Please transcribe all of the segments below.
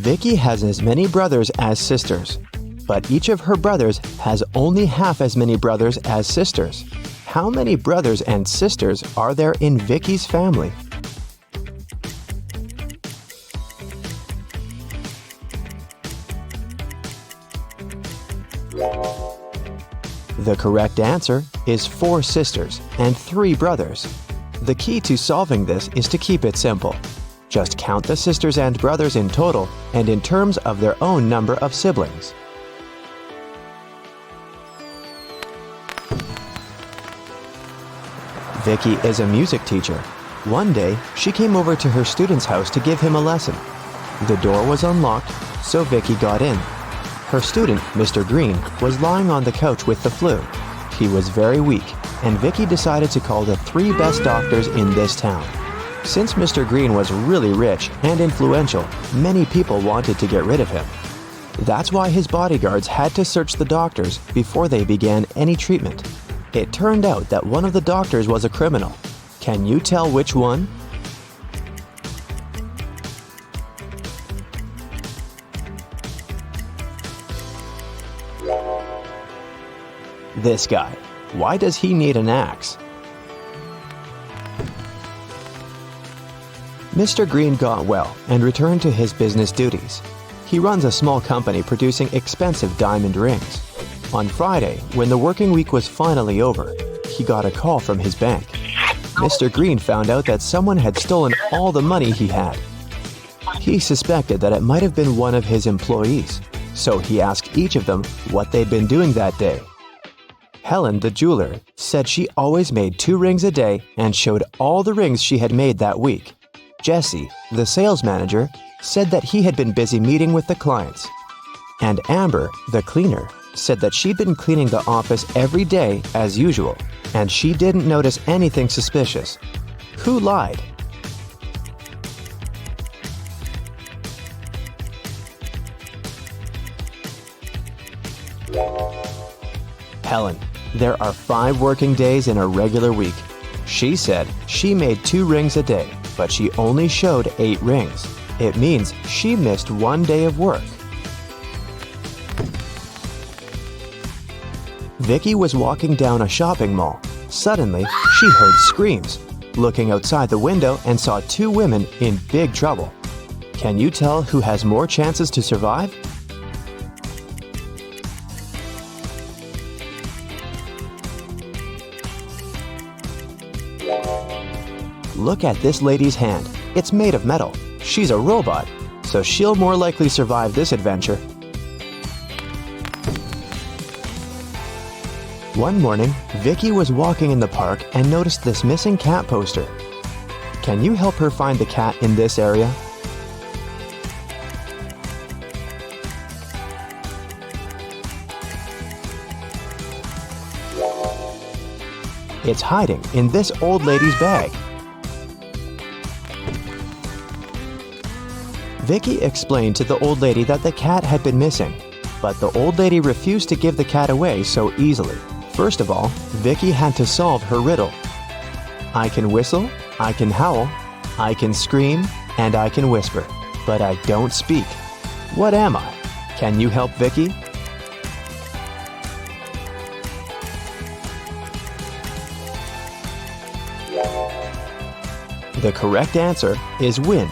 Vicky has as many brothers as sisters, but each of her brothers has only half as many brothers as sisters. How many brothers and sisters are there in Vicky's family? The correct answer is 4 sisters and 3 brothers. The key to solving this is to keep it simple. Just count the sisters and brothers in total and in terms of their own number of siblings. Vicky is a music teacher. One day, she came over to her student's house to give him a lesson. The door was unlocked, so Vicky got in. Her student, Mr. Green, was lying on the couch with the flu. He was very weak, and Vicky decided to call the 3 best doctors in this town. Since Mr. Green was really rich and influential, many people wanted to get rid of him. That's why his bodyguards had to search the doctors before they began any treatment. It turned out that one of the doctors was a criminal. Can you tell which one? This guy. Why does he need an axe? Mr. Green got well and returned to his business duties. He runs a small company producing expensive diamond rings. On Friday, when the working week was finally over, he got a call from his bank. Mr. Green found out that someone had stolen all the money he had. He suspected that it might have been one of his employees, so he asked each of them what they'd been doing that day. Helen, the jeweler, said she always made 2 rings a day and showed all the rings she had made that week. Jesse, the sales manager, said that he had been busy meeting with the clients. And Amber, the cleaner, said that she'd been cleaning the office every day as usual, and she didn't notice anything suspicious. Who lied? Helen. There are 5 working days in a regular week. She said she made 2 rings a day, but she only showed 8 rings. It means she missed 1 day of work. Vicky was walking down a shopping mall. Suddenly, she heard screams. Looking outside the window and saw 2 women in big trouble. Can you tell who has more chances to survive? Look at this lady's hand. It's made of metal. She's a robot, so she'll more likely survive this adventure. One morning, Vicky was walking in the park and noticed this missing cat poster. Can you help her find the cat in this area? It's hiding in this old lady's bag. Vicky explained to the old lady that the cat had been missing, but the old lady refused to give the cat away so easily. First of all, Vicky had to solve her riddle. I can whistle, I can howl, I can scream, and I can whisper, but I don't speak. What am I? Can you help Vicky? The correct answer is wind.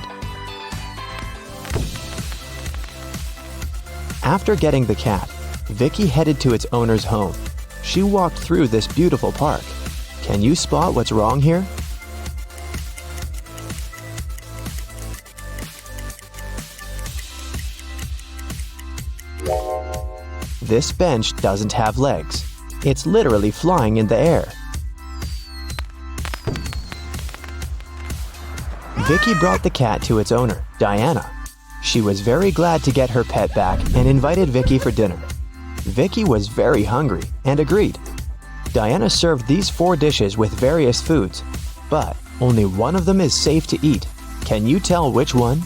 After getting the cat, Vicky headed to its owner's home. She walked through this beautiful park. Can you spot what's wrong here? This bench doesn't have legs. It's literally flying in the air. Vicky brought the cat to its owner, Diana. She was very glad to get her pet back and invited Vicky for dinner. Vicky was very hungry and agreed. Diana served these 4 dishes with various foods, but only one of them is safe to eat. Can you tell which one?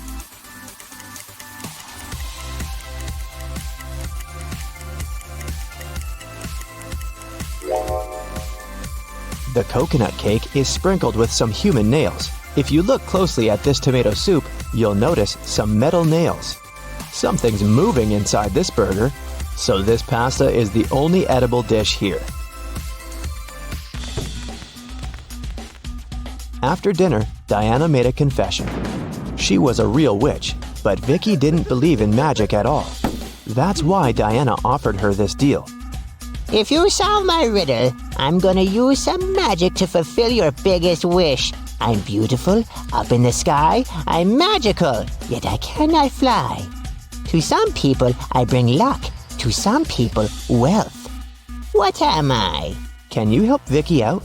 The coconut cake is sprinkled with some human nails. If you look closely at this tomato soup, you'll notice some metal nails. Something's moving inside this burger, so this pasta is the only edible dish here. After dinner, Diana made a confession. She was a real witch, but Vicky didn't believe in magic at all. That's why Diana offered her this deal. If you solve my riddle, I'm gonna use some magic to fulfill your biggest wish. I'm beautiful, up in the sky, I'm magical, yet I cannot fly. To some people, I bring luck. To some people, wealth. What am I? Can you help Vicky out?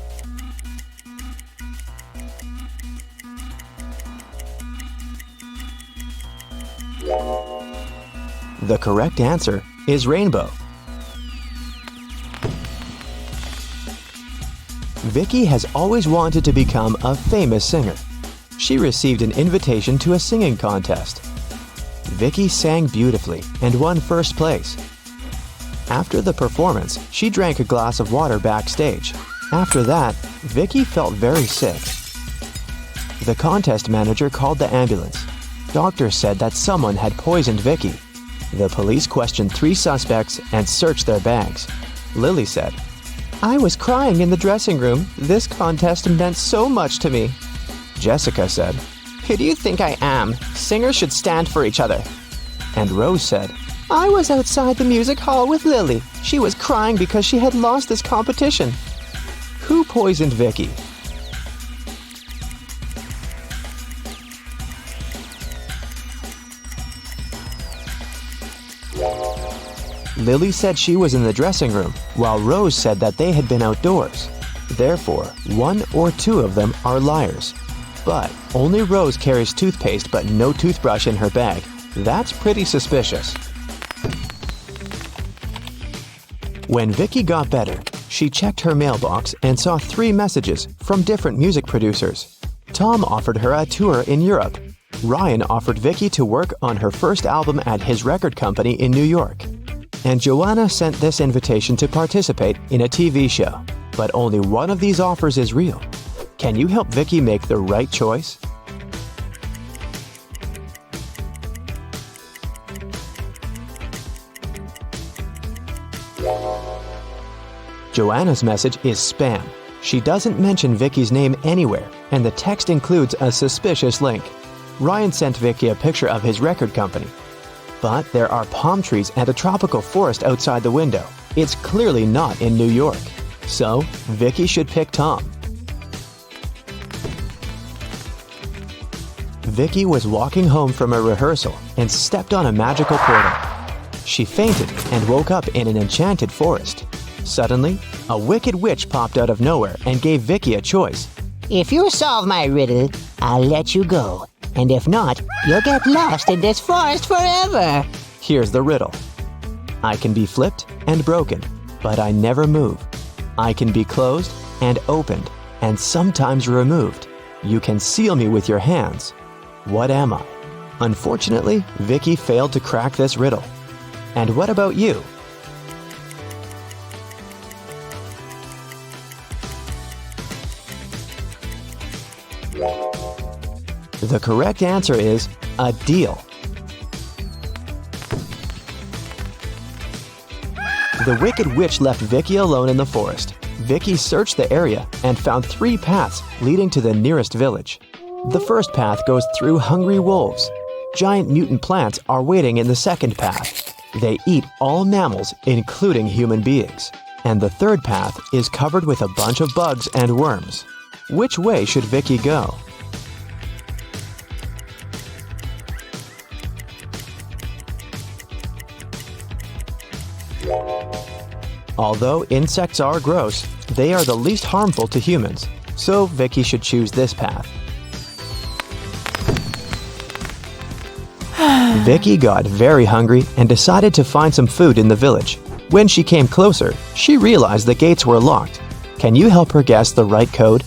The correct answer is rainbow. Vicky has always wanted to become a famous singer. She received an invitation to a singing contest. Vicky sang beautifully and won first place. After the performance, she drank a glass of water backstage. After that, Vicky felt very sick. The contest manager called the ambulance. Doctors said that someone had poisoned Vicky. The police questioned 3 suspects and searched their bags. Lily said, "I was crying in the dressing room. This contest meant so much to me." Jessica said, "Who do you think I am? Singers should stand for each other." And Rose said, "I was outside the music hall with Lily. She was crying because she had lost this competition." Who poisoned Vicky? Lily said she was in the dressing room, while Rose said that they had been outdoors. Therefore, 1 or 2 of them are liars. But only Rose carries toothpaste but no toothbrush in her bag. That's pretty suspicious. When Vicky got better, she checked her mailbox and saw 3 messages from different music producers. Tom offered her a tour in Europe. Ryan offered Vicky to work on her first album at his record company in New York. And Joanna sent this invitation to participate in a TV show. But only one of these offers is real. Can you help Vicky make the right choice? Joanna's message is spam. She doesn't mention Vicky's name anywhere, and the text includes a suspicious link. Ryan sent Vicky a picture of his record company. But there are palm trees and a tropical forest outside the window. It's clearly not in New York. So, Vicky should pick Tom. Vicky was walking home from a rehearsal and stepped on a magical portal. She fainted and woke up in an enchanted forest. Suddenly, a wicked witch popped out of nowhere and gave Vicky a choice. If you solve my riddle, I'll let you go. And if not, you'll get lost in this forest forever. Here's the riddle. I can be flipped and broken, but I never move. I can be closed and opened, and sometimes removed. You can seal me with your hands. What am I? Unfortunately, Vicky failed to crack this riddle. And what about you? The correct answer is a deal. The wicked witch left Vicky alone in the forest. Vicky searched the area and found 3 paths leading to the nearest village. The first path goes through hungry wolves. Giant mutant plants are waiting in the second path. They eat all mammals, including human beings. And the third path is covered with a bunch of bugs and worms. Which way should Vicky go? Although insects are gross, they are the least harmful to humans, so Vicky should choose this path. Vicky got very hungry and decided to find some food in the village. When she came closer, she realized the gates were locked. Can you help her guess the right code?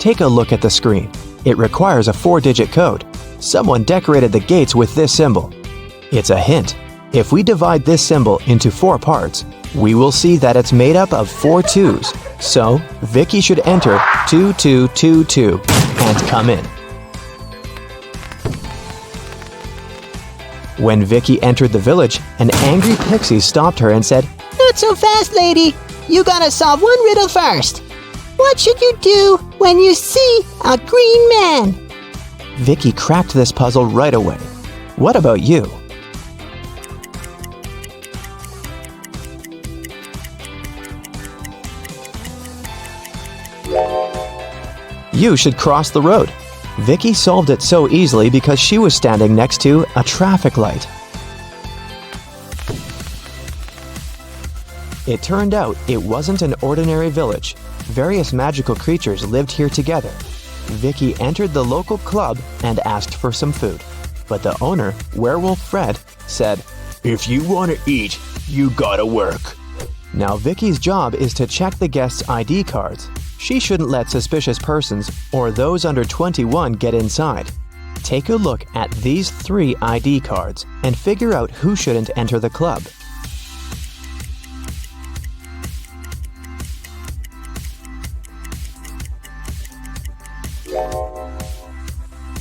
Take a look at the screen. It requires a 4-digit code. Someone decorated the gates with this symbol. It's a hint. If we divide this symbol into 4 parts, we will see that it's made up of 4 2s. So, Vicky should enter 2222 and come in. When Vicky entered the village, an angry pixie stopped her and said, Not so fast, lady. You gotta solve one riddle first. What should you do when you see a green man? Vicky cracked this puzzle right away. What about you? You should cross the road. Vicky solved it so easily because she was standing next to a traffic light. It turned out it wasn't an ordinary village. Various magical creatures lived here together. Vicky entered the local club and asked for some food. But the owner, Werewolf Fred, said, "If you want to eat, you gotta work." Now Vicky's job is to check the guests' ID cards. She shouldn't let suspicious persons or those under 21 get inside. Take a look at these 3 ID cards and figure out who shouldn't enter the club.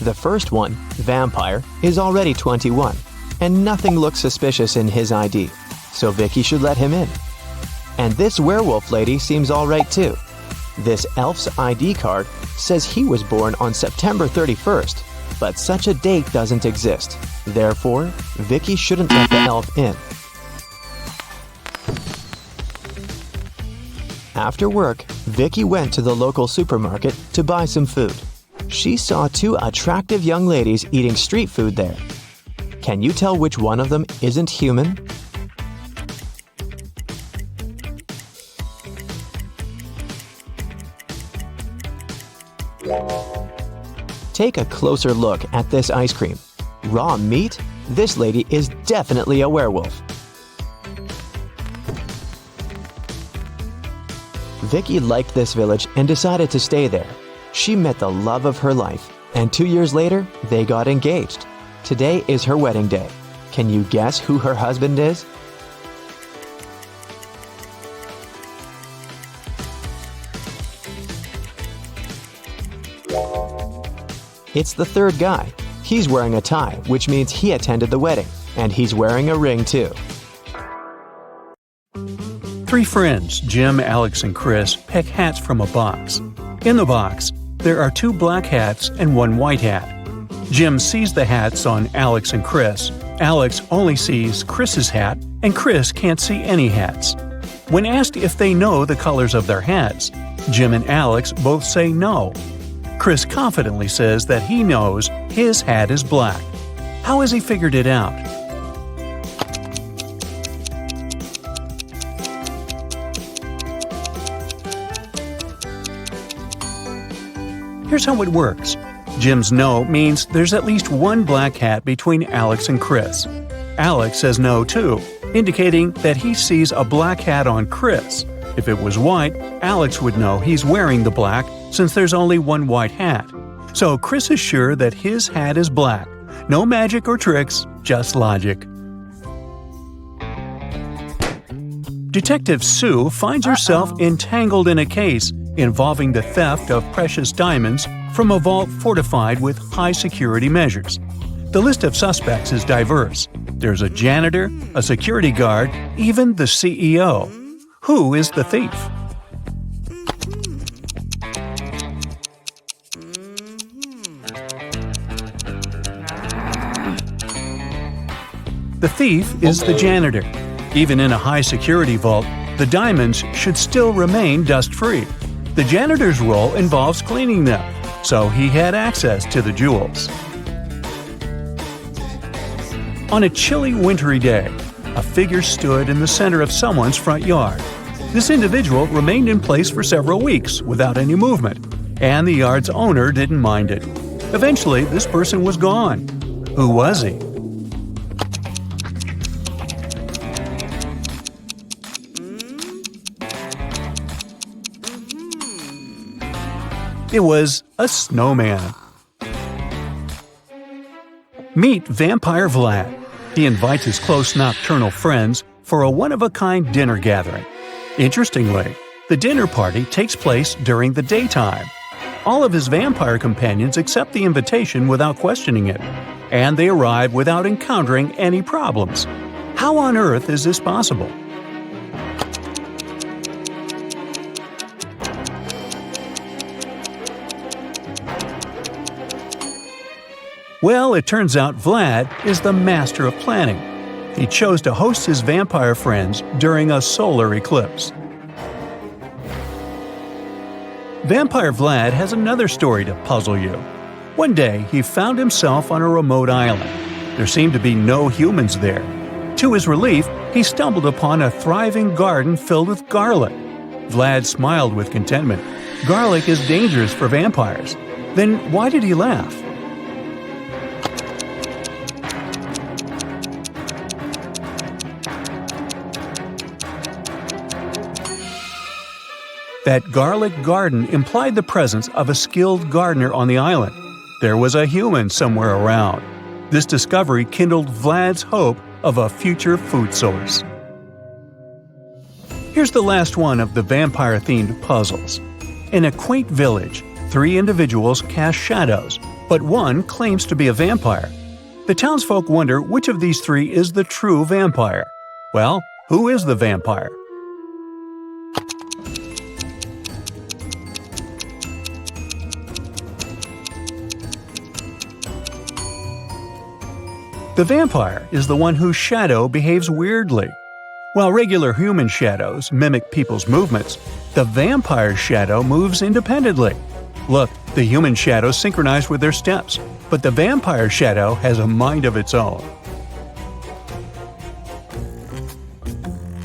The first one, Vampire, is already 21, and nothing looks suspicious in his ID, so Vicky should let him in. And this werewolf lady seems alright too. This elf's ID card says he was born on September 31st, but such a date doesn't exist. Therefore, Vicky shouldn't let the elf in. After work, Vicky went to the local supermarket to buy some food. She saw 2 attractive young ladies eating street food there. Can you tell which one of them isn't human? Take a closer look at this ice cream. Raw meat? This lady is definitely a werewolf. Vicky liked this village and decided to stay there. She met the love of her life, and 2 years later, they got engaged. Today is her wedding day. Can you guess who her husband is? It's the third guy. He's wearing a tie, which means he attended the wedding, and he's wearing a ring too. 3 friends, Jim, Alex, and Chris, pick hats from a box. In the box, there are 2 black hats and 1 white hat. Jim sees the hats on Alex and Chris. Alex only sees Chris's hat, and Chris can't see any hats. When asked if they know the colors of their hats, Jim and Alex both say no. Chris confidently says that he knows his hat is black. How has he figured it out? Here's how it works. Jim's no means there's at least 1 black hat between Alex and Chris. Alex says no too, indicating that he sees a black hat on Chris. If it was white, Alex would know he's wearing the black since there's only 1 white hat. So Chris is sure that his hat is black. No magic or tricks, just logic. Detective Sue finds herself entangled in a case involving the theft of precious diamonds from a vault fortified with high security measures. The list of suspects is diverse. There's a janitor, a security guard, even the CEO. Who is the thief? The thief is the janitor. Even in a high-security vault, the diamonds should still remain dust-free. The janitor's role involves cleaning them, so he had access to the jewels. On a chilly, wintry day, a figure stood in the center of someone's front yard. This individual remained in place for several weeks without any movement, and the yard's owner didn't mind it. Eventually, this person was gone. Who was he? It was a snowman. Meet Vampire Vlad. He invites his close nocturnal friends for a one-of-a-kind dinner gathering. Interestingly, the dinner party takes place during the daytime. All of his vampire companions accept the invitation without questioning it, and they arrive without encountering any problems. How on earth is this possible? Well, it turns out Vlad is the master of planning. He chose to host his vampire friends during a solar eclipse. Vampire Vlad has another story to puzzle you. One day, he found himself on a remote island. There seemed to be no humans there. To his relief, he stumbled upon a thriving garden filled with garlic. Vlad smiled with contentment. Garlic is dangerous for vampires. Then why did he laugh? That garlic garden implied the presence of a skilled gardener on the island. There was a human somewhere around. This discovery kindled Vlad's hope of a future food source. Here's the last one of the vampire-themed puzzles. In a quaint village, 3 individuals cast shadows, but one claims to be a vampire. The townsfolk wonder which of these 3 is the true vampire. Well, who is the vampire? The vampire is the one whose shadow behaves weirdly. While regular human shadows mimic people's movements, the vampire's shadow moves independently. Look, the human shadows synchronize with their steps, but the vampire shadow has a mind of its own.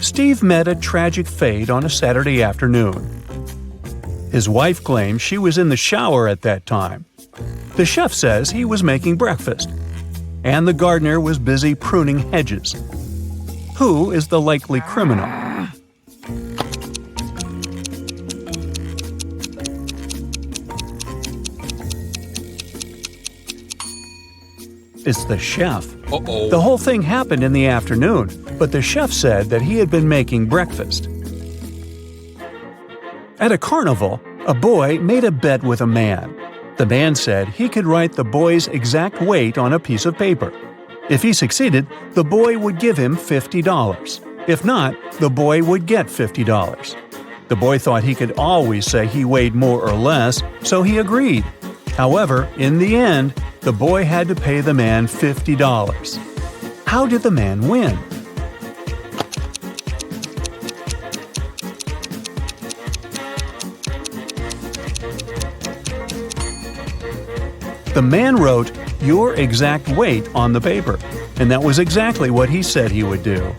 Steve met a tragic fate on a Saturday afternoon. His wife claims she was in the shower at that time. The chef says he was making breakfast, and the gardener was busy pruning hedges. Who is the likely criminal? It's the chef. Uh-oh. The whole thing happened in the afternoon, but the chef said that he had been making breakfast. At a carnival, a boy made a bet with a man. The man said he could write the boy's exact weight on a piece of paper. If he succeeded, the boy would give him $50. If not, the boy would get $50. The boy thought he could always say he weighed more or less, so he agreed. However, in the end, the boy had to pay the man $50. How did the man win? The man wrote your exact weight on the paper, and that was exactly what he said he would do.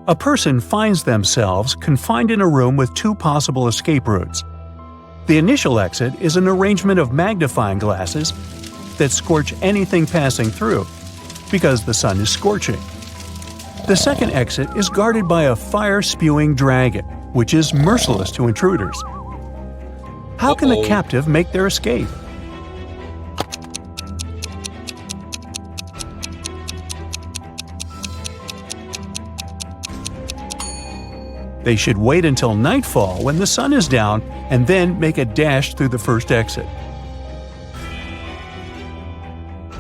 A person finds themselves confined in a room with 2 possible escape routes. The initial exit is an arrangement of magnifying glasses that scorch anything passing through, because the sun is scorching. The second exit is guarded by a fire-spewing dragon, which is merciless to intruders. How can the captive make their escape? They should wait until nightfall when the sun is down and then make a dash through the first exit.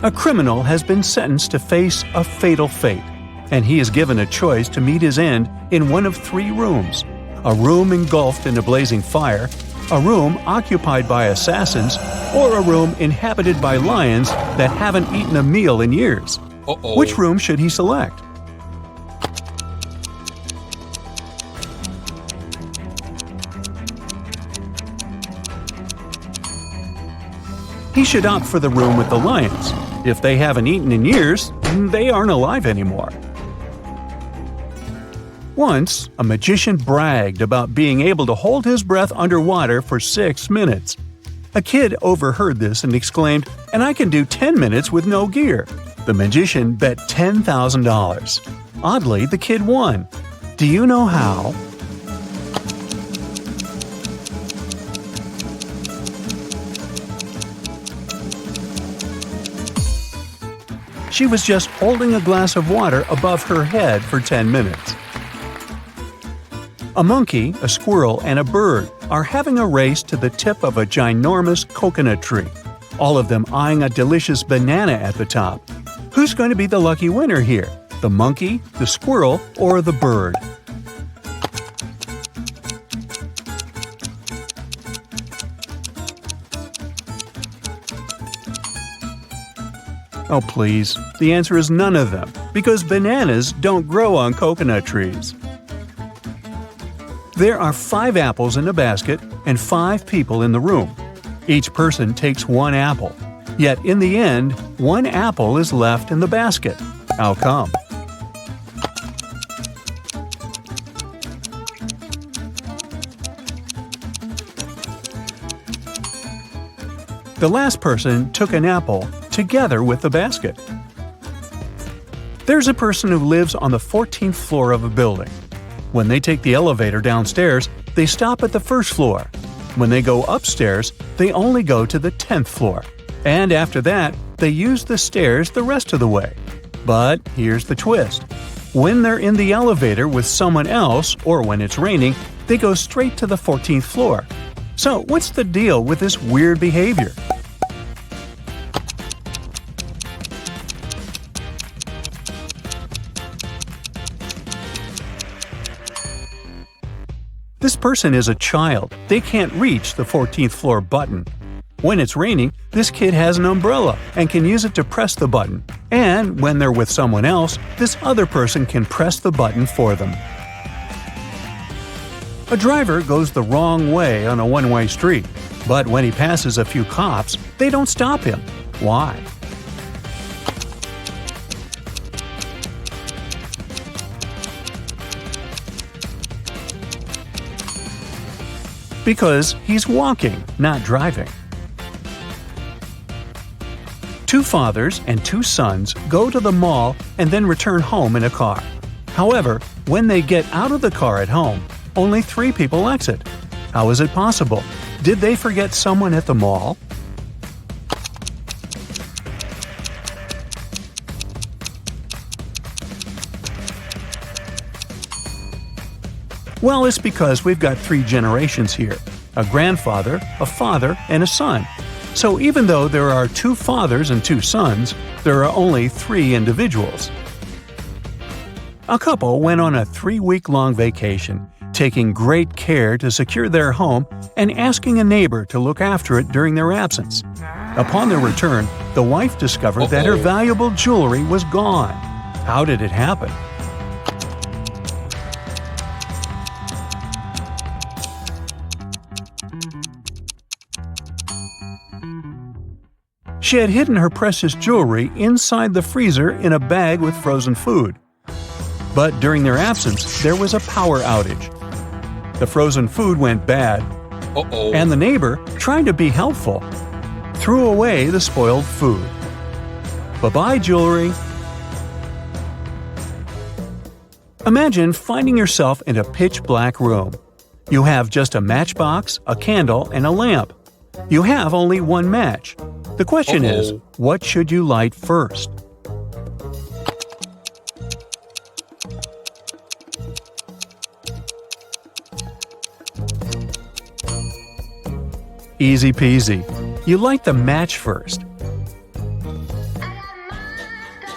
A criminal has been sentenced to face a fatal fate, and he is given a choice to meet his end in one of 3 rooms: a room engulfed in a blazing fire, a room occupied by assassins, or a room inhabited by lions that haven't eaten a meal in years. Which room should he select? He should opt for the room with the lions. If they haven't eaten in years, they aren't alive anymore. Once, a magician bragged about being able to hold his breath underwater for 6 minutes. A kid overheard this and exclaimed, "And I can do 10 minutes with no gear." The magician bet $10,000. Oddly, the kid won. Do you know how? She was just holding a glass of water above her head for 10 minutes. A monkey, a squirrel, and a bird are having a race to the tip of a ginormous coconut tree, all of them eyeing a delicious banana at the top. Who's going to be the lucky winner here? The monkey, the squirrel, or the bird? Oh please, the answer is none of them, because bananas don't grow on coconut trees. There are 5 apples in a basket and 5 people in the room. Each person takes 1 apple. Yet in the end, 1 apple is left in the basket. How come? The last person took an apple together with the basket. There's a person who lives on the 14th floor of a building. When they take the elevator downstairs, they stop at the 1st floor. When they go upstairs, they only go to the 10th floor. And after that, they use the stairs the rest of the way. But here's the twist. When they're in the elevator with someone else, or when it's raining, they go straight to the 14th floor. So what's the deal with this weird behavior? This person is a child. They can't reach the 14th floor button. When it's raining, this kid has an umbrella and can use it to press the button. And when they're with someone else, this other person can press the button for them. A driver goes the wrong way on a one-way street, but when he passes a few cops, they don't stop him. Why? Because he's walking, not driving. 2 fathers and 2 sons go to the mall and then return home in a car. However, when they get out of the car at home, only 3 people exit. How is it possible? Did they forget someone at the mall? Well, it's because we've got 3 generations here: a grandfather, a father, and a son. So even though there are 2 fathers and 2 sons, there are only 3 individuals. A couple went on a 3-week-long vacation, taking great care to secure their home and asking a neighbor to look after it during their absence. Upon their return, the wife discovered that her valuable jewelry was gone. How did it happen? She had hidden her precious jewelry inside the freezer in a bag with frozen food. But during their absence, there was a power outage. The frozen food went bad, and the neighbor, trying to be helpful, threw away the spoiled food. Bye-bye, jewelry. Imagine finding yourself in a pitch-black room. You have just a matchbox, a candle, and a lamp. You have only 1 match. The question is, what should you light first? Easy peasy. You light the match first.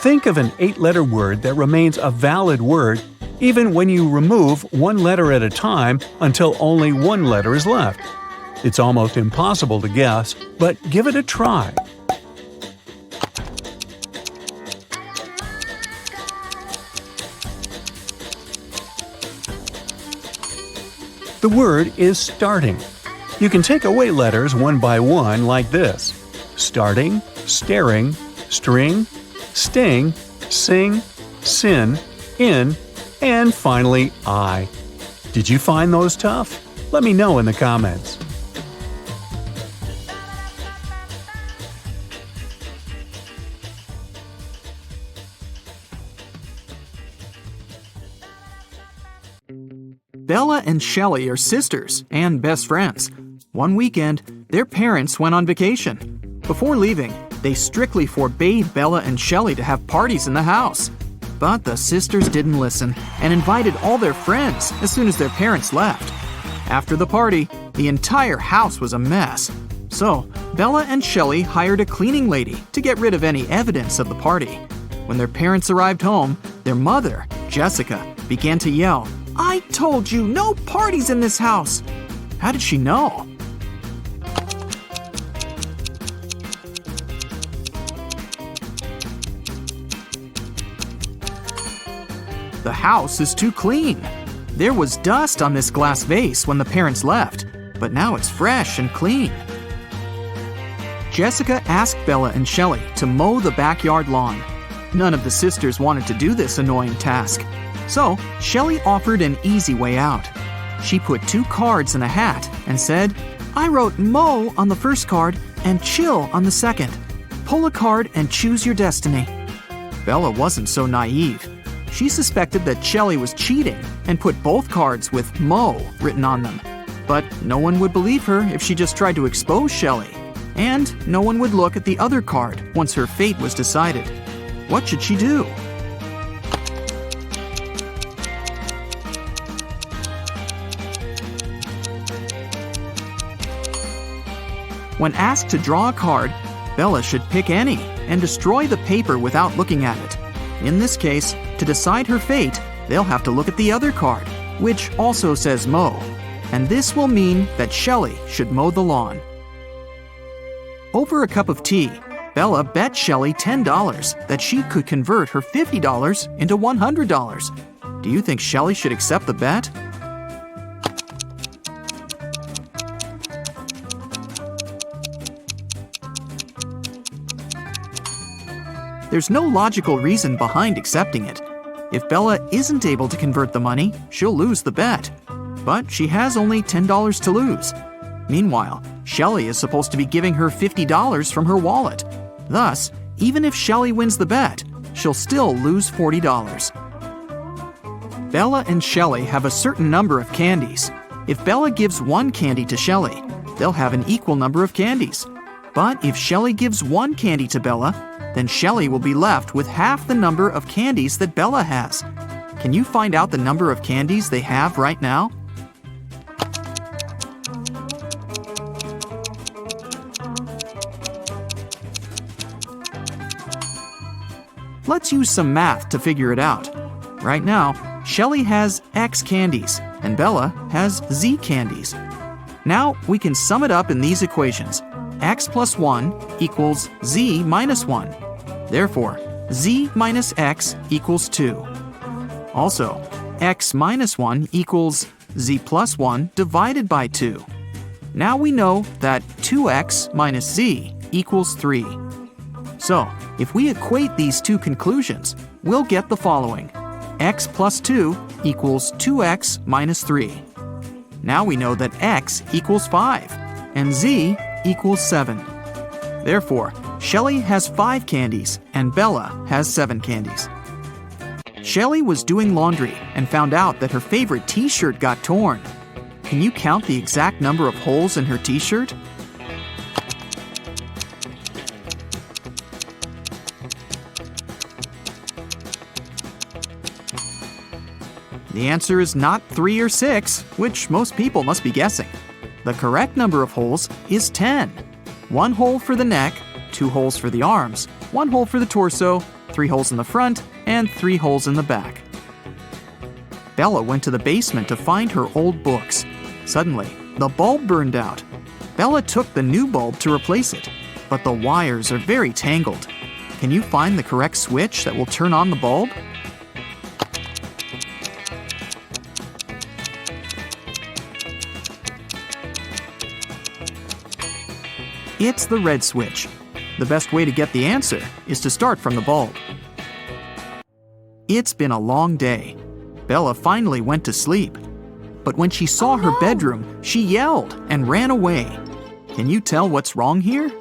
Think of an 8-letter word that remains a valid word even when you remove 1 letter at a time until only 1 letter is left. It's almost impossible to guess, but give it a try. The word is starting. You can take away letters one by one like this: starting, staring, string, sting, sing, sin, in, and finally I. Did you find those tough? Let me know in the comments. Bella and Shelley are sisters and best friends. One weekend, their parents went on vacation. Before leaving, They strictly forbade Bella and Shelley to have parties in the house. But the sisters didn't listen and invited all their friends as soon as their parents left. After the party, the entire house was a mess. So, Bella and Shelley hired a cleaning lady to get rid of any evidence of the party. When their parents arrived home, their mother, Jessica, began to yell, "I told you, no parties in this house!" How did she know? The house is too clean. There was dust on this glass vase when the parents left, but now it's fresh and clean. Jessica asked Bella and Shelley to mow the backyard lawn. None of the sisters wanted to do this annoying task. So, Shelley offered an easy way out. She put 2 cards in a hat and said, "I wrote mow on the first card and chill on the second. Pull a card and choose your destiny." Bella wasn't so naive. She suspected that Shelley was cheating and put both cards with mow written on them. But no one would believe her if she just tried to expose Shelley. And no one would look at the other card once her fate was decided. What should she do? When asked to draw a card, Bella should pick any and destroy the paper without looking at it. In this case, to decide her fate, they'll have to look at the other card, which also says mow. And this will mean that Shelley should mow the lawn. Over a cup of tea, Bella bet Shelley $10 that she could convert her $50 into $100. Do you think Shelley should accept the bet? There's no logical reason behind accepting it. If Bella isn't able to convert the money, she'll lose the bet. But she has only $10 to lose. Meanwhile, Shelley is supposed to be giving her $50 from her wallet. Thus, even if Shelley wins the bet, she'll still lose $40. Bella and Shelley have a certain number of candies. If Bella gives 1 candy to Shelley, they'll have an equal number of candies. But if Shelley gives 1 candy to Bella, then Shelley will be left with half the number of candies that Bella has. Can you find out the number of candies they have right now? Let's use some math to figure it out. Right now, Shelley has X candies and Bella has Z candies. Now we can sum it up in these equations. X plus 1 equals Z minus 1. Therefore, Z minus X equals 2. Also, X minus 1 equals Z plus 1 divided by 2. Now we know that 2X minus Z equals 3. So, if we equate these two conclusions, we'll get the following. X plus 2 equals 2X minus 3. Now we know that X equals 5 and Z equals 7. Therefore, Shelley has 5 candies and Bella has 7 candies. Shelley was doing laundry and found out that her favorite t-shirt got torn. Can you count the exact number of holes in her t-shirt? The answer is not 3 or 6, which most people must be guessing. The correct number of holes is 10. 1 hole for the neck, 2 holes for the arms, 1 hole for the torso, 3 holes in the front, and 3 holes in the back. Bella went to the basement to find her old books. Suddenly, the bulb burned out. Bella took the new bulb to replace it, but the wires are very tangled. Can you find the correct switch that will turn on the bulb? It's the red switch. The best way to get the answer is to start from the bulb. It's been a long day. Bella finally went to sleep. But when she saw her bedroom, she yelled and ran away. Can you tell what's wrong here?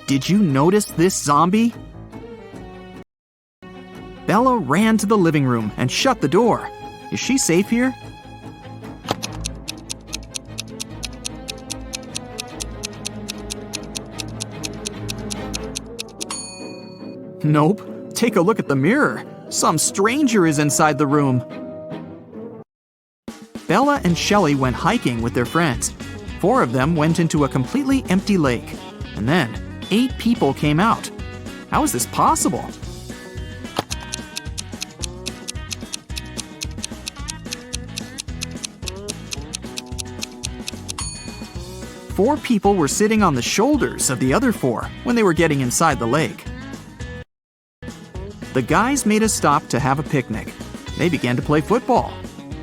Did you notice this zombie? Bella ran to the living room and shut the door. Is she safe here? Nope. Take a look at the mirror. Some stranger is inside the room. Bella and Shelley went hiking with their friends. 4 of them went into a completely empty lake. And then 8 people came out. How is this possible? Four people were sitting on the shoulders of the other 4 when they were getting inside the lake. The guys made a stop to have a picnic. They began to play football.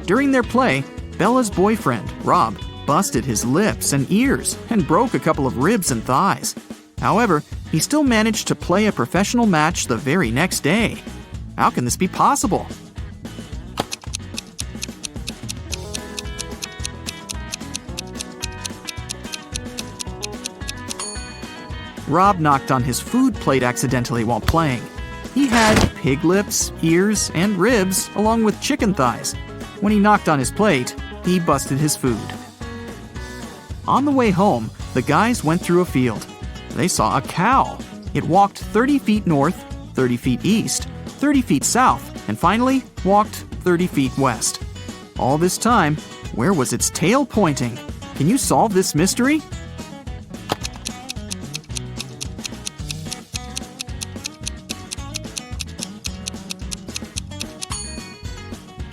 During their play, Bella's boyfriend, Rob, busted his lips and ears and broke a couple of ribs and thighs. However, he still managed to play a professional match the very next day. How can this be possible? Rob knocked on his food plate accidentally while playing. He had pig lips, ears, and ribs, along with chicken thighs. When he knocked on his plate, he busted his food. On the way home, the guys went through a field. They saw a cow. It walked 30 feet north, 30 feet east, 30 feet south, and finally walked 30 feet west. All this time, where was its tail pointing? Can you solve this mystery?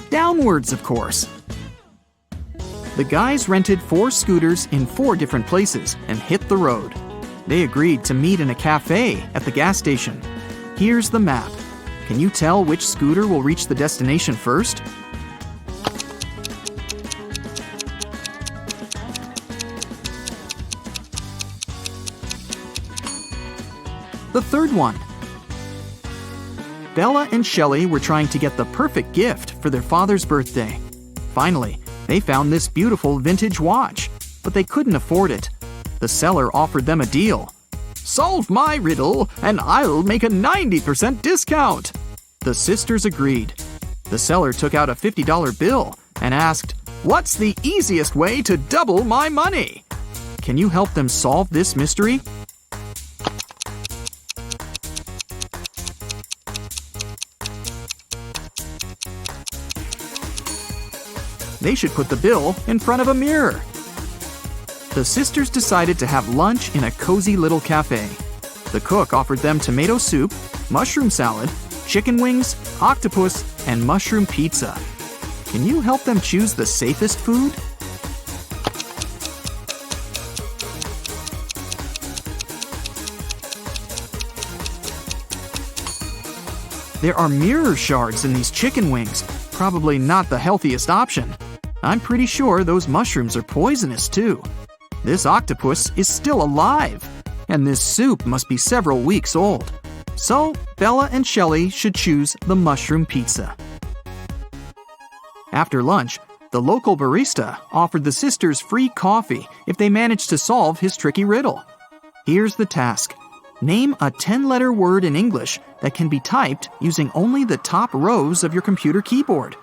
Downwards, of course. The guys rented 4 scooters in 4 different places and hit the road. They agreed to meet in a cafe at the gas station. Here's the map. Can you tell which scooter will reach the destination first? The third one. Bella and Shelley were trying to get the perfect gift for their father's birthday. Finally, they found this beautiful vintage watch, but they couldn't afford it. The seller offered them a deal. "Solve my riddle, and I'll make a 90% discount." The sisters agreed. The seller took out a $50 bill and asked, "What's the easiest way to double my money?" Can you help them solve this mystery? They should put the bill in front of a mirror. The sisters decided to have lunch in a cozy little cafe. The cook offered them tomato soup, mushroom salad, chicken wings, octopus, and mushroom pizza. Can you help them choose the safest food? There are mirror shards in these chicken wings. Probably not the healthiest option. I'm pretty sure those mushrooms are poisonous too. This octopus is still alive, and this soup must be several weeks old. So, Bella and Shelley should choose the mushroom pizza. After lunch, the local barista offered the sisters free coffee if they managed to solve his tricky riddle. Here's the task. Name a 10-letter word in English that can be typed using only the top rows of your computer keyboard.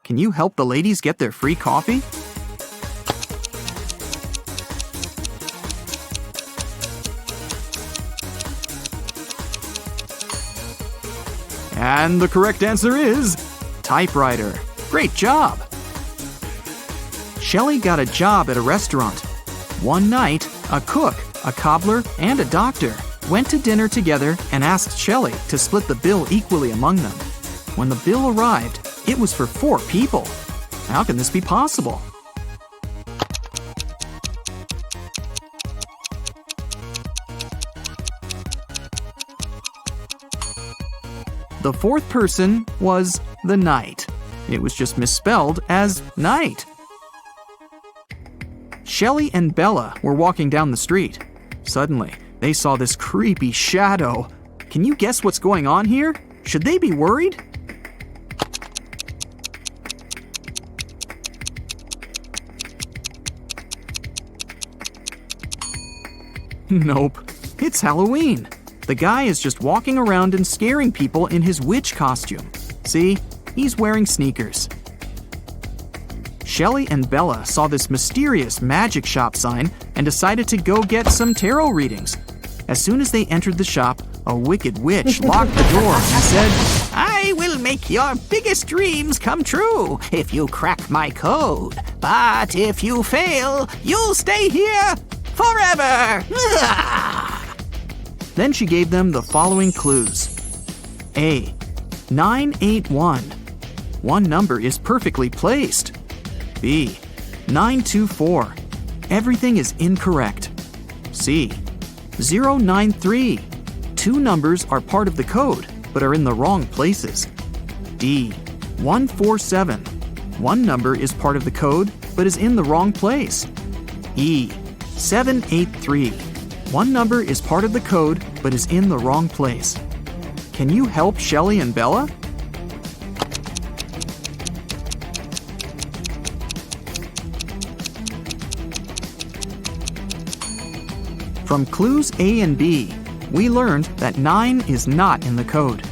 Can you help the ladies get their free coffee? And the correct answer is typewriter. Great job! Shelley got a job at a restaurant. One night, a cook, a cobbler, and a doctor went to dinner together and asked Shelley to split the bill equally among them. When the bill arrived, it was for 4 people. How can this be possible? The 4th person was the knight. It was just misspelled as night. Shelley and Bella were walking down the street. Suddenly, they saw this creepy shadow. Can you guess what's going on here? Should they be worried? Nope. It's Halloween. The guy is just walking around and scaring people in his witch costume. See? He's wearing sneakers. Shelley and Bella saw this mysterious magic shop sign and decided to go get some tarot readings. As soon as they entered the shop, a wicked witch locked the door and said, "I will make your biggest dreams come true if you crack my code. But if you fail, you'll stay here forever." Then she gave them the following clues. A. 981. One number is perfectly placed. B. 924. Everything is incorrect. C. 093. Two numbers are part of the code, but are in the wrong places. D. 147. One number is part of the code, but is in the wrong place. E. 783. One number is part of the code, but is in the wrong place. Can you help Shelley and Bella? From clues A and B, we learned that 9 is not in the code.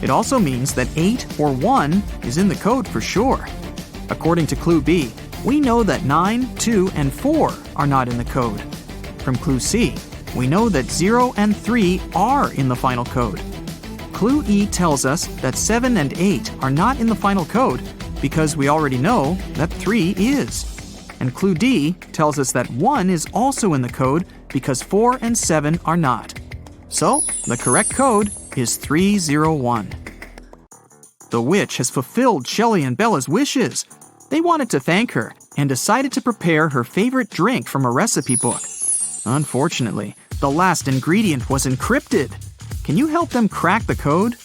It also means that 8 or 1 is in the code for sure. According to clue B, we know that 9, 2, and 4 are not in the code. From clue C, we know that 0 and 3 are in the final code. Clue E tells us that 7 and 8 are not in the final code because we already know that 3 is. And clue D tells us that 1 is also in the code because 4 and 7 are not. So, the correct code is 301. The witch has fulfilled Shelley and Bella's wishes. They wanted to thank her and decided to prepare her favorite drink from a recipe book. Unfortunately, the last ingredient was encrypted. Can you help them crack the code?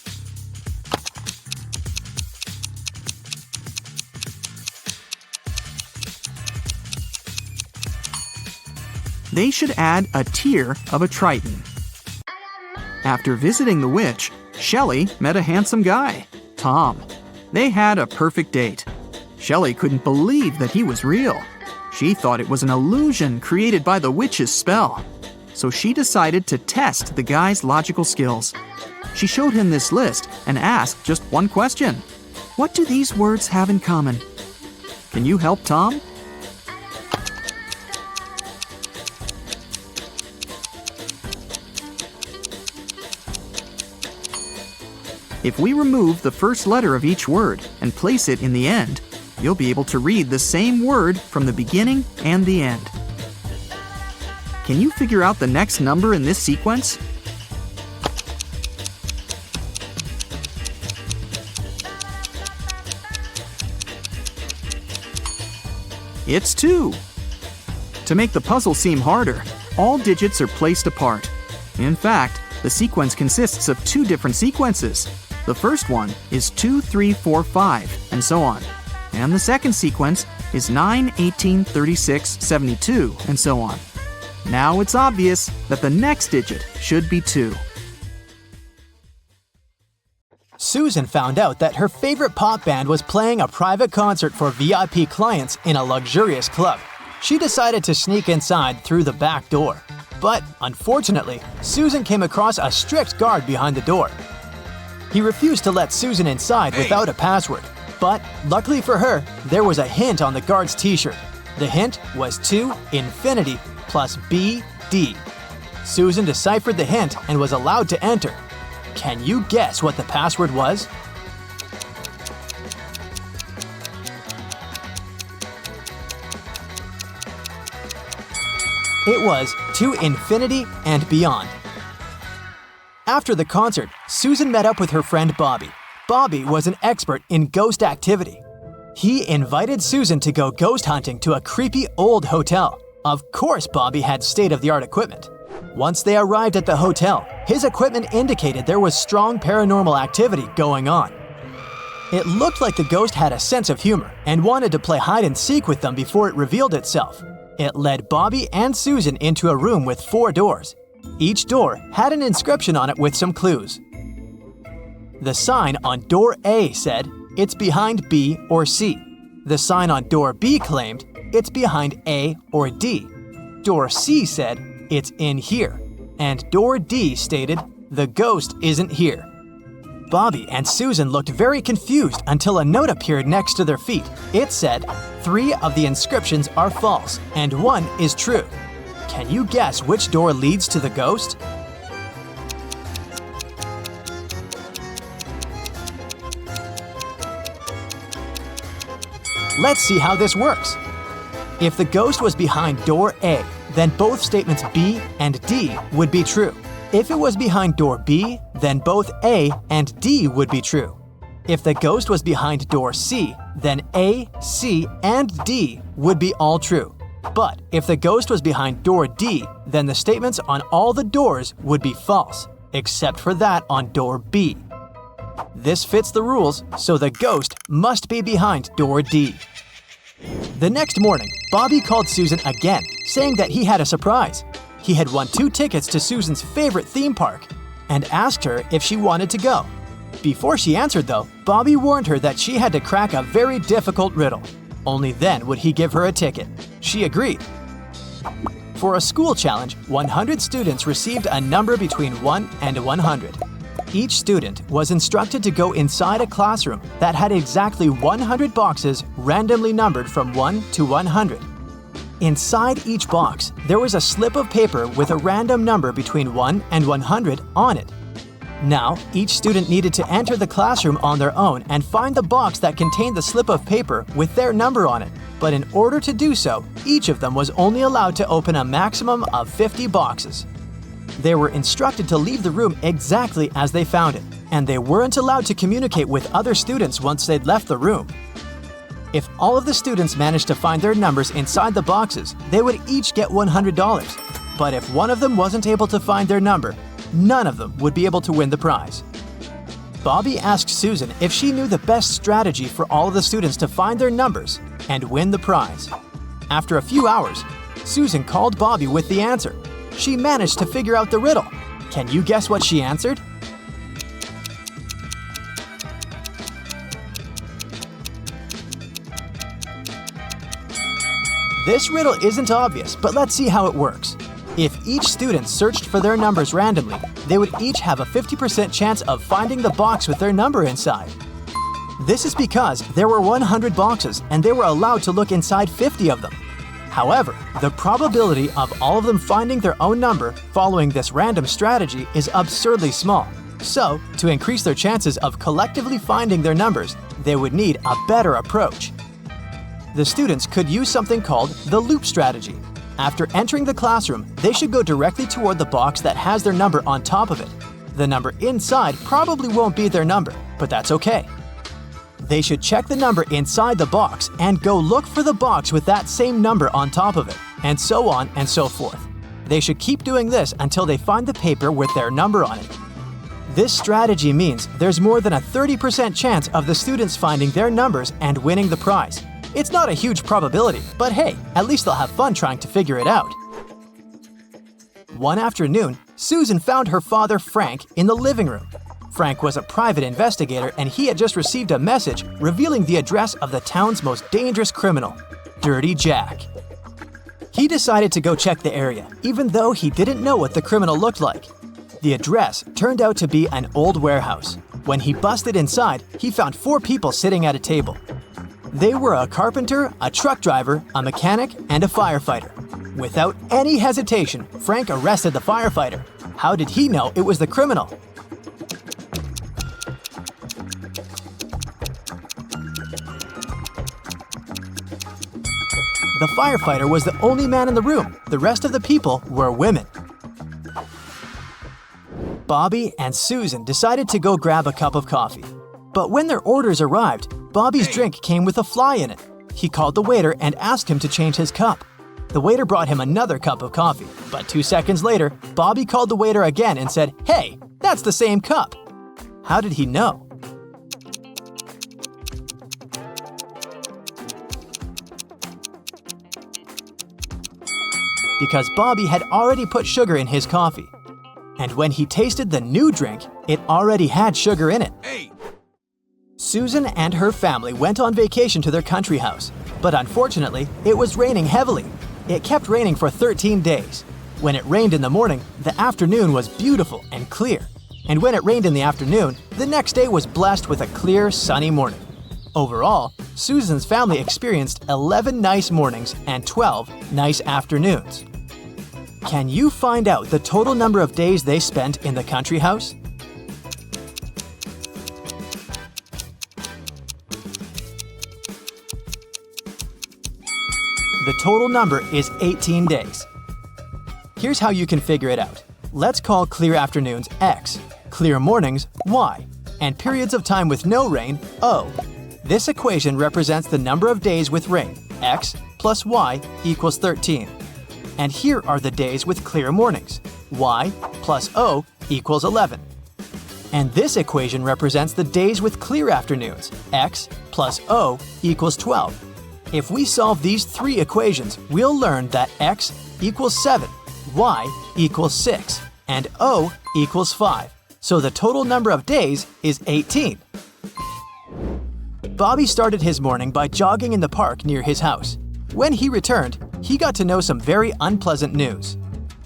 They should add a tear of a Triton. After visiting the witch, Shelley met a handsome guy, Tom. They had a perfect date. Shelley couldn't believe that he was real. She thought it was an illusion created by the witch's spell. So she decided to test the guy's logical skills. She showed him this list and asked just one question. What do these words have in common? Can you help Tom? If we remove the first letter of each word and place it in the end, you'll be able to read the same word from the beginning and the end. Can you figure out the next number in this sequence? It's 2. To make the puzzle seem harder, all digits are placed apart. In fact, the sequence consists of 2 different sequences. The first one is 2, 3, 4, 5, and so on. And the second sequence is 9, 18, 36, 72, and so on. Now it's obvious that the next digit should be 2. Susan found out that her favorite pop band was playing a private concert for VIP clients in a luxurious club. She decided to sneak inside through the back door. But, unfortunately, Susan came across a strict guard behind the door. He refused to let Susan inside without a password. But, luckily for her, there was a hint on the guard's t-shirt. The hint was 2 infinity plus BD. Susan deciphered the hint and was allowed to enter. Can you guess what the password was? It was to infinity and beyond. After the concert, Susan met up with her friend Bobby. Bobby was an expert in ghost activity. He invited Susan to go ghost hunting to a creepy old hotel. Of course, Bobby had state-of-the-art equipment. Once they arrived at the hotel, his equipment indicated there was strong paranormal activity going on. It looked like the ghost had a sense of humor and wanted to play hide-and-seek with them before it revealed itself. It led Bobby and Susan into a room with 4 doors. Each door had an inscription on it with some clues. The sign on door A said, "It's behind B or C." The sign on door B claimed, "It's behind A or D." Door C said, "It's in here." And door D stated, "The ghost isn't here." Bobby and Susan looked very confused until a note appeared next to their feet. It said, 3 of the inscriptions are false and 1 is true. Can you guess which door leads to the ghost? Let's see how this works. If the ghost was behind door A, then both statements B and D would be true. If it was behind door B, then both A and D would be true. If the ghost was behind door C, then A, C, and D would be all true. But if the ghost was behind door D, then the statements on all the doors would be false, except for that on door B. This fits the rules, so the ghost must be behind door D. The next morning, Bobby called Susan again, saying that he had a surprise. He had won 2 tickets to Susan's favorite theme park and asked her if she wanted to go. Before she answered, though, Bobby warned her that she had to crack a very difficult riddle. Only then would he give her a ticket. She agreed. For a school challenge, 100 students received a number between 1 and 100. Each student was instructed to go inside a classroom that had exactly 100 boxes randomly numbered from 1 to 100. Inside each box, there was a slip of paper with a random number between 1 and 100 on it. Now, each student needed to enter the classroom on their own and find the box that contained the slip of paper with their number on it. But in order to do so, each of them was only allowed to open a maximum of 50 boxes. They were instructed to leave the room exactly as they found it, and they weren't allowed to communicate with other students once they'd left the room. If all of the students managed to find their numbers inside the boxes, they would each get $100. But if one of them wasn't able to find their number, none of them would be able to win the prize. Bobby asked Susan if she knew the best strategy for all of the students to find their numbers and win the prize. After a few hours, Susan called Bobby with the answer. She managed to figure out the riddle. Can you guess what she answered? This riddle isn't obvious, but let's see how it works. If each student searched for their numbers randomly, they would each have a 50% chance of finding the box with their number inside. This is because there were 100 boxes and they were allowed to look inside 50 of them. However, the probability of all of them finding their own number following this random strategy is absurdly small. So, to increase their chances of collectively finding their numbers, they would need a better approach. The students could use something called the loop strategy. After entering the classroom, they should go directly toward the box that has their number on top of it. The number inside probably won't be their number, but that's okay. They should check the number inside the box and go look for the box with that same number on top of it, and so on and so forth. They should keep doing this until they find the paper with their number on it. This strategy means there's more than a 30% chance of the students finding their numbers and winning the prize. It's not a huge probability, but hey, at least they'll have fun trying to figure it out. One afternoon, Susan found her father, Frank, in the living room. Frank was a private investigator and he had just received a message revealing the address of the town's most dangerous criminal, Dirty Jack. He decided to go check the area, even though he didn't know what the criminal looked like. The address turned out to be an old warehouse. When he busted inside, he found 4 people sitting at a table. They were a carpenter, a truck driver, a mechanic, and a firefighter. Without any hesitation, Frank arrested the firefighter. How did he know it was the criminal? The firefighter was the only man in the room. The rest of the people were women. Bobby and Susan decided to go grab a cup of coffee. But when their orders arrived, Bobby's drink came with a fly in it. He called the waiter and asked him to change his cup. The waiter brought him another cup of coffee, but 2 seconds later, Bobby called the waiter again and said, "Hey, that's the same cup." How did he know? Because Bobby had already put sugar in his coffee. And when he tasted the new drink, it already had sugar in it. Susan and her family went on vacation to their country house, but unfortunately, it was raining heavily. It kept raining for 13 days. When it rained in the morning, the afternoon was beautiful and clear. And when it rained in the afternoon, the next day was blessed with a clear, sunny morning. Overall, Susan's family experienced 11 nice mornings and 12 nice afternoons. Can you find out the total number of days they spent in the country house? The total number is 18 days. Here's how you can figure it out. Let's call clear afternoons X, clear mornings Y, and periods of time with no rain O. This equation represents the number of days with rain, X plus Y equals 13. And here are the days with clear mornings, Y plus O equals 11. And this equation represents the days with clear afternoons, X plus O equals 12. If we solve these three equations, we'll learn that X equals 7, Y equals 6, and O equals 5. So the total number of days is 18. Bobby started his morning by jogging in the park near his house. When he returned, he got to know some very unpleasant news.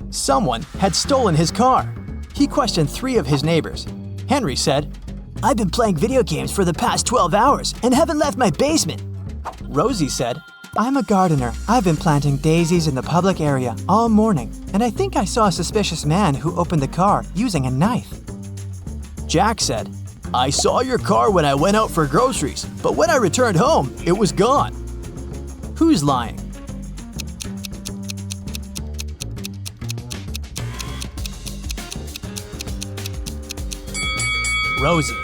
Someone had stolen his car. He questioned 3 of his neighbors. Henry said, "I've been playing video games for the past 12 hours and haven't left my basement." Rosie said, "I'm a gardener. I've been planting daisies in the public area all morning, and I think I saw a suspicious man who opened the car using a knife." Jack said, "I saw your car when I went out for groceries, but when I returned home, it was gone." Who's lying? Rosie.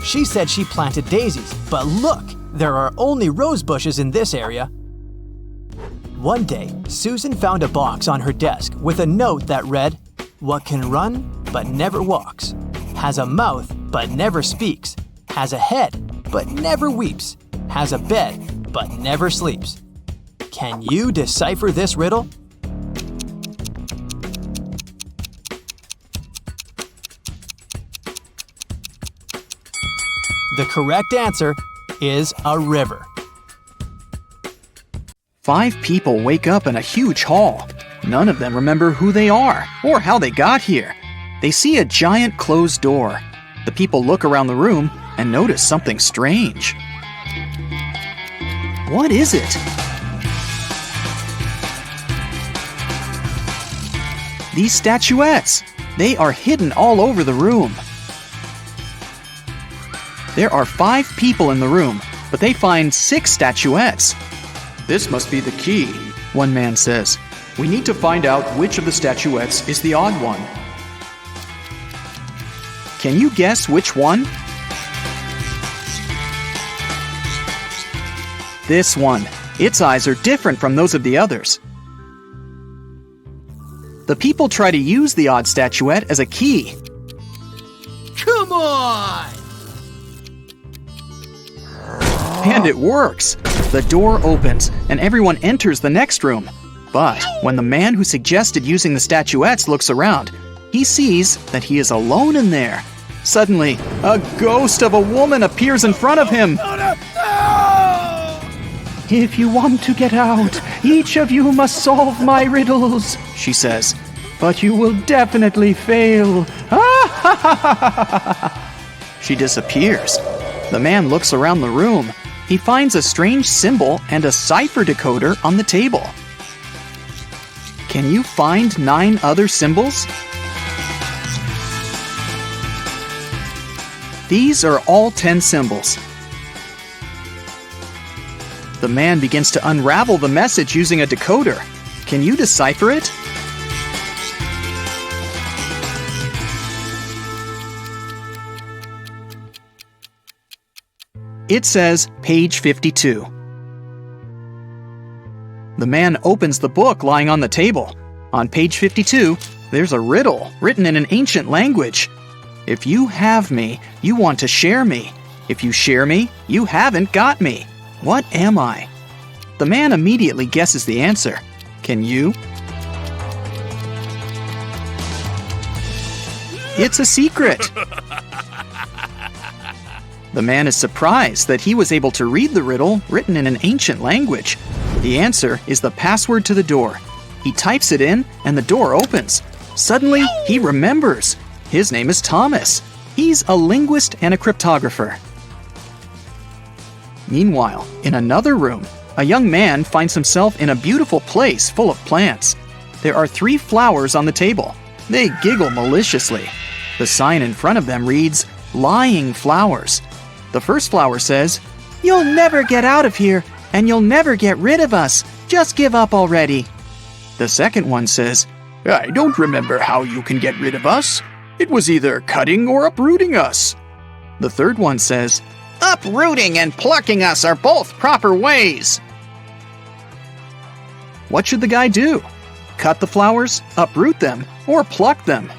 She said she planted daisies, but look! There are only rose bushes in this area. One day, Susan found a box on her desk with a note that read, "What can run but never walks, has a mouth but never speaks, has a head but never weeps, has a bed but never sleeps." Can you decipher this riddle? The correct answer is a river. 5 people wake up in a huge hall. None of them remember who they are or how they got here. They see a giant closed door. The people look around the room and notice something strange. What is it? These statuettes. They are hidden all over the room. There are 5 people in the room, but they find 6 statuettes. This must be the key. One man says. We need to find out which of the statuettes is the odd one. Can you guess which one? This one. Its eyes are different from those of the others. The people try to use the odd statuette as a key. Come on! And it works! The door opens, and everyone enters the next room. But when the man who suggested using the statuettes looks around, he sees that he is alone in there. Suddenly, a ghost of a woman appears in front of him. "If you want to get out, each of you must solve my riddles," she says. "But you will definitely fail." She disappears. The man looks around the room. He finds a strange symbol and a cipher decoder on the table. Can you find 9 other symbols? These are all 10 symbols. The man begins to unravel the message using a decoder. Can you decipher it? It says page 52. The man opens the book lying on the table. On page 52, there's a riddle written in an ancient language. If you have me, you want to share me. If you share me, you haven't got me. What am I? The man immediately guesses the answer. Can you? It's a secret. The man is surprised that he was able to read the riddle written in an ancient language. The answer is the password to the door. He types it in and the door opens. Suddenly, he remembers. His name is Thomas. He's a linguist and a cryptographer. Meanwhile, in another room, a young man finds himself in a beautiful place full of plants. There are 3 flowers on the table. They giggle maliciously. The sign in front of them reads, "Lying Flowers." The first flower says, "You'll never get out of here, and you'll never get rid of us. Just give up already." The second one says, I don't remember how you can get rid of us. It was either cutting or uprooting us. The third one says, Uprooting and plucking us are both proper ways. what should the guy do? Cut the flowers, uproot them, or pluck them?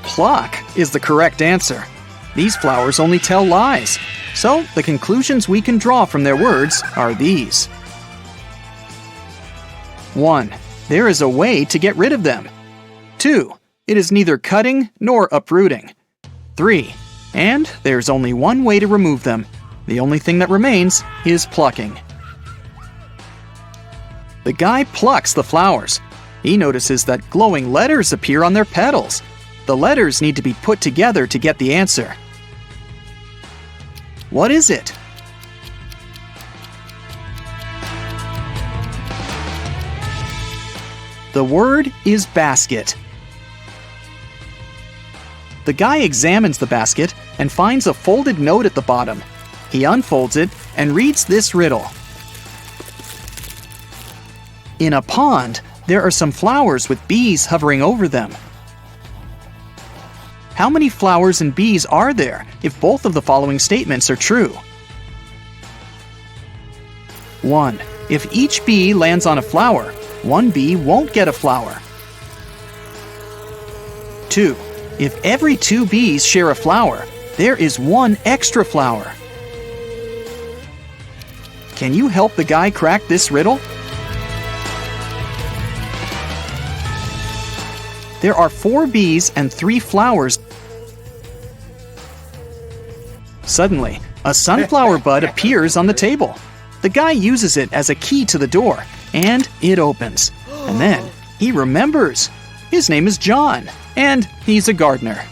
Pluck is the correct answer. These flowers only tell lies, so the conclusions we can draw from their words are these. 1. There is a way to get rid of them. 2. It is neither cutting nor uprooting. 3. And there's only one way to remove them. The only thing that remains is plucking. The guy plucks the flowers. He notices that glowing letters appear on their petals. The letters need to be put together to get the answer. What is it? The word is basket. The guy examines the basket and finds a folded note at the bottom. He unfolds it and reads this riddle. In a pond, there are some flowers with bees hovering over them. How many flowers and bees are there if both of the following statements are true? 1. If each bee lands on a flower, one bee won't get a flower. 2. If every 2 bees share a flower, there is 1 extra flower. Can you help the guy crack this riddle? There are 4 bees and 3 flowers. Suddenly, a sunflower bud appears on the table. The guy uses it as a key to the door, and it opens. And then he remembers. His name is John, and he's a gardener.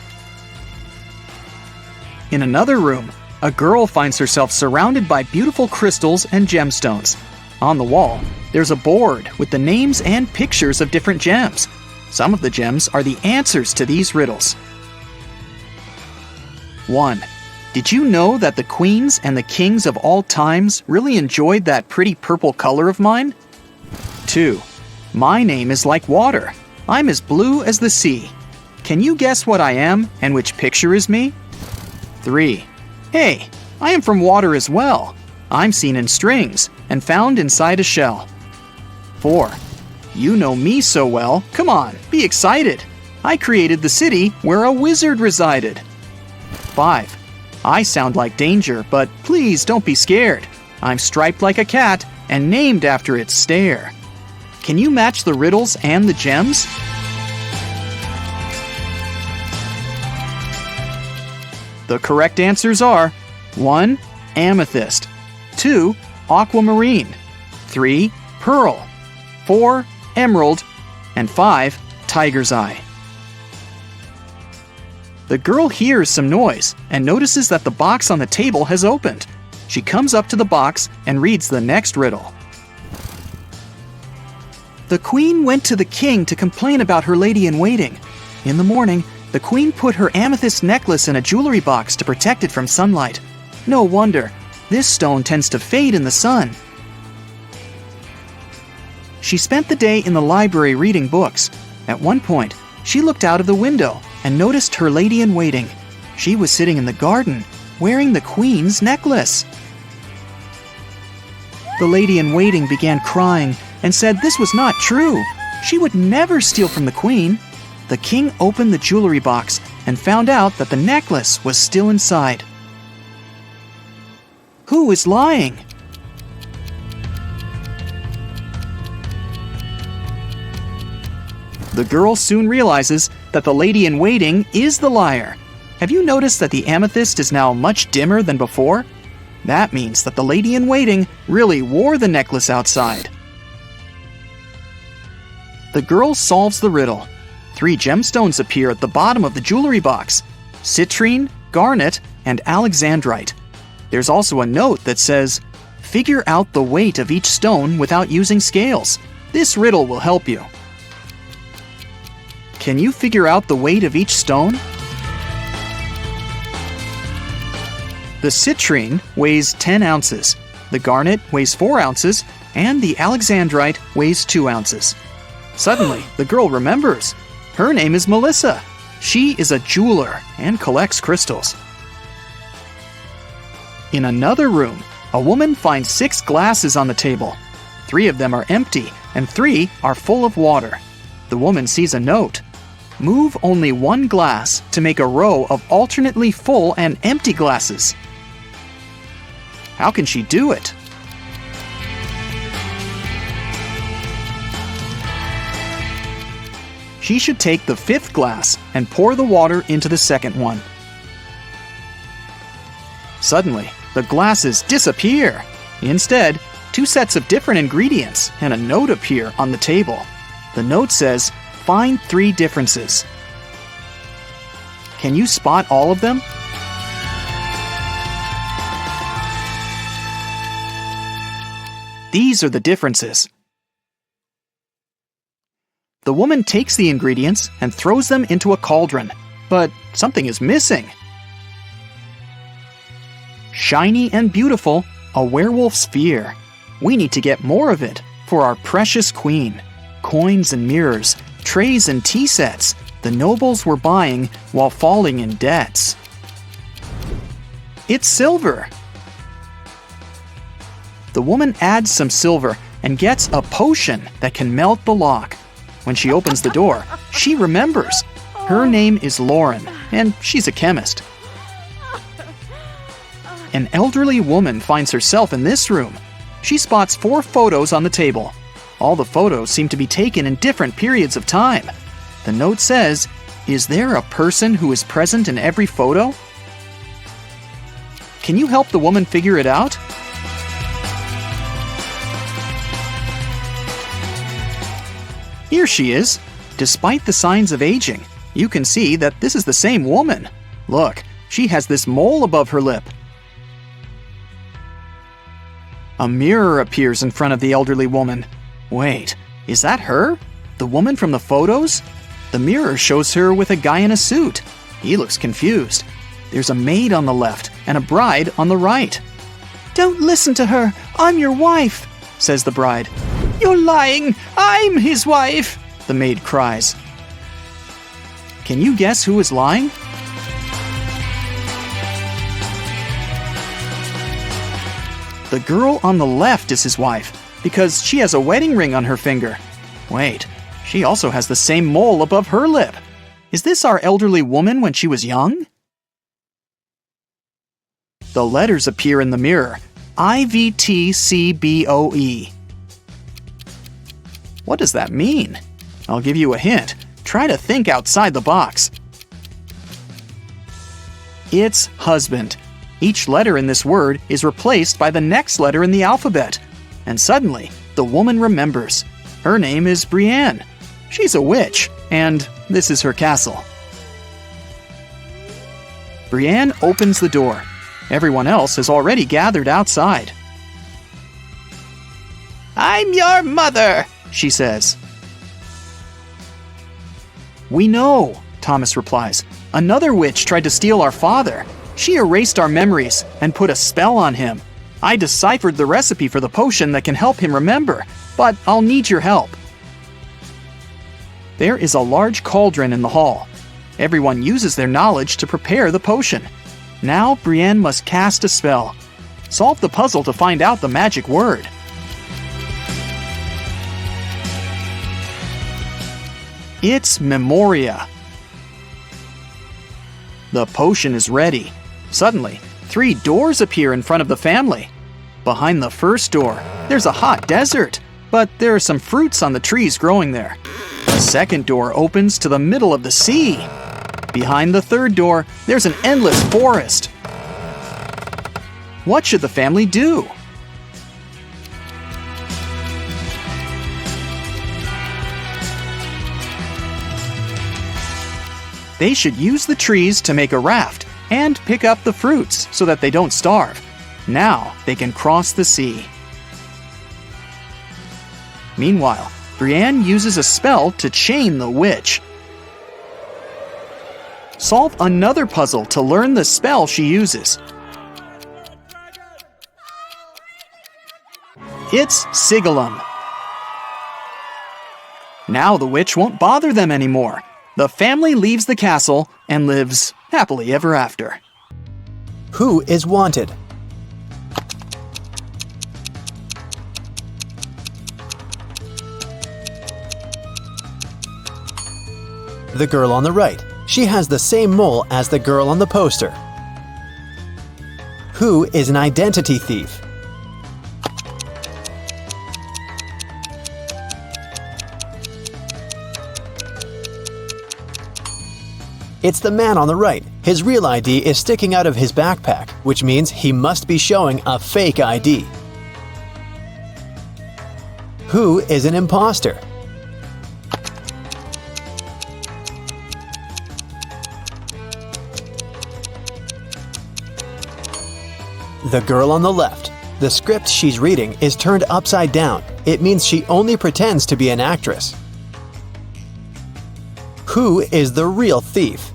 In another room, a girl finds herself surrounded by beautiful crystals and gemstones. On the wall, there's a board with the names and pictures of different gems. Some of the gems are the answers to these riddles. 1. Did you know that the queens and the kings of all times really enjoyed that pretty purple color of mine? 2. My name is like water. I'm as blue as the sea. Can you guess what I am and which picture is me? 3. Hey, I am from water as well. I'm seen in strings and found inside a shell. 4. You know me so well. Come on, be excited. I created the city where a wizard resided. 5. I sound like danger, but please don't be scared. I'm striped like a cat and named after its stare. Can you match the riddles and the gems? The correct answers are 1. Amethyst, 2. Aquamarine, 3. Pearl, 4. Emerald, and 5. Tiger's eye. The girl hears some noise and notices that the box on the table has opened. She comes up to the box and reads the next riddle. The queen went to the king to complain about her lady-in-waiting. In the morning, the queen put her amethyst necklace in a jewelry box to protect it from sunlight. No wonder, this stone tends to fade in the sun. She spent the day in the library reading books. At one point, she looked out of the window and noticed her lady-in-waiting. She was sitting in the garden, wearing the queen's necklace. The lady-in-waiting began crying and said this was not true. She would never steal from the queen. The king opened the jewelry box and found out that the necklace was still inside. Who is lying? The girl soon realizes that the lady-in-waiting is the liar. Have you noticed that the amethyst is now much dimmer than before? That means that the lady-in-waiting really wore the necklace outside. The girl solves the riddle. 3 gemstones appear at the bottom of the jewelry box: citrine, garnet, and alexandrite. There's also a note that says, "Figure out the weight of each stone without using scales. This riddle will help you." Can you figure out the weight of each stone? The citrine weighs 10 ounces, the garnet weighs 4 ounces, and the alexandrite weighs 2 ounces. Suddenly, the girl remembers. Her name is Melissa. She is a jeweler and collects crystals. In another room, a woman finds 6 glasses on the table. 3 of them are empty, and 3 are full of water. The woman sees a note. Move only 1 glass to make a row of alternately full and empty glasses. How can she do it? She should take the 5th glass and pour the water into the second one. Suddenly, the glasses disappear. Instead, 2 sets of different ingredients and a note appear on the table. The note says, "Find 3 differences." Can you spot all of them? These are the differences. The woman takes the ingredients and throws them into a cauldron, but something is missing. Shiny and beautiful, a werewolf's fear. We need to get more of it for our precious queen. Coins and mirrors, trays and tea sets, the nobles were buying while falling in debts. It's silver. The woman adds some silver and gets a potion that can melt the lock. When she opens the door, she remembers. Her name is Lauren, and she's a chemist. An elderly woman finds herself in this room. She spots 4 photos on the table. All the photos seem to be taken in different periods of time. The note says, "Is there a person who is present in every photo?" Can you help the woman figure it out? Here she is. Despite the signs of aging, you can see that this is the same woman. Look, she has this mole above her lip. A mirror appears in front of the elderly woman. Wait, is that her? The woman from the photos? The mirror shows her with a guy in a suit. He looks confused. There's a maid on the left and a bride on the right. "Don't listen to her. I'm your wife," says the bride. "You're lying. I'm his wife," the maid cries. Can you guess who is lying? The girl on the left is his wife because she has a wedding ring on her finger. Wait, she also has the same mole above her lip. Is this our elderly woman when she was young? The letters appear in the mirror. IVTCBOE. What does that mean? I'll give you a hint. Try to think outside the box. It's husband. Each letter in this word is replaced by the next letter in the alphabet. And suddenly, the woman remembers. Her name is Brienne. She's a witch, and this is her castle. Brienne opens the door. Everyone else has already gathered outside. "I'm your mother," she says. "We know," Thomas replies. "Another witch tried to steal our father. She erased our memories and put a spell on him. I deciphered the recipe for the potion that can help him remember, but I'll need your help." There is a large cauldron in the hall. Everyone uses their knowledge to prepare the potion. Now Brienne must cast a spell. Solve the puzzle to find out the magic word. It's Memoria. The potion is ready. Suddenly, 3 doors appear in front of the family. Behind the first door, there's a hot desert, but there are some fruits on the trees growing there. The second door opens to the middle of the sea. Behind the third door, there's an endless forest. What should the family do? They should use the trees to make a raft and pick up the fruits so that they don't starve. Now they can cross the sea. Meanwhile, Brienne uses a spell to chain the witch. Solve another puzzle to learn the spell she uses. It's Sigillum. Now the witch won't bother them anymore. The family leaves the castle and lives happily ever after. Who is wanted? The girl on the right. She has the same mole as the girl on the poster. Who is an identity thief? It's the man on the right. His real ID is sticking out of his backpack, which means he must be showing a fake ID. Who is an imposter? The girl on the left. The script she's reading is turned upside down. It means she only pretends to be an actress. Who is the real thief?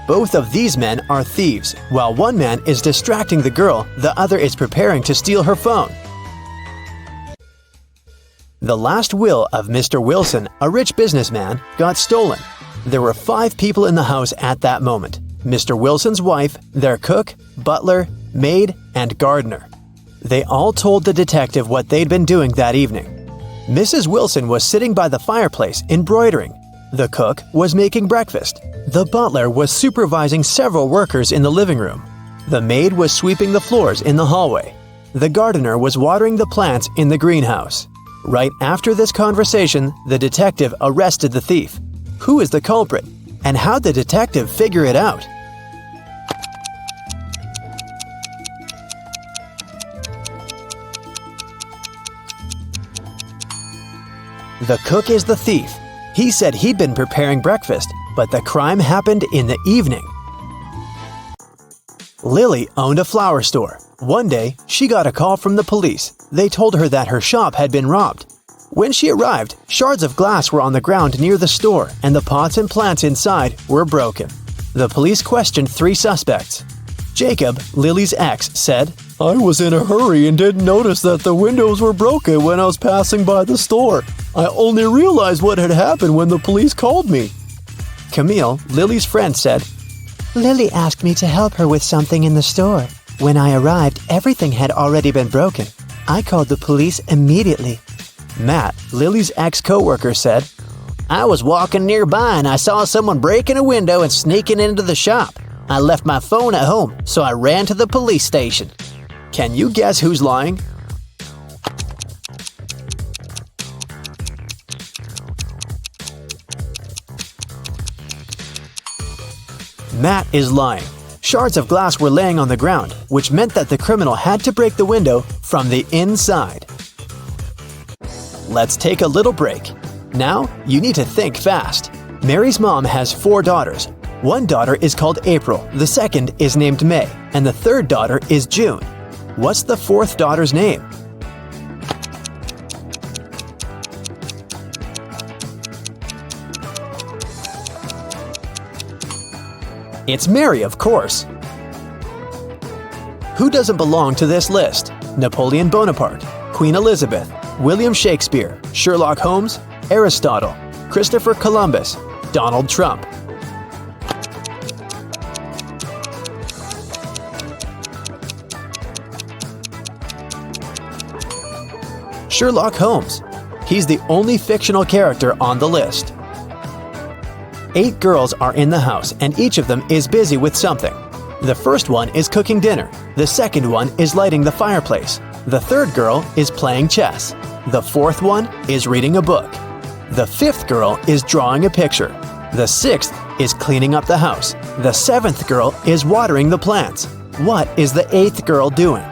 Both of these men are thieves. While one man is distracting the girl, the other is preparing to steal her phone. The last will of Mr. Wilson, a rich businessman, got stolen. There were 5 people in the house at that moment: Mr. Wilson's wife, their cook, butler, maid, and gardener. They all told the detective what they'd been doing that evening. Mrs. Wilson was sitting by the fireplace embroidering. The cook was making breakfast. The butler was supervising several workers in the living room. The maid was sweeping the floors in the hallway. The gardener was watering the plants in the greenhouse. Right after this conversation, the detective arrested the thief. Who is the culprit? And how'd the detective figure it out? The cook is the thief. He said he'd been preparing breakfast, but the crime happened in the evening. Lily owned a flower store. One day, she got a call from the police. They told her that her shop had been robbed. When she arrived, shards of glass were on the ground near the store, and the pots and plants inside were broken. The police questioned 3 suspects. Jacob, Lily's ex, said, "I was in a hurry and didn't notice that the windows were broken when I was passing by the store. I only realized what had happened when the police called me." Camille, Lily's friend, said, Lily asked me to help her with something in the store. When I arrived, everything had already been broken. I called the police immediately. Matt, Lily's ex-coworker, said, I was walking nearby and I saw someone breaking a window and sneaking into the shop. I left my phone at home, so I ran to the police station. Can you guess who's lying? Matt is lying. Shards of glass were laying on the ground, which meant that the criminal had to break the window from the inside. Let's take a little break. Now, you need to think fast. Mary's mom has 4 daughters. One daughter is called April, the second is named May, and the third daughter is June. What's the 4th daughter's name? It's Mary, of course. Who doesn't belong to this list? Napoleon Bonaparte, Queen Elizabeth, William Shakespeare, Sherlock Holmes, Aristotle, Christopher Columbus, Donald Trump. Sherlock Holmes. He's the only fictional character on the list. 8 girls are in the house, and each of them is busy with something. The first one is cooking dinner. The second one is lighting the fireplace. The third girl is playing chess. The fourth one is reading a book. The 5th girl is drawing a picture. The 6th is cleaning up the house. The 7th girl is watering the plants. What is the 8th girl doing?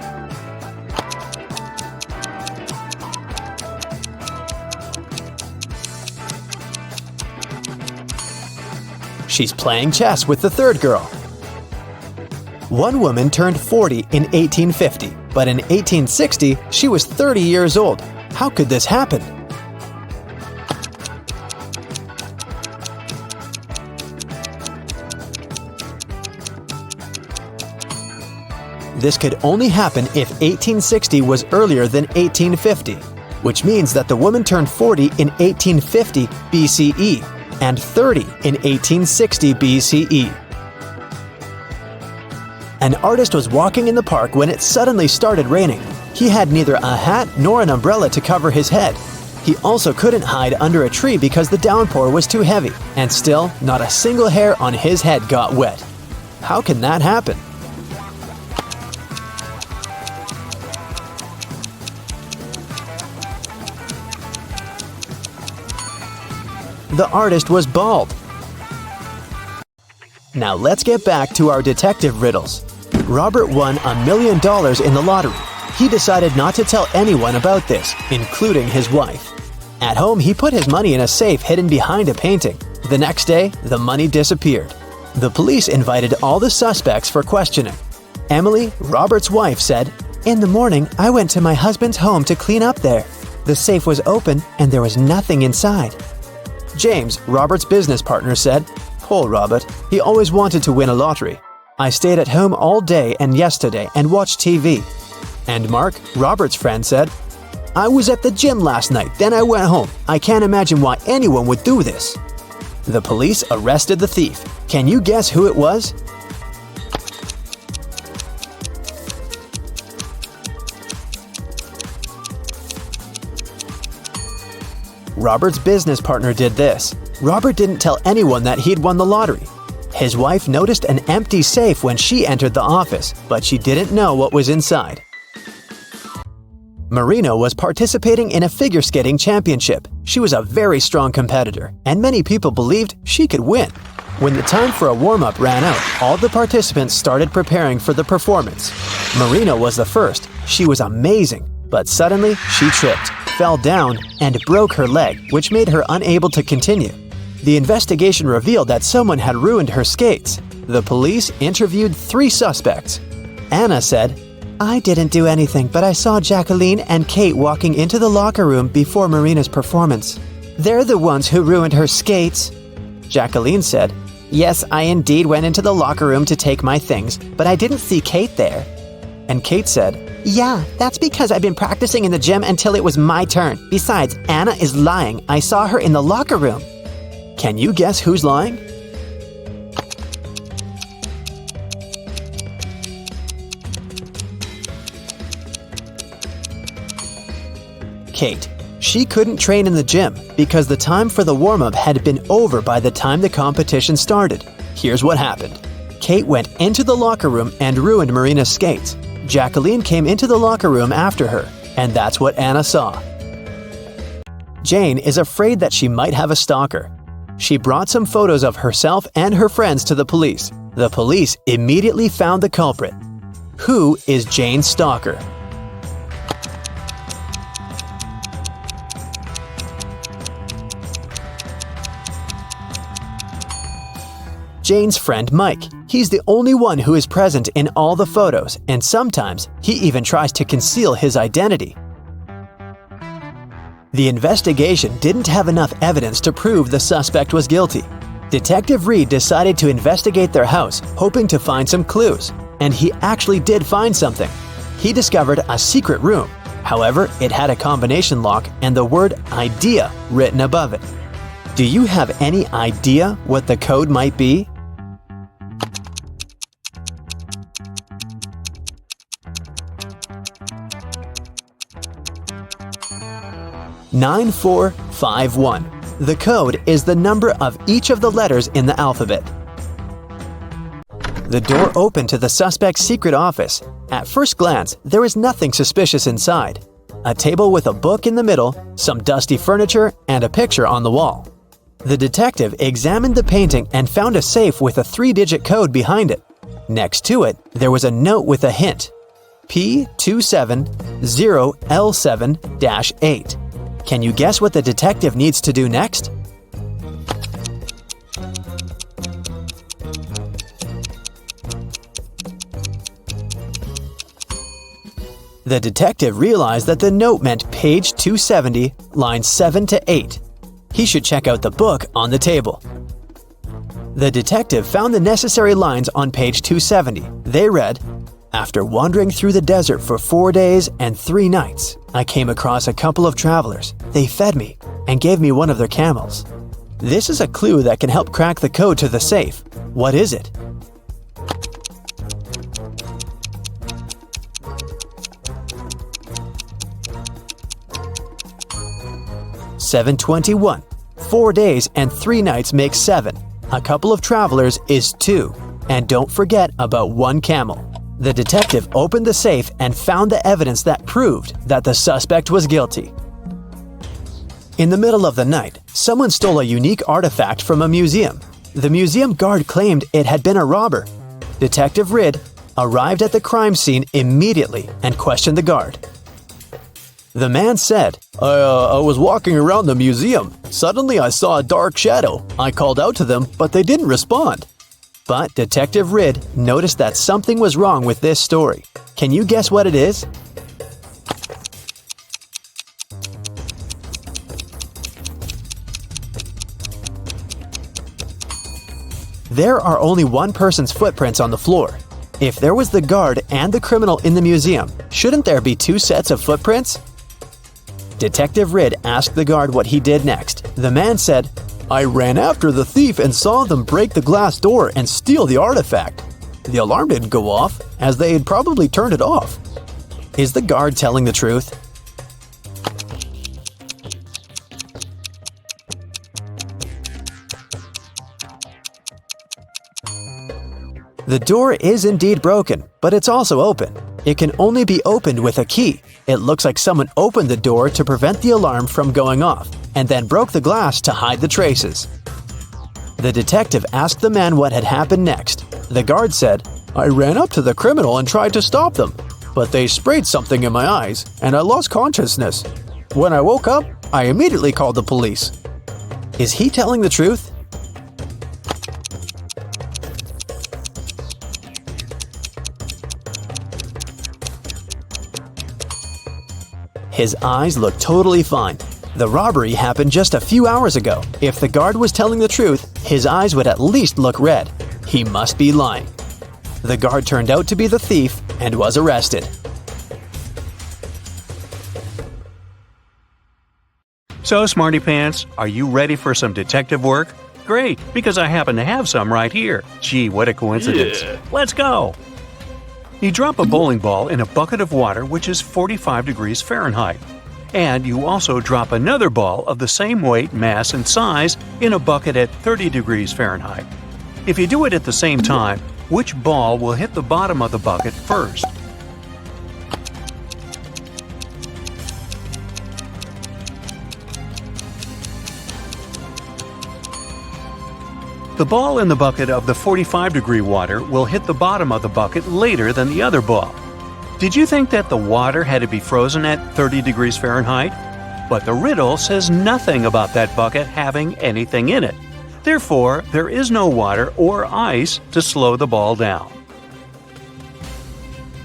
She's playing chess with the 3rd girl. One woman turned 40 in 1850, but in 1860 she was 30 years old. How could this happen? This could only happen if 1860 was earlier than 1850, which means that the woman turned 40 in 1850 BCE and 30 in 1860 BCE. An artist was walking in the park when it suddenly started raining. He had neither a hat nor an umbrella to cover his head. He also couldn't hide under a tree because the downpour was too heavy, and still, not a single hair on his head got wet. How can that happen? The artist was bald. Now let's get back to our detective riddles. Robert won $1 million in the lottery. He decided not to tell anyone about this, including his wife. At home, he put his money in a safe hidden behind a painting. The next day, the money disappeared. The police invited all the suspects for questioning. Emily, Robert's wife, said, "In the morning, I went to my husband's home to clean up there. The safe was open and there was nothing inside." James, Robert's business partner, said, "Poor Robert, he always wanted to win a lottery. I stayed at home all day and yesterday and watched TV." And Mark, Robert's friend, said, "I was at the gym last night, then I went home. I can't imagine why anyone would do this." The police arrested the thief. Can you guess who it was? Robert's business partner did this. Robert didn't tell anyone that he'd won the lottery. His wife noticed an empty safe when she entered the office, but she didn't know what was inside. Marina was participating in a figure skating championship. She was a very strong competitor, and many people believed she could win. When the time for a warm-up ran out, all the participants started preparing for the performance. Marina was the first. She was amazing, but suddenly she tripped, fell down, and broke her leg, which made her unable to continue. The investigation revealed that someone had ruined her skates. The police interviewed 3 suspects. Anna said, "I didn't do anything, but I saw Jacqueline and Kate walking into the locker room before Marina's performance. They're the ones who ruined her skates." Jacqueline said, "Yes, I indeed went into the locker room to take my things, but I didn't see Kate there." And Kate said, "Yeah, that's because I've been practicing in the gym until it was my turn. Besides, Anna is lying. I saw her in the locker room." Can you guess who's lying? Kate. She couldn't train in the gym because the time for the warm-up had been over by the time the competition started. Here's what happened. Kate went into the locker room and ruined Marina's skates. Jacqueline came into the locker room after her, and that's what Anna saw. Jane is afraid that she might have a stalker. She brought some photos of herself and her friends to the police. The police immediately found the culprit. Who is Jane's stalker? Jane's friend Mike. He's the only one who is present in all the photos, and sometimes he even tries to conceal his identity. The investigation didn't have enough evidence to prove the suspect was guilty. Detective Reed decided to investigate their house, hoping to find some clues. And he actually did find something. He discovered a secret room. However, it had a combination lock and the word "idea" written above it. Do you have any idea what the code might be? "9451. The code is the number of each of the letters in the alphabet. The door opened to the suspect's secret office. At first glance, there was nothing suspicious inside. a table with a book in the middle, some dusty furniture, and a picture on the wall. The detective examined the painting and found a safe with a 3-digit code behind it. Next to it, there was a note with a hint: P270L7-8. Can you guess what the detective needs to do next? The detective realized that the note meant page 270, lines 7 to 8. He should check out the book on the table. The detective found the necessary lines on page 270. They read, "After wandering through the desert for 4 days and 3 nights, I came across a couple of travelers. They fed me and gave me one of their camels." This is a clue that can help crack the code to the safe. What is it? "721. 4 days and 3 nights makes 7. A couple of travelers is 2. And don't forget about 1 camel." The detective opened the safe and found the evidence that proved that the suspect was guilty. In the middle of the night, someone stole a unique artifact from a museum. The museum guard claimed it had been a robber. Detective Ridd arrived at the crime scene immediately and questioned the guard. The man said, I was walking around the museum. Suddenly I saw a dark shadow. I called out to them, but they didn't respond." But Detective Ridd noticed that something was wrong with this story. Can you guess what it is? There are only one person's footprints on the floor. If there was the guard and the criminal in the museum, shouldn't there be 2 sets of footprints? Detective Ridd asked the guard what he did next. The man said, "I ran after the thief and saw them break the glass door and steal the artifact. The alarm didn't go off, as they had probably turned it off." Is the guard telling the truth? The door is indeed broken, but it's also open. It can only be opened with a key. It looks like someone opened the door to prevent the alarm from going off, and then broke the glass to hide the traces. The detective asked the man what had happened next. The guard said, "I ran up to the criminal and tried to stop them, but they sprayed something in my eyes, and I lost consciousness. When I woke up, I immediately called the police." Is he telling the truth? His eyes look totally fine. The robbery happened just a few hours ago. If the guard was telling the truth, his eyes would at least look red. He must be lying. The guard turned out to be the thief and was arrested. So, Smarty Pants, are you ready for some detective work? Great, because I happen to have some right here. Gee, what a coincidence. Yeah. Let's go! You drop a bowling ball in a bucket of water which is 45 degrees Fahrenheit. And you also drop another ball of the same weight, mass, and size in a bucket at 30 degrees Fahrenheit. If you do it at the same time, which ball will hit the bottom of the bucket first? The ball in the bucket of the 45-degree water will hit the bottom of the bucket later than the other ball. Did you think that the water had to be frozen at 30 degrees Fahrenheit? But the riddle says nothing about that bucket having anything in it. Therefore, there is no water or ice to slow the ball down.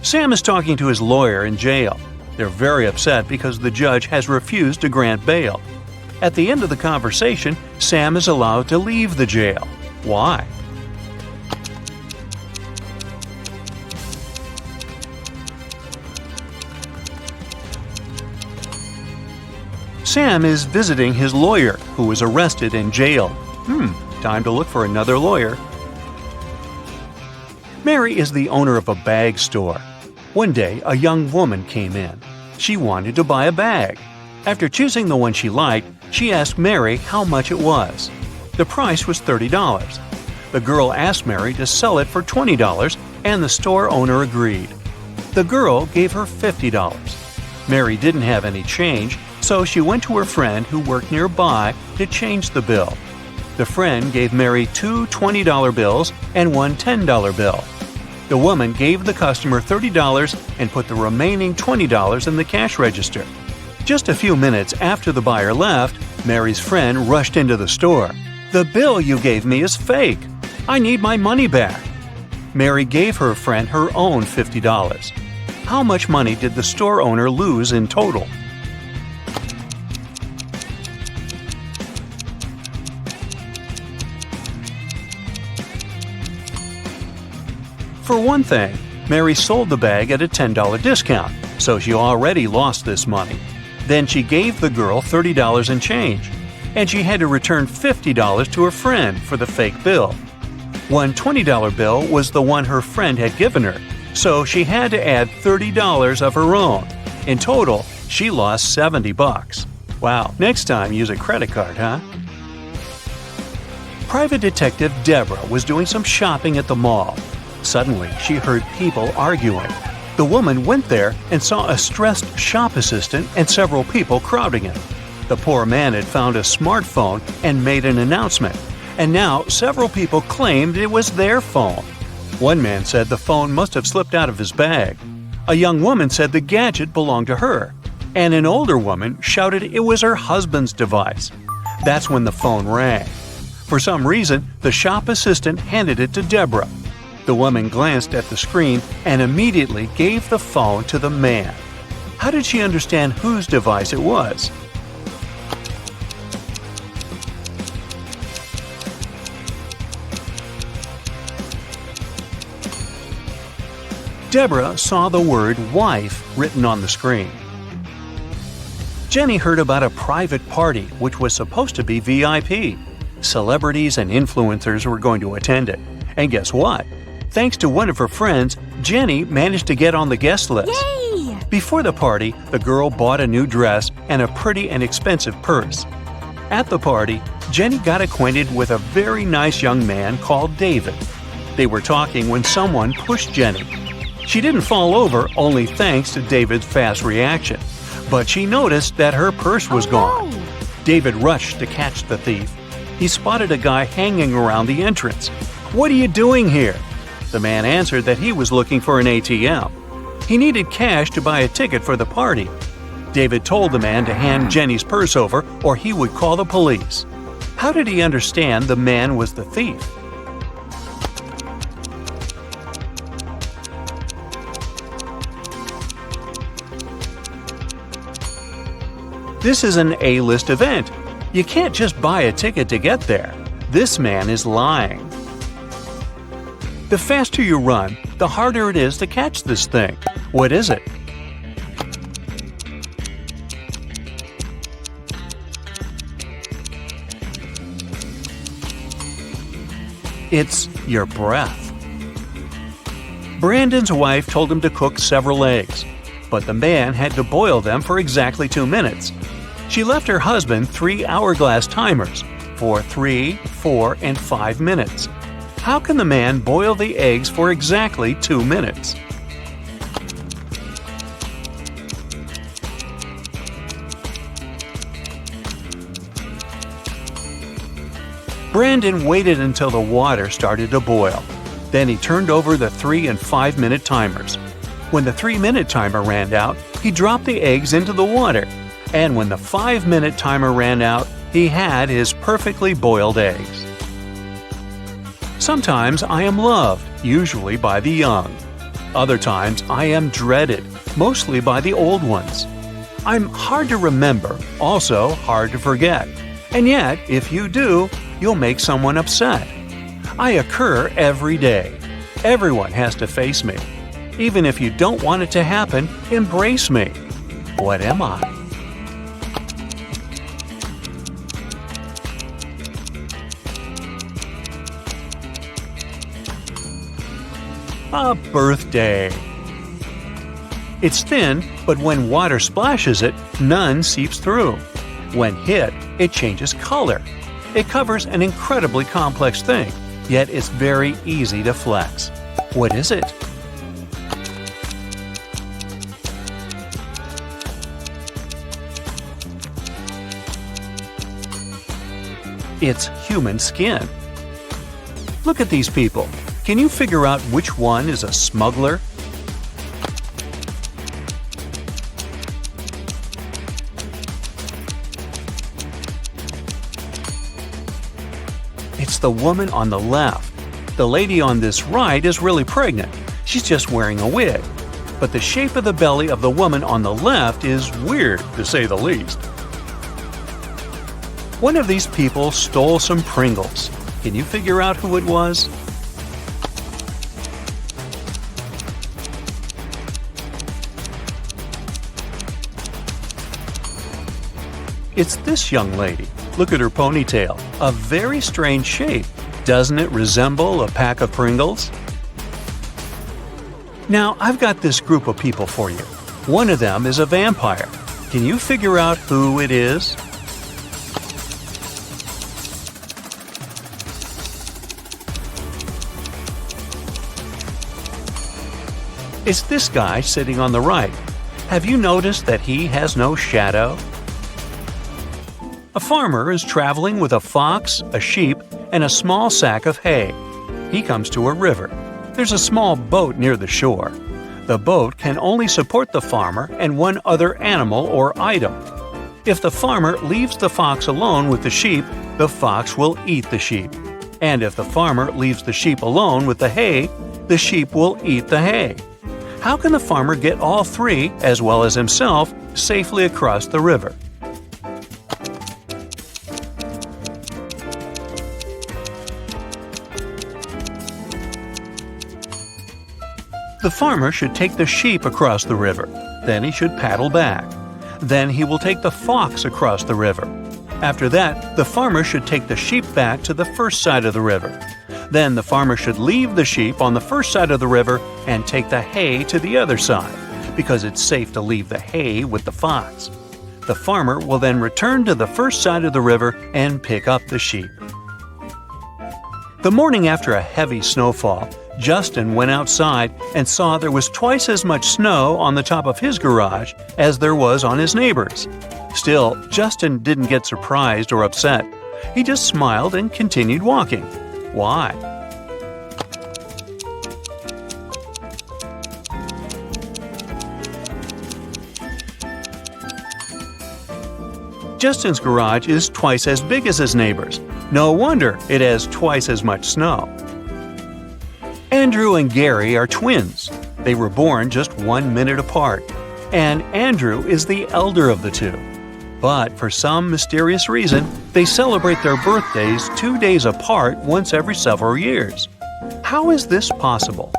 Sam is talking to his lawyer in jail. They're very upset because the judge has refused to grant bail. At the end of the conversation, Sam is allowed to leave the jail. Why? Sam is visiting his lawyer, who was arrested and jailed. Time to look for another lawyer. Mary is the owner of a bag store. One day, a young woman came in. She wanted to buy a bag. After choosing the one she liked, she asked Mary how much it was. The price was $30. The girl asked Mary to sell it for $20, and the store owner agreed. The girl gave her $50. Mary didn't have any change, so she went to her friend who worked nearby to change the bill. The friend gave Mary two $20 bills and one $10 bill. The woman gave the customer $30 and put the remaining $20 in the cash register. Just a few minutes after the buyer left, Mary's friend rushed into the store. "The bill you gave me is fake. I need my money back." Mary gave her friend her own $50. How much money did the store owner lose in total? For one thing, Mary sold the bag at a $10 discount, so she already lost this money. Then she gave the girl $30 in change, and she had to return $50 to her friend for the fake bill. One $20 bill was the one her friend had given her, so she had to add $30 of her own. In total, she lost $70. Wow, next time use a credit card, huh? Private Detective Deborah was doing some shopping at the mall. Suddenly, she heard people arguing. The woman went there and saw a stressed shop assistant and several people crowding it. The poor man had found a smartphone and made an announcement, and now several people claimed it was their phone. One man said the phone must have slipped out of his bag. A young woman said the gadget belonged to her, and an older woman shouted it was her husband's device. That's when the phone rang. For some reason, the shop assistant handed it to Deborah. The woman glanced at the screen and immediately gave the phone to the man. How did she understand whose device it was? Deborah saw the word wife written on the screen. Jenny heard about a private party which was supposed to be VIP. Celebrities and influencers were going to attend it. And guess what? Thanks to one of her friends, Jenny managed to get on the guest list. Yay! Before the party, the girl bought a new dress and a pretty and expensive purse. At the party, Jenny got acquainted with a very nice young man called David. They were talking when someone pushed Jenny. She didn't fall over, only thanks to David's fast reaction. But she noticed that her purse was gone. No. David rushed to catch the thief. He spotted a guy hanging around the entrance. "What are you doing here?" The man answered that he was looking for an ATM. He needed cash to buy a ticket for the party. David told the man to hand Jenny's purse over or he would call the police. How did he understand the man was the thief? This is an A-list event. You can't just buy a ticket to get there. This man is lying. The faster you run, the harder it is to catch this thing. What is it? It's your breath. Brandon's wife told him to cook several eggs, but the man had to boil them for exactly 2 minutes. She left her husband 3 hourglass timers for 3, 4, and 5 minutes. How can the man boil the eggs for exactly 2 minutes? Brandon waited until the water started to boil. Then he turned over the 3 and 5 minute timers. When the 3-minute timer ran out, he dropped the eggs into the water. And when the 5-minute timer ran out, he had his perfectly boiled eggs. Sometimes I am loved, usually by the young. Other times I am dreaded, mostly by the old ones. I'm hard to remember, also hard to forget. And yet, if you do, you'll make someone upset. I occur every day. Everyone has to face me. Even if you don't want it to happen, embrace me. What am I? A birthday. It's thin, but when water splashes it, none seeps through. When hit, it changes color. It covers an incredibly complex thing, yet it's very easy to flex. What is it? It's human skin. Look at these people. Can you figure out which one is a smuggler? It's the woman on the left. The lady on this right is really pregnant. She's just wearing a wig. But the shape of the belly of the woman on the left is weird, to say the least. One of these people stole some Pringles. Can you figure out who it was? It's this young lady. Look at her ponytail. A very strange shape. Doesn't it resemble a pack of Pringles? Now, I've got this group of people for you. One of them is a vampire. Can you figure out who it is? It's this guy sitting on the right. Have you noticed that he has no shadow? A farmer is traveling with a fox, a sheep, and a small sack of hay. He comes to a river. There's a small boat near the shore. The boat can only support the farmer and one other animal or item. If the farmer leaves the fox alone with the sheep, the fox will eat the sheep. And if the farmer leaves the sheep alone with the hay, the sheep will eat the hay. How can the farmer get all three, as well as himself, safely across the river? The farmer should take the sheep across the river. Then he should paddle back. Then he will take the fox across the river. After that, the farmer should take the sheep back to the first side of the river. Then the farmer should leave the sheep on the first side of the river and take the hay to the other side, because it's safe to leave the hay with the fox. The farmer will then return to the first side of the river and pick up the sheep. The morning after a heavy snowfall, Justin went outside and saw there was twice as much snow on the top of his garage as there was on his neighbor's. Still, Justin didn't get surprised or upset. He just smiled and continued walking. Why? Justin's garage is twice as big as his neighbor's. No wonder it has twice as much snow. Andrew and Gary are twins. They were born just 1 minute apart, and Andrew is the elder of the two. But for some mysterious reason, they celebrate their birthdays 2 days apart once every several years. How is this possible?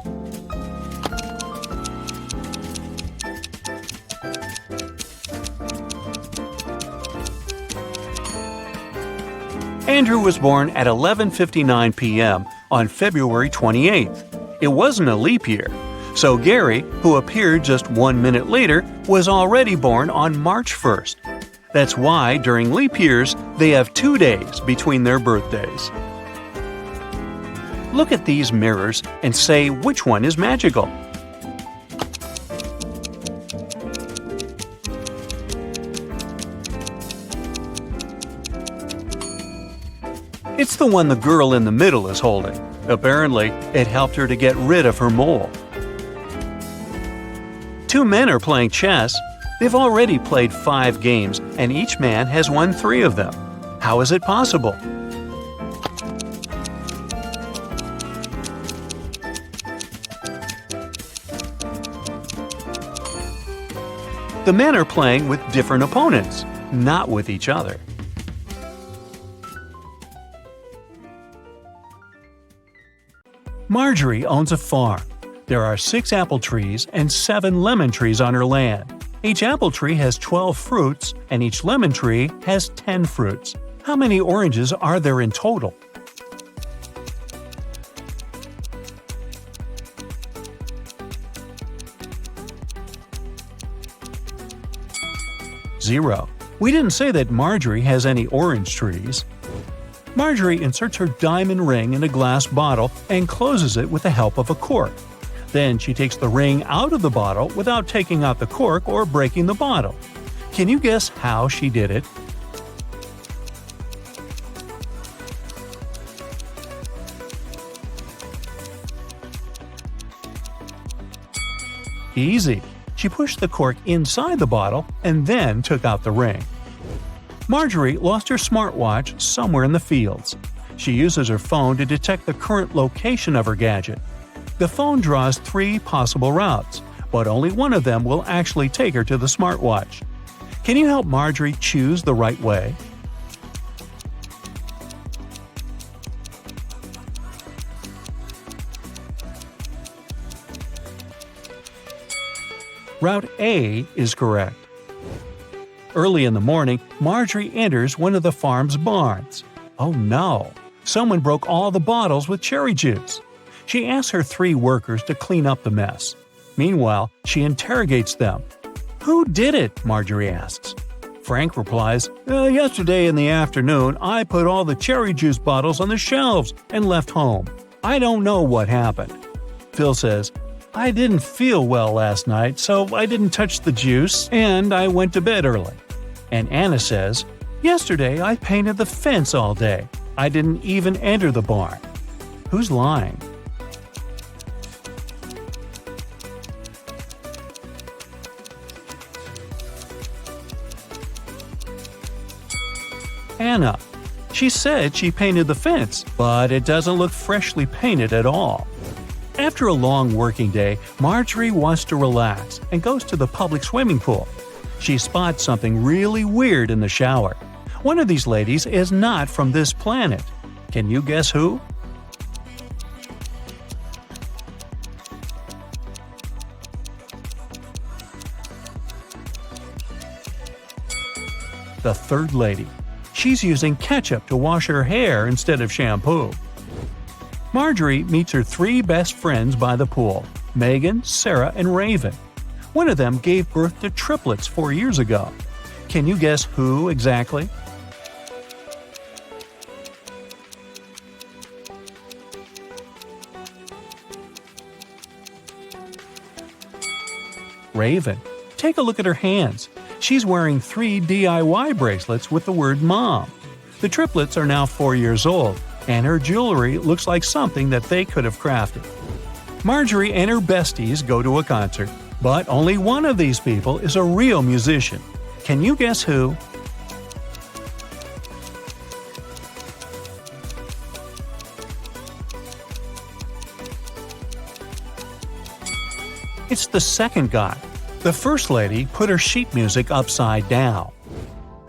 Andrew was born at 11:59 p.m. on February 28th. It wasn't a leap year, so Gary, who appeared just 1 minute later, was already born on March 1st. That's why, during leap years, they have 2 days between their birthdays. Look at these mirrors and say which one is magical. It's the one the girl in the middle is holding. Apparently, it helped her to get rid of her mole. 2 men are playing chess. They've already played 5 games, and each man has won 3 of them. How is it possible? The men are playing with different opponents, not with each other. Marjorie owns a farm. There are 6 apple trees and 7 lemon trees on her land. Each apple tree has 12 fruits, and each lemon tree has 10 fruits. How many oranges are there in total? Zero. We didn't say that Marjorie has any orange trees. Marjorie inserts her diamond ring in a glass bottle and closes it with the help of a cork. Then she takes the ring out of the bottle without taking out the cork or breaking the bottle. Can you guess how she did it? Easy. She pushed the cork inside the bottle and then took out the ring. Marjorie lost her smartwatch somewhere in the fields. She uses her phone to detect the current location of her gadget. The phone draws 3 possible routes, but only one of them will actually take her to the smartwatch. Can you help Marjorie choose the right way? Route A is correct. Early in the morning, Marjorie enters one of the farm's barns. Oh no! Someone broke all the bottles with cherry juice. She asks her 3 workers to clean up the mess. Meanwhile, she interrogates them. "Who did it?" Marjorie asks. Frank replies, "Yesterday in the afternoon, I put all the cherry juice bottles on the shelves and left home. I don't know what happened." Phil says, "I didn't feel well last night, so I didn't touch the juice, and I went to bed early." And Anna says, "Yesterday I painted the fence all day. I didn't even enter the barn." Who's lying? Anna. She said she painted the fence, but it doesn't look freshly painted at all. After a long working day, Marjorie wants to relax and goes to the public swimming pool. She spots something really weird in the shower. One of these ladies is not from this planet. Can you guess who? The third lady. She's using ketchup to wash her hair instead of shampoo. Marjorie meets her 3 best friends by the pool, Megan, Sarah, and Raven. One of them gave birth to triplets 4 years ago. Can you guess who exactly? Raven. Take a look at her hands. She's wearing 3 DIY bracelets with the word Mom. The triplets are now 4 years old, and her jewelry looks like something that they could have crafted. Marjorie and her besties go to a concert, but only one of these people is a real musician. Can you guess who? It's the second guy. The first lady put her sheet music upside down.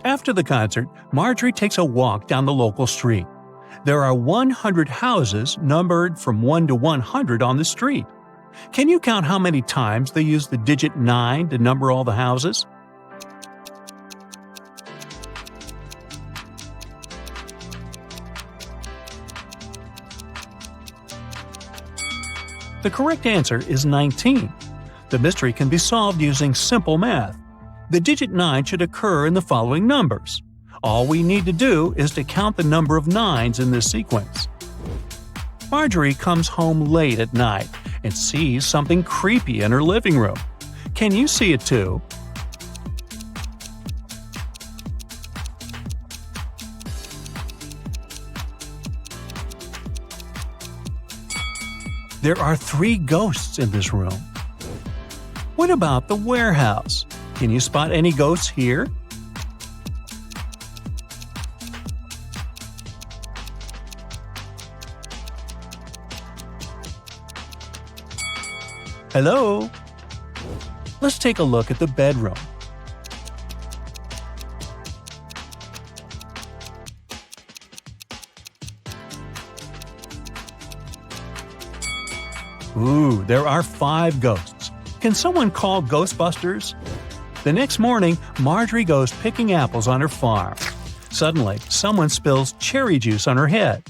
After the concert, Marjorie takes a walk down the local street. There are 100 houses numbered from 1 to 100 on the street. Can you count how many times they use the digit 9 to number all the houses? The correct answer is 19. The mystery can be solved using simple math. The digit 9 should occur in the following numbers. All we need to do is to count the number of 9s in this sequence. Marjorie comes home late at night and sees something creepy in her living room. Can you see it too? There are 3 ghosts in this room. What about the warehouse? Can you spot any ghosts here? Hello? Let's take a look at the bedroom. Ooh, there are 5 ghosts. Can someone call Ghostbusters? The next morning, Marjorie goes picking apples on her farm. Suddenly, someone spills cherry juice on her head.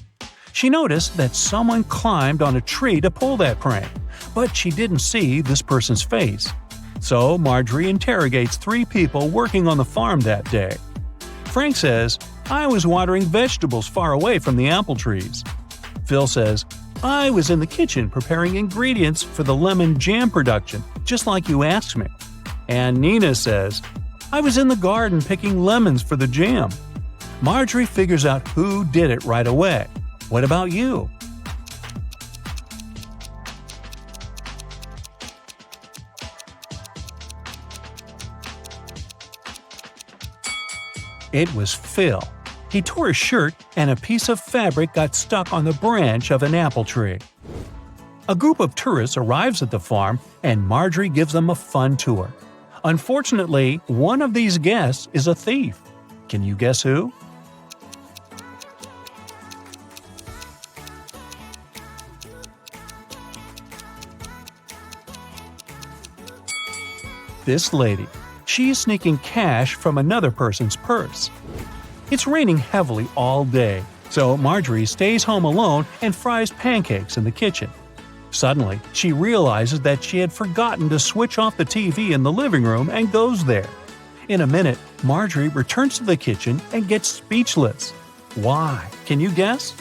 She noticed that someone climbed on a tree to pull that prank, but she didn't see this person's face. So Marjorie interrogates 3 people working on the farm that day. Frank says, "I was watering vegetables far away from the apple trees." Phil says, "I was in the kitchen preparing ingredients for the lemon jam production, just like you asked me." And Nina says, "I was in the garden picking lemons for the jam." Marjorie figures out who did it right away. What about you? It was Phil. He tore his shirt and a piece of fabric got stuck on the branch of an apple tree. A group of tourists arrives at the farm and Marjorie gives them a fun tour. Unfortunately, one of these guests is a thief. Can you guess who? This lady. She's sneaking cash from another person's purse. It's raining heavily all day, so Marjorie stays home alone and fries pancakes in the kitchen. Suddenly, she realizes that she had forgotten to switch off the TV in the living room and goes there. In a minute, Marjorie returns to the kitchen and gets speechless. Why? Can you guess?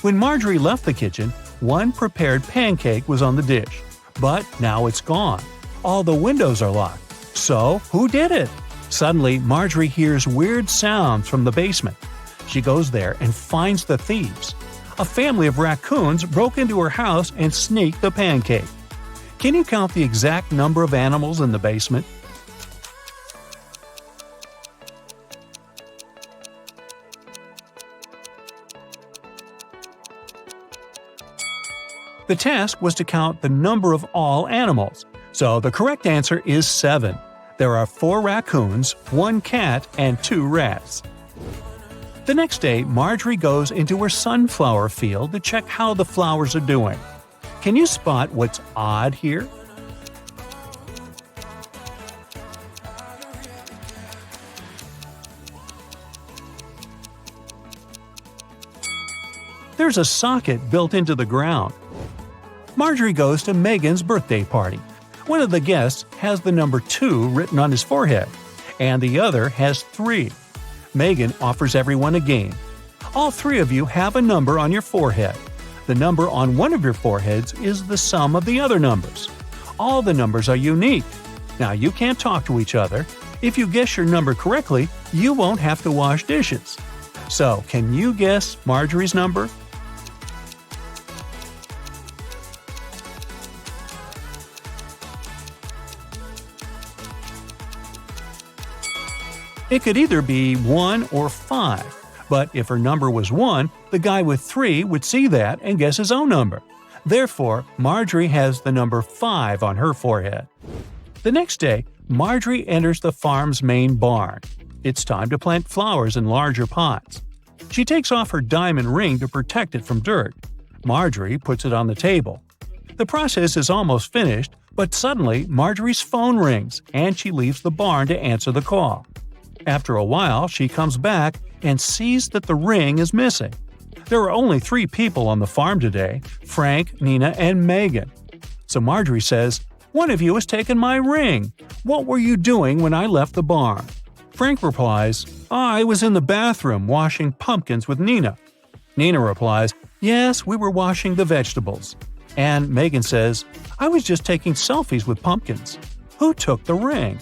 When Marjorie left the kitchen, one prepared pancake was on the dish. But now it's gone. All the windows are locked. So, who did it? Suddenly, Marjorie hears weird sounds from the basement. She goes there and finds the thieves. A family of raccoons broke into her house and sneaked the pancake. Can you count the exact number of animals in the basement? The task was to count the number of all animals, so the correct answer is 7. There are 4 raccoons, 1 cat, and 2 rats. The next day, Marjorie goes into her sunflower field to check how the flowers are doing. Can you spot what's odd here? There's a socket built into the ground. Marjorie goes to Megan's birthday party. One of the guests has the number 2 written on his forehead, and the other has 3. Megan offers everyone a game. All 3 of you have a number on your forehead. The number on one of your foreheads is the sum of the other numbers. All the numbers are unique. Now, you can't talk to each other. If you guess your number correctly, you won't have to wash dishes. So, can you guess Marjorie's number? It could either be 1 or 5, but if her number was 1, the guy with 3 would see that and guess his own number. Therefore, Marjorie has the number 5 on her forehead. The next day, Marjorie enters the farm's main barn. It's time to plant flowers in larger pots. She takes off her diamond ring to protect it from dirt. Marjorie puts it on the table. The process is almost finished, but suddenly Marjorie's phone rings and she leaves the barn to answer the call. After a while, she comes back and sees that the ring is missing. There are only 3 people on the farm today: Frank, Nina, and Megan. So Marjorie says, "One of you has taken my ring. What were you doing when I left the barn?" Frank replies, "I was in the bathroom washing pumpkins with Nina." Nina replies, "Yes, we were washing the vegetables." And Megan says, "I was just taking selfies with pumpkins. Who took the ring?"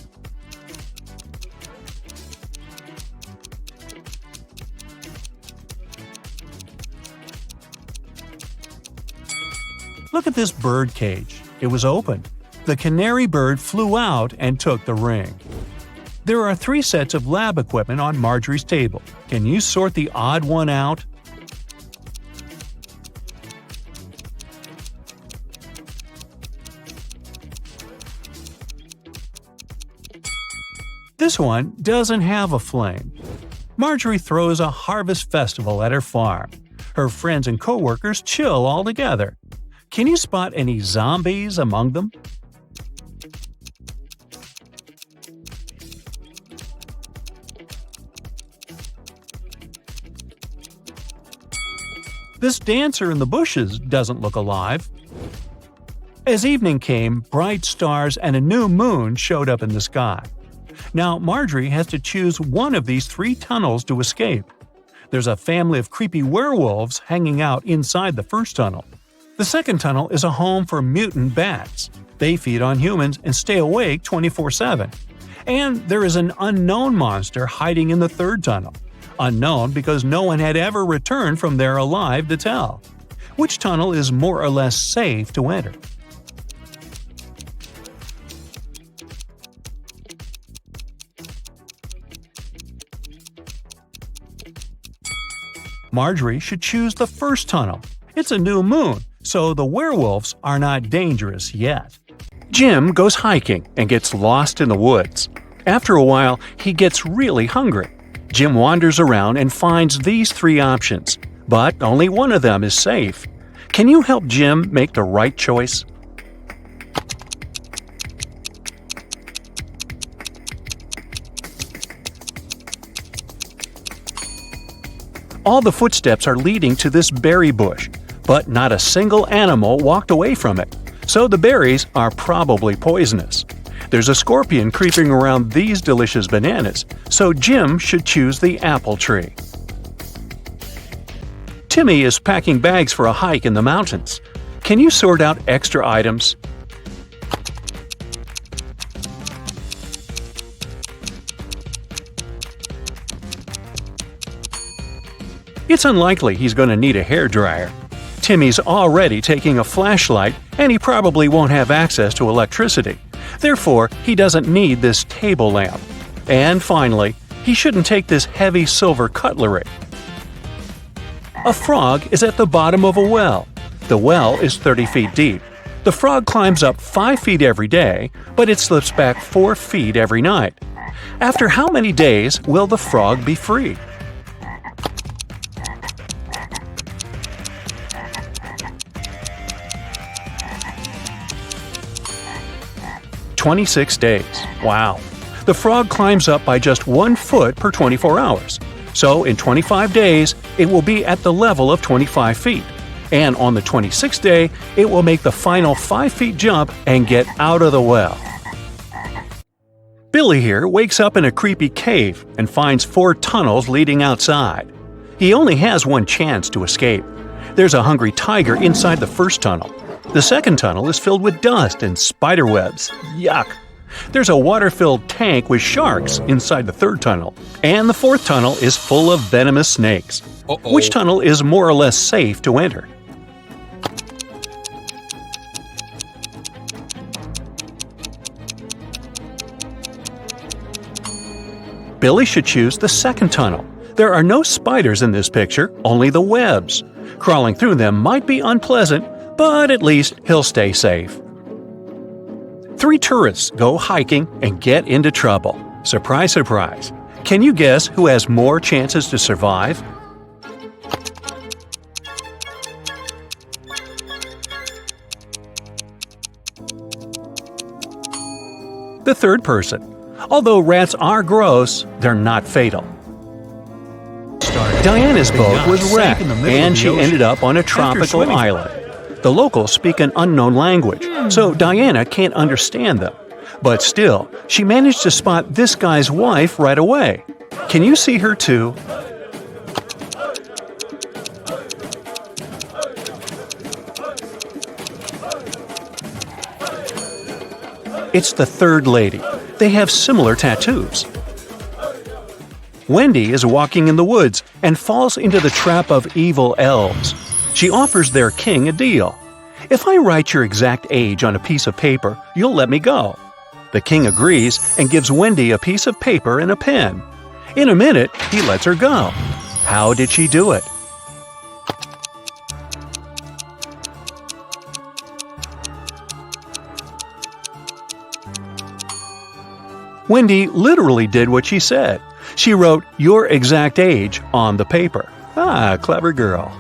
Look at this bird cage. It was opened. The canary bird flew out and took the ring. There are 3 sets of lab equipment on Marjorie's table. Can you sort the odd one out? This one doesn't have a flame. Marjorie throws a harvest festival at her farm. Her friends and coworkers chill all together. Can you spot any zombies among them? This dancer in the bushes doesn't look alive. As evening came, bright stars and a new moon showed up in the sky. Now Marjorie has to choose one of these 3 tunnels to escape. There's a family of creepy werewolves hanging out inside the first tunnel. The second tunnel is a home for mutant bats. They feed on humans and stay awake 24/7. And there is an unknown monster hiding in the third tunnel. Unknown because no one had ever returned from there alive to tell. Which tunnel is more or less safe to enter? Marjorie should choose the first tunnel. It's a new moon, so the werewolves are not dangerous yet. Jim goes hiking and gets lost in the woods. After a while, he gets really hungry. Jim wanders around and finds these 3 options, but only one of them is safe. Can you help Jim make the right choice? All the footsteps are leading to this berry bush, but not a single animal walked away from it, so the berries are probably poisonous. There's a scorpion creeping around these delicious bananas, so Jim should choose the apple tree. Timmy is packing bags for a hike in the mountains. Can you sort out extra items? It's unlikely he's going to need a hairdryer. Timmy's already taking a flashlight, and he probably won't have access to electricity. Therefore, he doesn't need this table lamp. And finally, he shouldn't take this heavy silver cutlery. A frog is at the bottom of a well. The well is 30 feet deep. The frog climbs up 5 feet every day, but it slips back 4 feet every night. After how many days will the frog be free? "26 days. Wow. The frog climbs up by just 1 foot per 24 hours. So in 25 days, it will be at the level of 25 feet. And on the 26th day, it will make the final 5 feet jump and get out of the well. Billy here wakes up in a creepy cave and finds 4 tunnels leading outside. He only has one chance to escape. There's a hungry tiger inside the first tunnel. The second tunnel is filled with dust and spider webs. Yuck! There's a water-filled tank with sharks inside the third tunnel. And the fourth tunnel is full of venomous snakes. Which tunnel is more or less safe to enter? Billy should choose the second tunnel. There are no spiders in this picture, only the webs. Crawling through them might be unpleasant, but at least he'll stay safe. 3 tourists go hiking and get into trouble. Surprise, surprise. Can you guess who has more chances to survive? The third person. Although rats are gross, they're not fatal. Diana's boat was wrecked, and she ended up on a tropical island. The locals speak an unknown language, so Diana can't understand them. But still, she managed to spot this guy's wife right away. Can you see her too? It's the third lady. They have similar tattoos. Wendy is walking in the woods and falls into the trap of evil elves. She offers their king a deal. "If I write your exact age on a piece of paper, you'll let me go." The king agrees and gives Wendy a piece of paper and a pen. In a minute, he lets her go. How did she do it? Wendy literally did what she said. She wrote your exact age on the paper. Ah, clever girl.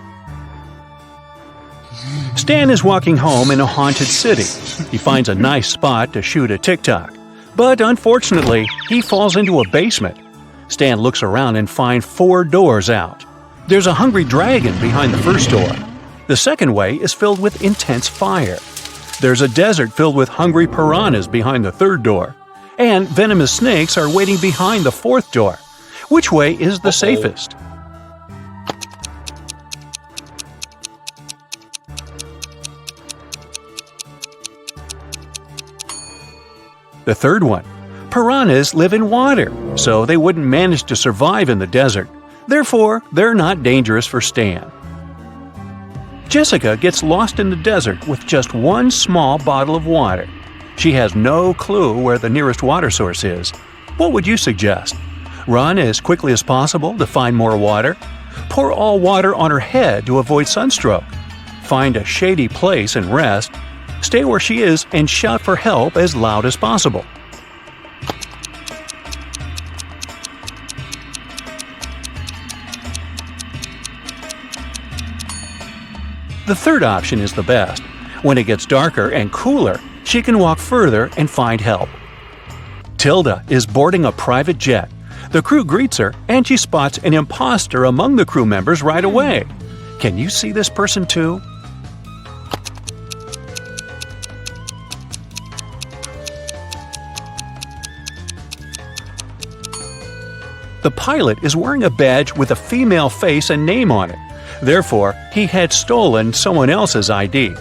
Stan is walking home in a haunted city. He finds a nice spot to shoot a TikTok. But unfortunately, he falls into a basement. Stan looks around and finds 4 doors out. There's a hungry dragon behind the first door. The second way is filled with intense fire. There's a desert filled with hungry piranhas behind the third door. And venomous snakes are waiting behind the fourth door. Which way is the safest? The third one. Piranhas live in water, so they wouldn't manage to survive in the desert. Therefore, they're not dangerous for Stan. Jessica gets lost in the desert with just one small bottle of water. She has no clue where the nearest water source is. What would you suggest? Run as quickly as possible to find more water? Pour all water on her head to avoid sunstroke? Find a shady place and rest? Stay where she is and shout for help as loud as possible. The third option is the best. When it gets darker and cooler, she can walk further and find help. Tilda is boarding a private jet. The crew greets her, and she spots an imposter among the crew members right away. Can you see this person too? The pilot is wearing a badge with a female face and name on it. Therefore, he had stolen someone else's ID.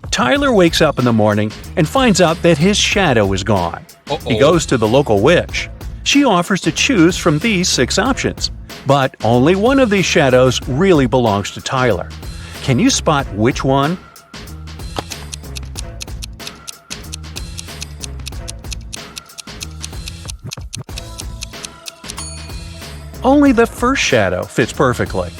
Tyler wakes up in the morning and finds out that his shadow is gone. He goes to the local witch. She offers to choose from these 6 options, but only one of these shadows really belongs to Tyler. Can you spot which one? Only the first shadow fits perfectly.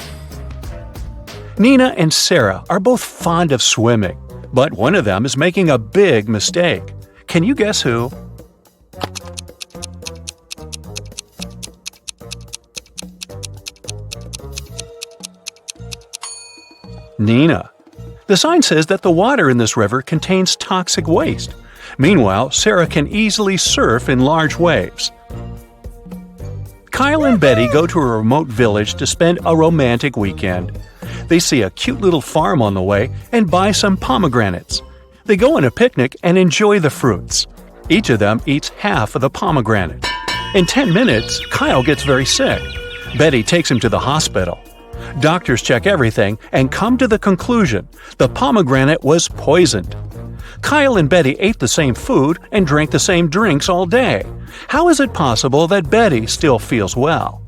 Nina and Sarah are both fond of swimming, but one of them is making a big mistake. Can you guess who? Nina. The sign says that the water in this river contains toxic waste. Meanwhile, Sarah can easily surf in large waves. Kyle and Betty go to a remote village to spend a romantic weekend. They see a cute little farm on the way and buy some pomegranates. They go on a picnic and enjoy the fruits. Each of them eats half of the pomegranate. In 10 minutes, Kyle gets very sick. Betty takes him to the hospital. Doctors check everything and come to the conclusion the pomegranate was poisoned. Kyle and Betty ate the same food and drank the same drinks all day. How is it possible that Betty still feels well?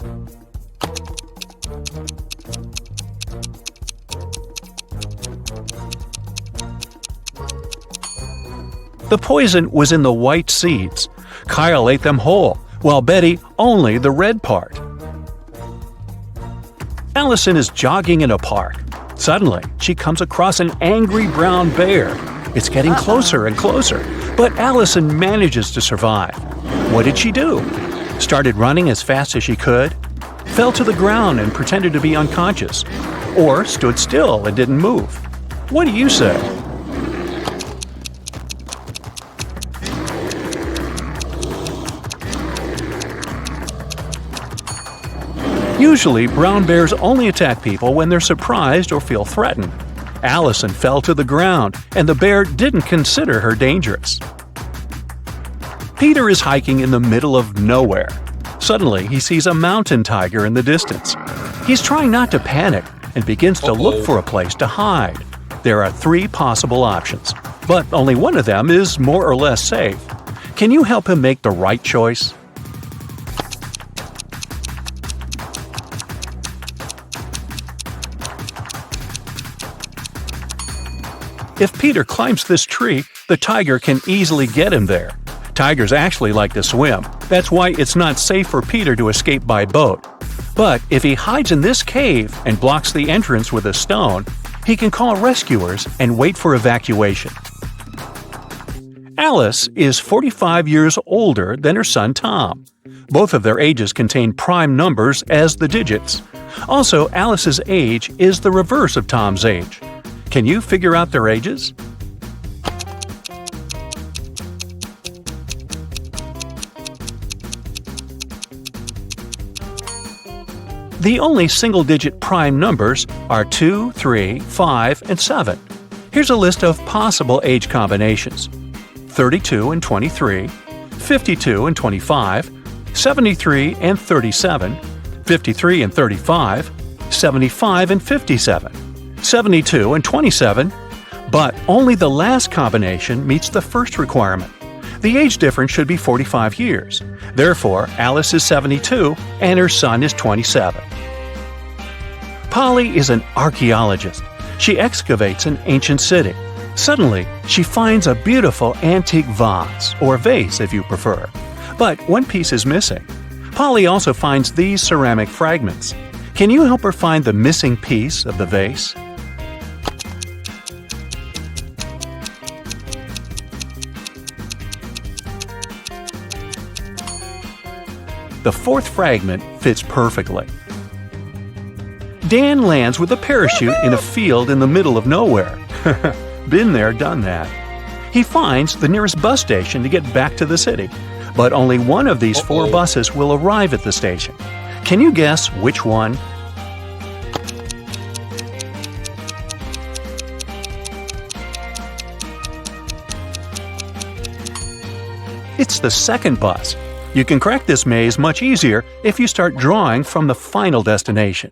The poison was in the white seeds. Kyle ate them whole, while Betty only the red part. Allison is jogging in a park. Suddenly, she comes across an angry brown bear. It's getting closer and closer, but Allison manages to survive. What did she do? Started running as fast as she could? Fell to the ground and pretended to be unconscious? Or stood still and didn't move? What do you say? Usually, brown bears only attack people when they're surprised or feel threatened. Allison fell to the ground, and the bear didn't consider her dangerous. Peter is hiking in the middle of nowhere. Suddenly, he sees a mountain tiger in the distance. He's trying not to panic and begins to look for a place to hide. There are 3 possible options, but only one of them is more or less safe. Can you help him make the right choice? If Peter climbs this tree, the tiger can easily get him there. Tigers actually like to swim. That's why it's not safe for Peter to escape by boat. But if he hides in this cave and blocks the entrance with a stone, he can call rescuers and wait for evacuation. Alice is 45 years older than her son Tom. Both of their ages contain prime numbers as the digits. Also, Alice's age is the reverse of Tom's age. Can you figure out their ages? The only single-digit prime numbers are 2, 3, 5, and 7. Here's a list of possible age combinations: 32 and 23, 52 and 25, 73 and 37, 53 and 35, 75 and 57. 72 and 27, but only the last combination meets the first requirement. The age difference should be 45 years. Therefore, Alice is 72 and her son is 27. Polly is an archaeologist. She excavates an ancient city. Suddenly, she finds a beautiful antique vase, or vase if you prefer. But one piece is missing. Polly also finds these ceramic fragments. Can you help her find the missing piece of the vase? The fourth fragment fits perfectly. Dan lands with a parachute in a field in the middle of nowhere. Been there, done that. He finds the nearest bus station to get back to the city, but only one of these 4 buses will arrive at the station. Can you guess which one? It's the second bus. You can crack this maze much easier if you start drawing from the final destination.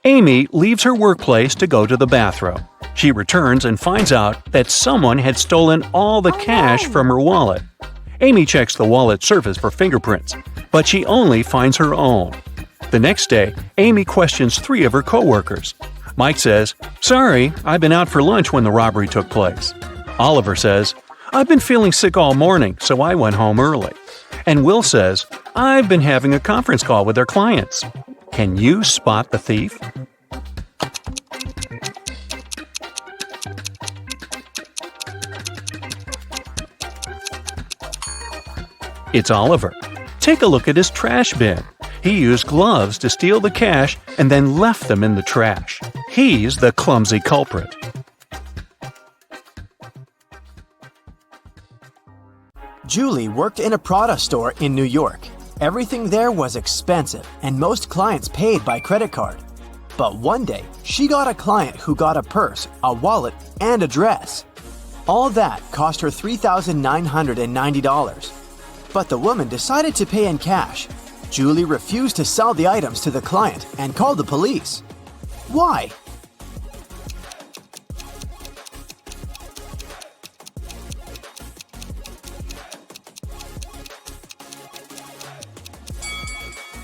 Amy leaves her workplace to go to the bathroom. She returns and finds out that someone had stolen all the cash from her wallet. Amy checks the wallet's surface for fingerprints, but she only finds her own. The next day, Amy questions 3 of her coworkers. Mike says, "Sorry, I've been out for lunch when the robbery took place." Oliver says, "I've been feeling sick all morning, so I went home early." And Will says, "I've been having a conference call with our clients." Can you spot the thief? It's Oliver. Take a look at his trash bin. He used gloves to steal the cash and then left them in the trash. He's the clumsy culprit. Julie worked in a Prada store in New York. Everything there was expensive, and most clients paid by credit card. But one day, she got a client who got a purse, a wallet, and a dress. All that cost her $3,990. But the woman decided to pay in cash. Julie refused to sell the items to the client and called the police. Why?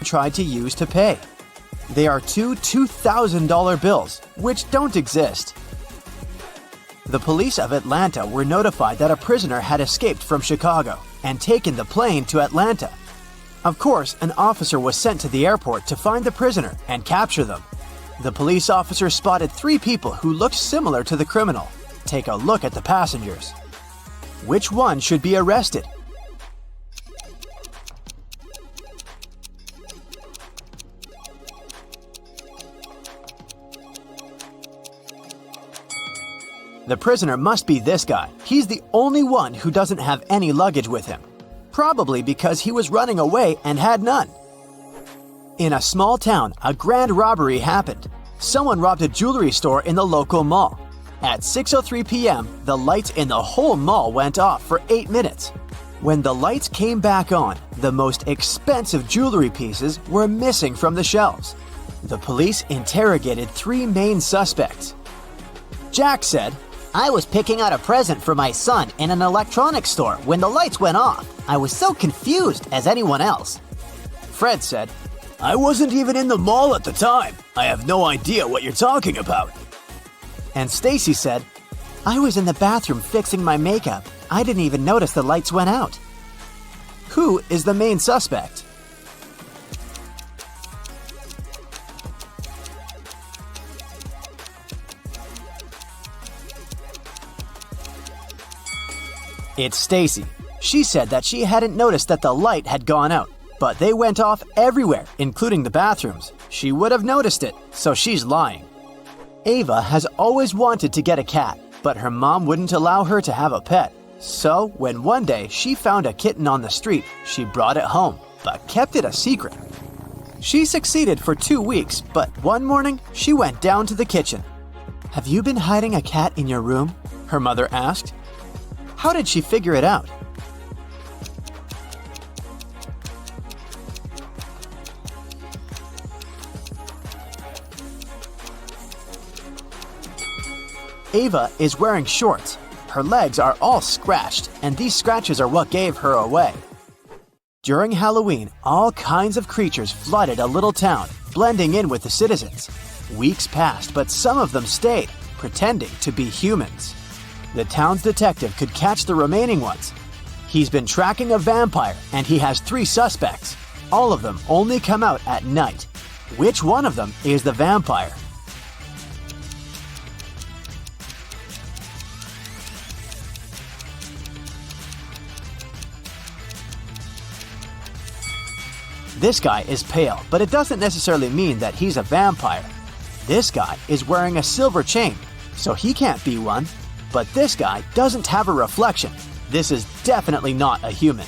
Tried to use to pay. They are 2 $2,000 bills, which don't exist. The police of Atlanta were notified that a prisoner had escaped from Chicago and taken the plane to Atlanta. Of course, an officer was sent to the airport to find the prisoner and capture them. The police officer spotted 3 people who looked similar to the criminal. Take a look at the passengers. Which one should be arrested? The prisoner must be this guy. He's the only one who doesn't have any luggage with him. Probably because he was running away and had none. In a small town, a grand robbery happened. Someone robbed a jewelry store in the local mall. At 6:03 p.m., the lights in the whole mall went off for 8 minutes. When the lights came back on, the most expensive jewelry pieces were missing from the shelves. The police interrogated 3 main suspects. Jack said, I was picking out a present for my son in an electronics store when the lights went off. I was so confused as anyone else. Fred said, I wasn't even in the mall at the time. I have no idea what you're talking about. And Stacy said, I was in the bathroom fixing my makeup. I didn't even notice the lights went out. Who is the main suspect? It's Stacy. She said that she hadn't noticed that the light had gone out, but they went off everywhere, including the bathrooms. She would have noticed it, so she's lying. Ava has always wanted to get a cat, but her mom wouldn't allow her to have a pet. So, when one day she found a kitten on the street, she brought it home, but kept it a secret. She succeeded for 2 weeks, but one morning she went down to the kitchen. Have you been hiding a cat in your room? Her mother asked. How did she figure it out? Ava is wearing shorts. Her legs are all scratched, and these scratches are what gave her away. During Halloween, all kinds of creatures flooded a little town, blending in with the citizens. Weeks passed, but some of them stayed, pretending to be humans. The town's detective could catch the remaining ones. He's been tracking a vampire, and he has 3 suspects. All of them only come out at night. Which one of them is the vampire? This guy is pale, but it doesn't necessarily mean that he's a vampire. This guy is wearing a silver chain, so he can't be one. But this guy doesn't have a reflection. This is definitely not a human.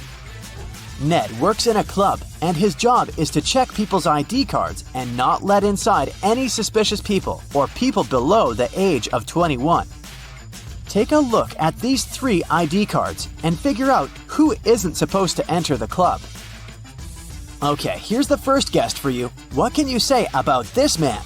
Ned works in a club, and his job is to check people's ID cards and not let inside any suspicious people or people below the age of 21. Take a look at these 3 ID cards and figure out who isn't supposed to enter the club. Okay, here's the first guest for you. What can you say about this man?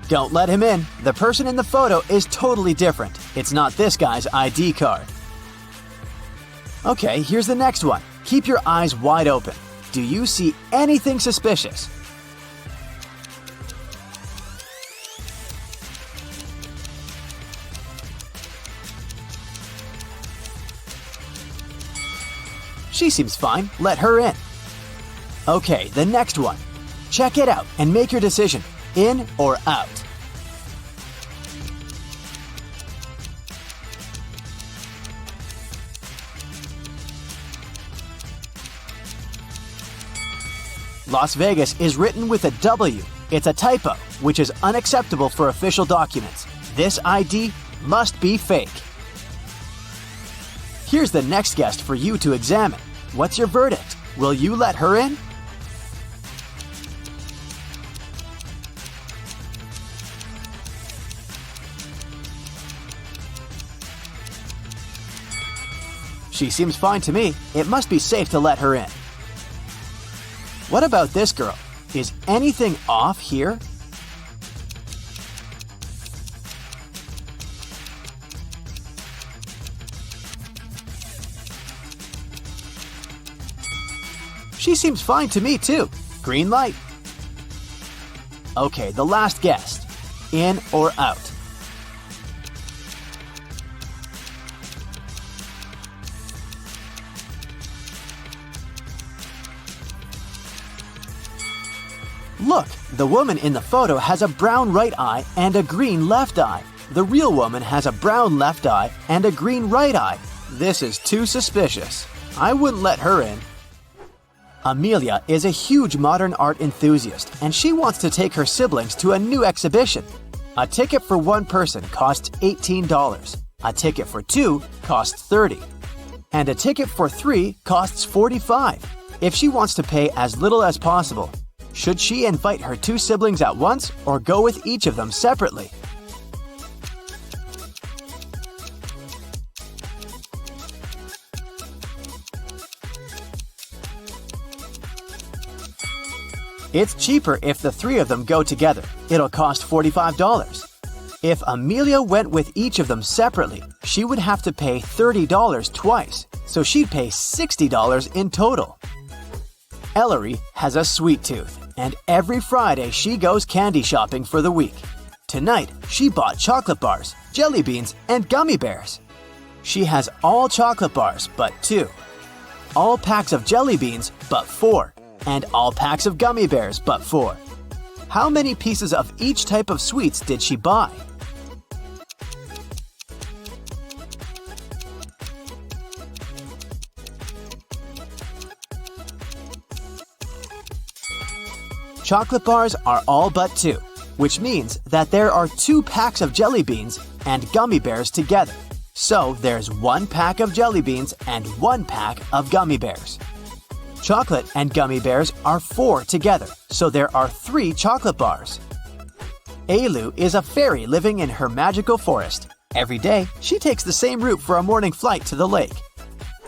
Don't let him in. The person in the photo is totally different. It's not this guy's ID card. Okay, here's the next one. Keep your eyes wide open. Do you see anything suspicious? She seems fine. Let her in. Okay, the next one. Check it out and make your decision. In or out? Las Vegas is written with a W. It's a typo, which is unacceptable for official documents. This ID must be fake. Here's the next guest for you to examine. What's your verdict? Will you let her in? She seems fine to me. It must be safe to let her in. What about this girl? Is anything off here? She seems fine to me too. Green light. Okay, the last guest. In or out? Look, the woman in the photo has a brown right eye and a green left eye. The real woman has a brown left eye and a green right eye. This is too suspicious. I wouldn't let her in. Amelia is a huge modern art enthusiast, and she wants to take her siblings to a new exhibition. A ticket for one person costs $18. A ticket for 2 costs $30. And a ticket for 3 costs $45. If she wants to pay as little as possible, should she invite her 2 siblings at once or go with each of them separately? It's cheaper if the 3 of them go together. It'll cost $45. If Amelia went with each of them separately, she would have to pay $30 twice, so she'd pay $60 in total. Ellery has a sweet tooth, and every Friday she goes candy shopping for the week. Tonight, she bought chocolate bars, jelly beans, and gummy bears. She has all chocolate bars but 2, all packs of jelly beans but 4, and all packs of gummy bears but 4. How many pieces of each type of sweets did she buy? Chocolate bars are all but 2, which means that there are 2 packs of jelly beans and gummy bears together. So there's 1 pack of jelly beans and 1 pack of gummy bears. Chocolate and gummy bears are 4 together, so there are 3 chocolate bars. Ailu is a fairy living in her magical forest. Every day, she takes the same route for a morning flight to the lake.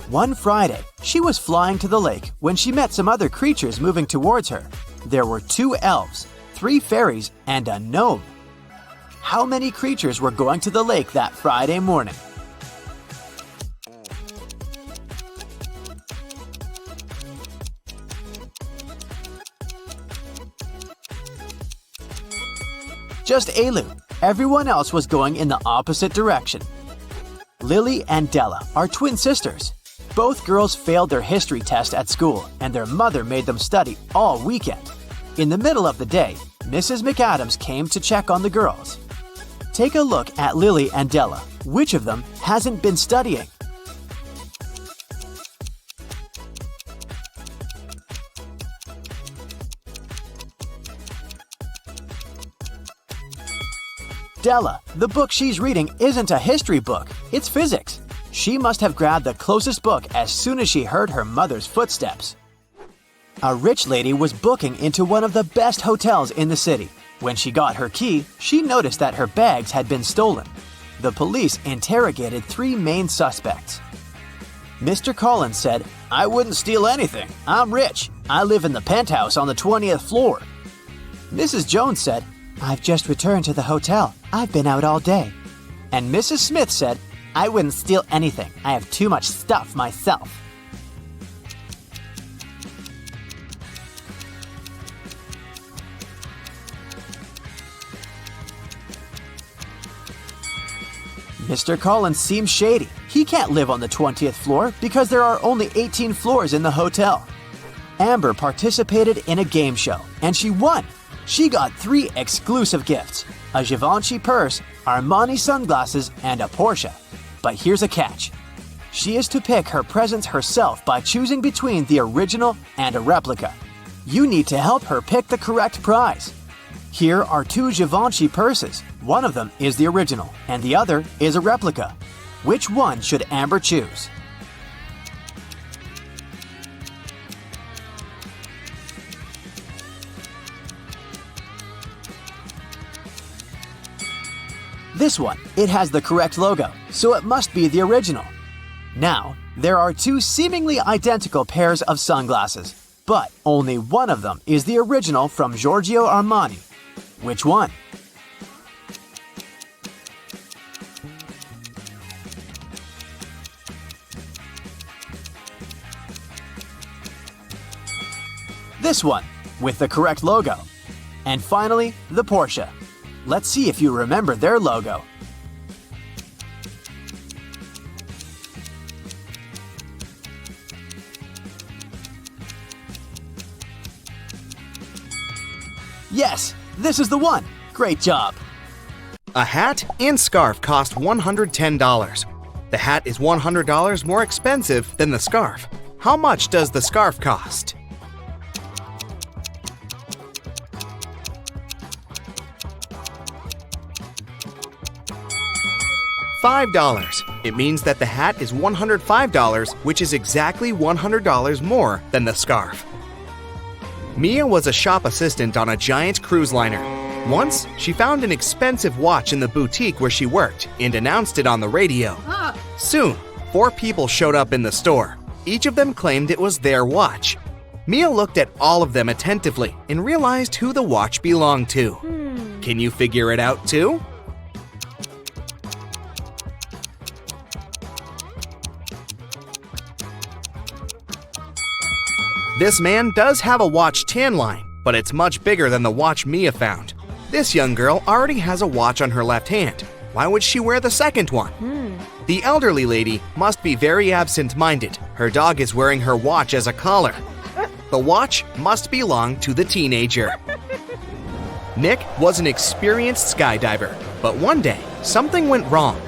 One Friday, she was flying to the lake when she met some other creatures moving towards her. There were 2 elves, 3 fairies, and a gnome. how many creatures were going to the lake that Friday morning. Just Elu. Everyone else was going in the opposite direction. Lily and Della are twin sisters. Both girls failed their history test at school, and their mother made them study all weekend. In the middle of the day, Mrs. McAdams came to check on the girls. Take a look at Lily and Della. Which of them hasn't been studying? Della, the book she's reading isn't a history book, it's physics. She must have grabbed the closest book as soon as she heard her mother's footsteps. A rich lady was booking into one of the best hotels in the city. When she got her key, she noticed that her bags had been stolen. The police interrogated 3 main suspects. Mr. Collins said, "I wouldn't steal anything. I'm rich. I live in the penthouse on the 20th floor." Mrs. Jones said, "I've just returned to the hotel. I've been out all day." And Mrs. Smith said, "I wouldn't steal anything. I have too much stuff myself." Mr. Collins seems shady. He can't live on the 20th floor because there are only 18 floors in the hotel. Amber participated in a game show, and she won. She got 3 exclusive gifts: a Givenchy purse, Armani sunglasses, and a Porsche. But here's a catch. She is to pick her presents herself by choosing between the original and a replica. You need to help her pick the correct prize. Here are 2 Givenchy purses. One of them is the original, and the other is a replica. Which one should Amber choose? This one. It has the correct logo, so it must be the original. Now, there are 2 seemingly identical pairs of sunglasses, but only one of them is the original from Giorgio Armani. Which one? This one, with the correct logo. And finally, the Porsche. Let's see if you remember their logo. Yes, this is the one. Great job. A hat and scarf cost $110. The hat is $100 more expensive than the scarf. How much does the scarf cost? $5. It means that the hat is $105, which is exactly $100 more than the scarf. Mia was a shop assistant on a giant cruise liner. Once, she found an expensive watch in the boutique where she worked and announced it on the radio. Soon, 4 people showed up in the store. Each of them claimed it was their watch. Mia looked at all of them attentively and realized who the watch belonged to. Can you figure it out too? This man does have a watch tan line, but it's much bigger than the watch Mia found. This young girl already has a watch on her left hand. Why would she wear the second one? The elderly lady must be very absent-minded. Her dog is wearing her watch as a collar. The watch must belong to the teenager. Nick was an experienced skydiver, but one day, something went wrong.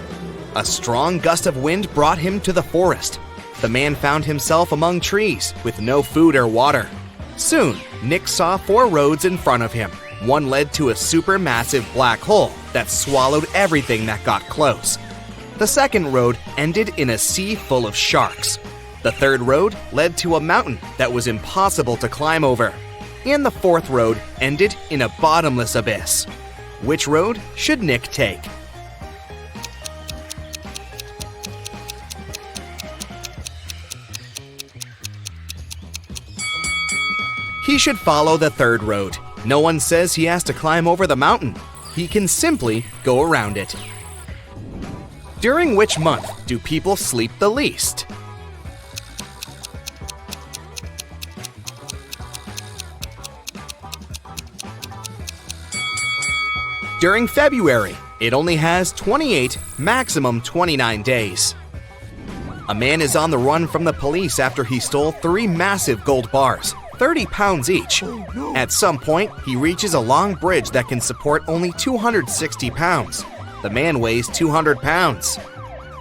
A strong gust of wind brought him to the forest. The man found himself among trees with no food or water. Soon, Nick saw 4 roads in front of him. One led to a supermassive black hole that swallowed everything that got close. The second road ended in a sea full of sharks. The third road led to a mountain that was impossible to climb over. And the fourth road ended in a bottomless abyss. Which road should Nick take? He should follow the third road. No one says he has to climb over the mountain. he can simply go around it. During which month do people sleep the least? During February, it only has 28, maximum 29 days. A man is on the run from the police after he stole 3 massive gold bars, 30 pounds each. At some point, he reaches a long bridge that can support only 260 pounds. The man weighs 200 pounds.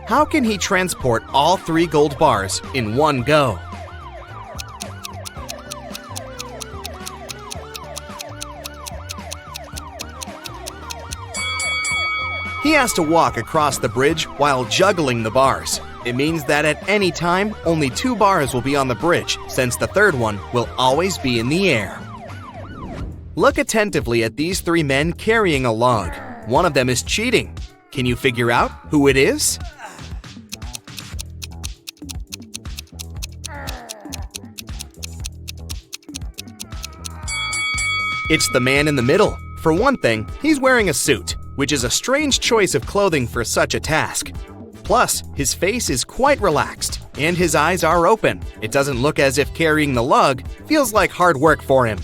How can he transport all 3 gold bars in one go? He has to walk across the bridge while juggling the bars. It means that at any time, only 2 bars will be on the bridge, since the third one will always be in the air. Look attentively at these 3 men carrying a log. One of them is cheating. Can you figure out who it is? It's the man in the middle. For one thing, he's wearing a suit, which is a strange choice of clothing for such a task. Plus, his face is quite relaxed, and his eyes are open. It doesn't look as if carrying the lug feels like hard work for him.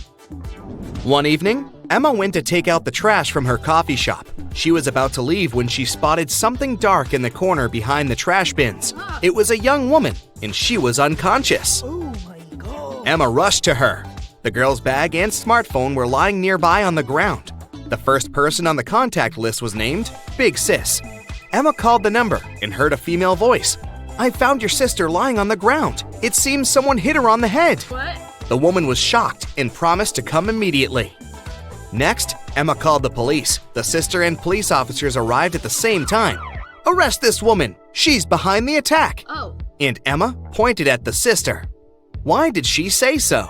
One evening, Emma went to take out the trash from her coffee shop. She was about to leave when she spotted something dark in the corner behind the trash bins. It was a young woman, and she was unconscious. Emma rushed to her. The girl's bag and smartphone were lying nearby on the ground. The first person on the contact list was named Big Sis. Emma called the number and heard a female voice. "I found your sister lying on the ground. It seems someone hit her on the head." What? The woman was shocked and promised to come immediately. Next, Emma called the police. The sister and police officers arrived at the same time. "Arrest this woman! She's behind the attack!" Oh. And Emma pointed at the sister. Why did she say so?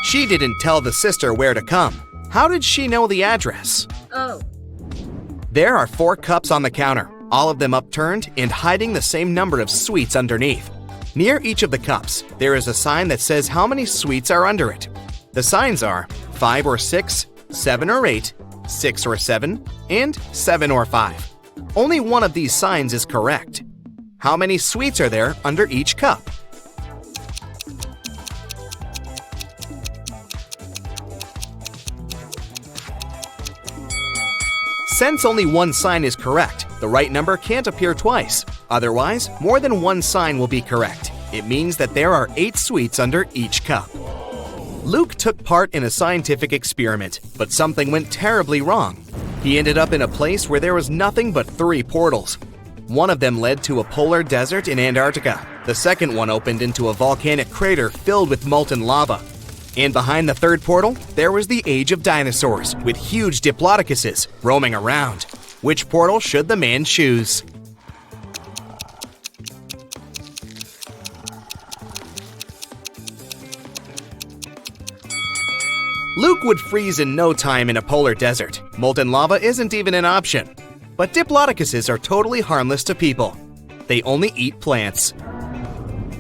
She didn't tell the sister where to come. How did she know the address? Oh. There are 4 cups on the counter, all of them upturned and hiding the same number of sweets underneath. Near each of the cups, there is a sign that says how many sweets are under it. The signs are 5 or 6, 7 or 8, 6 or 7, and 7 or 5. Only one of these signs is correct. How many sweets are there under each cup? Since only one sign is correct, the right number can't appear twice. Otherwise, more than one sign will be correct. It means that there are 8 sweets under each cup. Luke took part in a scientific experiment, but something went terribly wrong. He ended up in a place where there was nothing but 3 portals. One of them led to a polar desert in Antarctica. The second one opened into a volcanic crater filled with molten lava. And behind the third portal, there was the age of dinosaurs, with huge diplodocuses roaming around. Which portal should the man choose? Luke would freeze in no time in a polar desert. Molten lava isn't even an option. But diplodocuses are totally harmless to people. They only eat plants.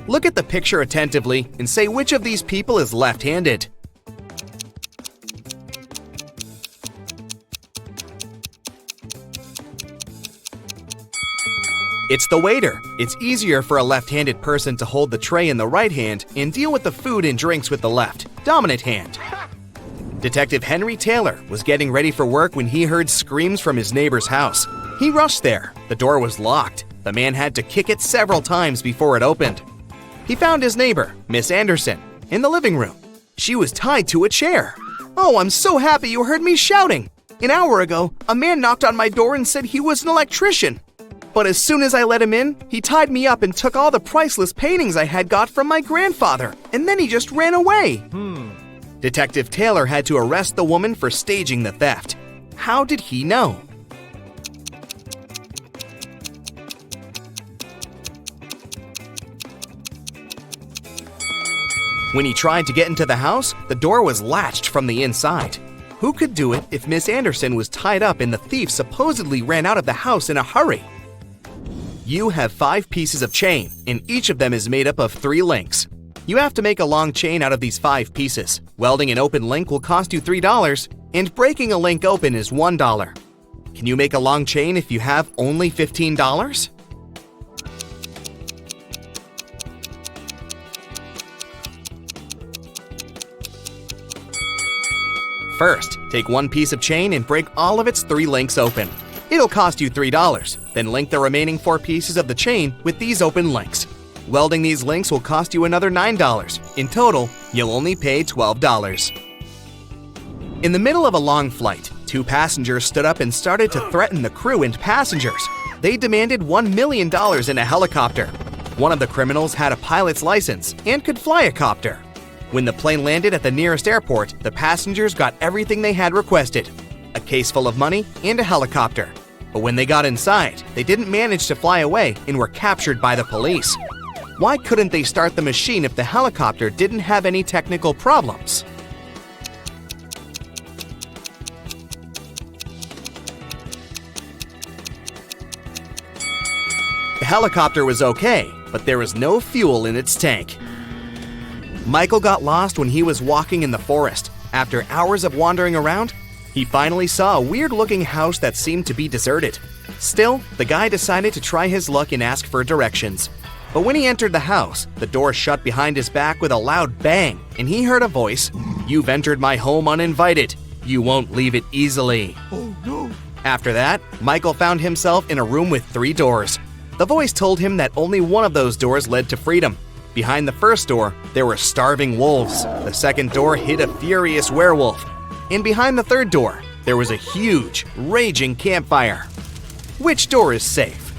Look at the picture attentively and say which of these people is left-handed. It's the waiter. It's easier for a left-handed person to hold the tray in the right hand and deal with the food and drinks with the left, dominant hand. Detective Henry Taylor was getting ready for work when he heard screams from his neighbor's house. He rushed there. The door was locked. The man had to kick it several times before it opened. He found his neighbor, Miss Anderson, in the living room. She was tied to a chair. "Oh, I'm so happy you heard me shouting. An hour ago, a man knocked on my door and said he was an electrician. But as soon as I let him in, he tied me up and took all the priceless paintings I had got from my grandfather, and then he just ran away." Detective Taylor had to arrest the woman for staging the theft. How did he know? When he tried to get into the house, the door was latched from the inside. Who could do it if Miss Anderson was tied up and the thief supposedly ran out of the house in a hurry? You have 5 pieces of chain, and each of them is made up of 3 links. You have to make a long chain out of these 5 pieces. Welding an open link will cost you $3, and breaking a link open is $1. Can you make a long chain if you have only $15? First, take one piece of chain and break all of its 3 links open. It'll cost you $3. Then link the remaining 4 pieces of the chain with these open links. Welding these links will cost you another $9. In total, you'll only pay $12. In the middle of a long flight, 2 passengers stood up and started to threaten the crew and passengers. They demanded $1 million in a helicopter. One of the criminals had a pilot's license and could fly a copter. When the plane landed at the nearest airport, the passengers got everything they had requested: a case full of money and a helicopter. But when they got inside, they didn't manage to fly away and were captured by the police. Why couldn't they start the machine if the helicopter didn't have any technical problems? The helicopter was okay, but there was no fuel in its tank. Michael got lost when he was walking in the forest. After hours of wandering around, he finally saw a weird-looking house that seemed to be deserted. Still, the guy decided to try his luck and ask for directions. But when he entered the house, the door shut behind his back with a loud bang, and he heard a voice: "You've entered my home uninvited. You won't leave it easily." Oh no. After that, Michael found himself in a room with 3 doors. The voice told him that only one of those doors led to freedom. Behind the first door, there were starving wolves. The second door hid a furious werewolf. And behind the third door, there was a huge, raging campfire. Which door is safe?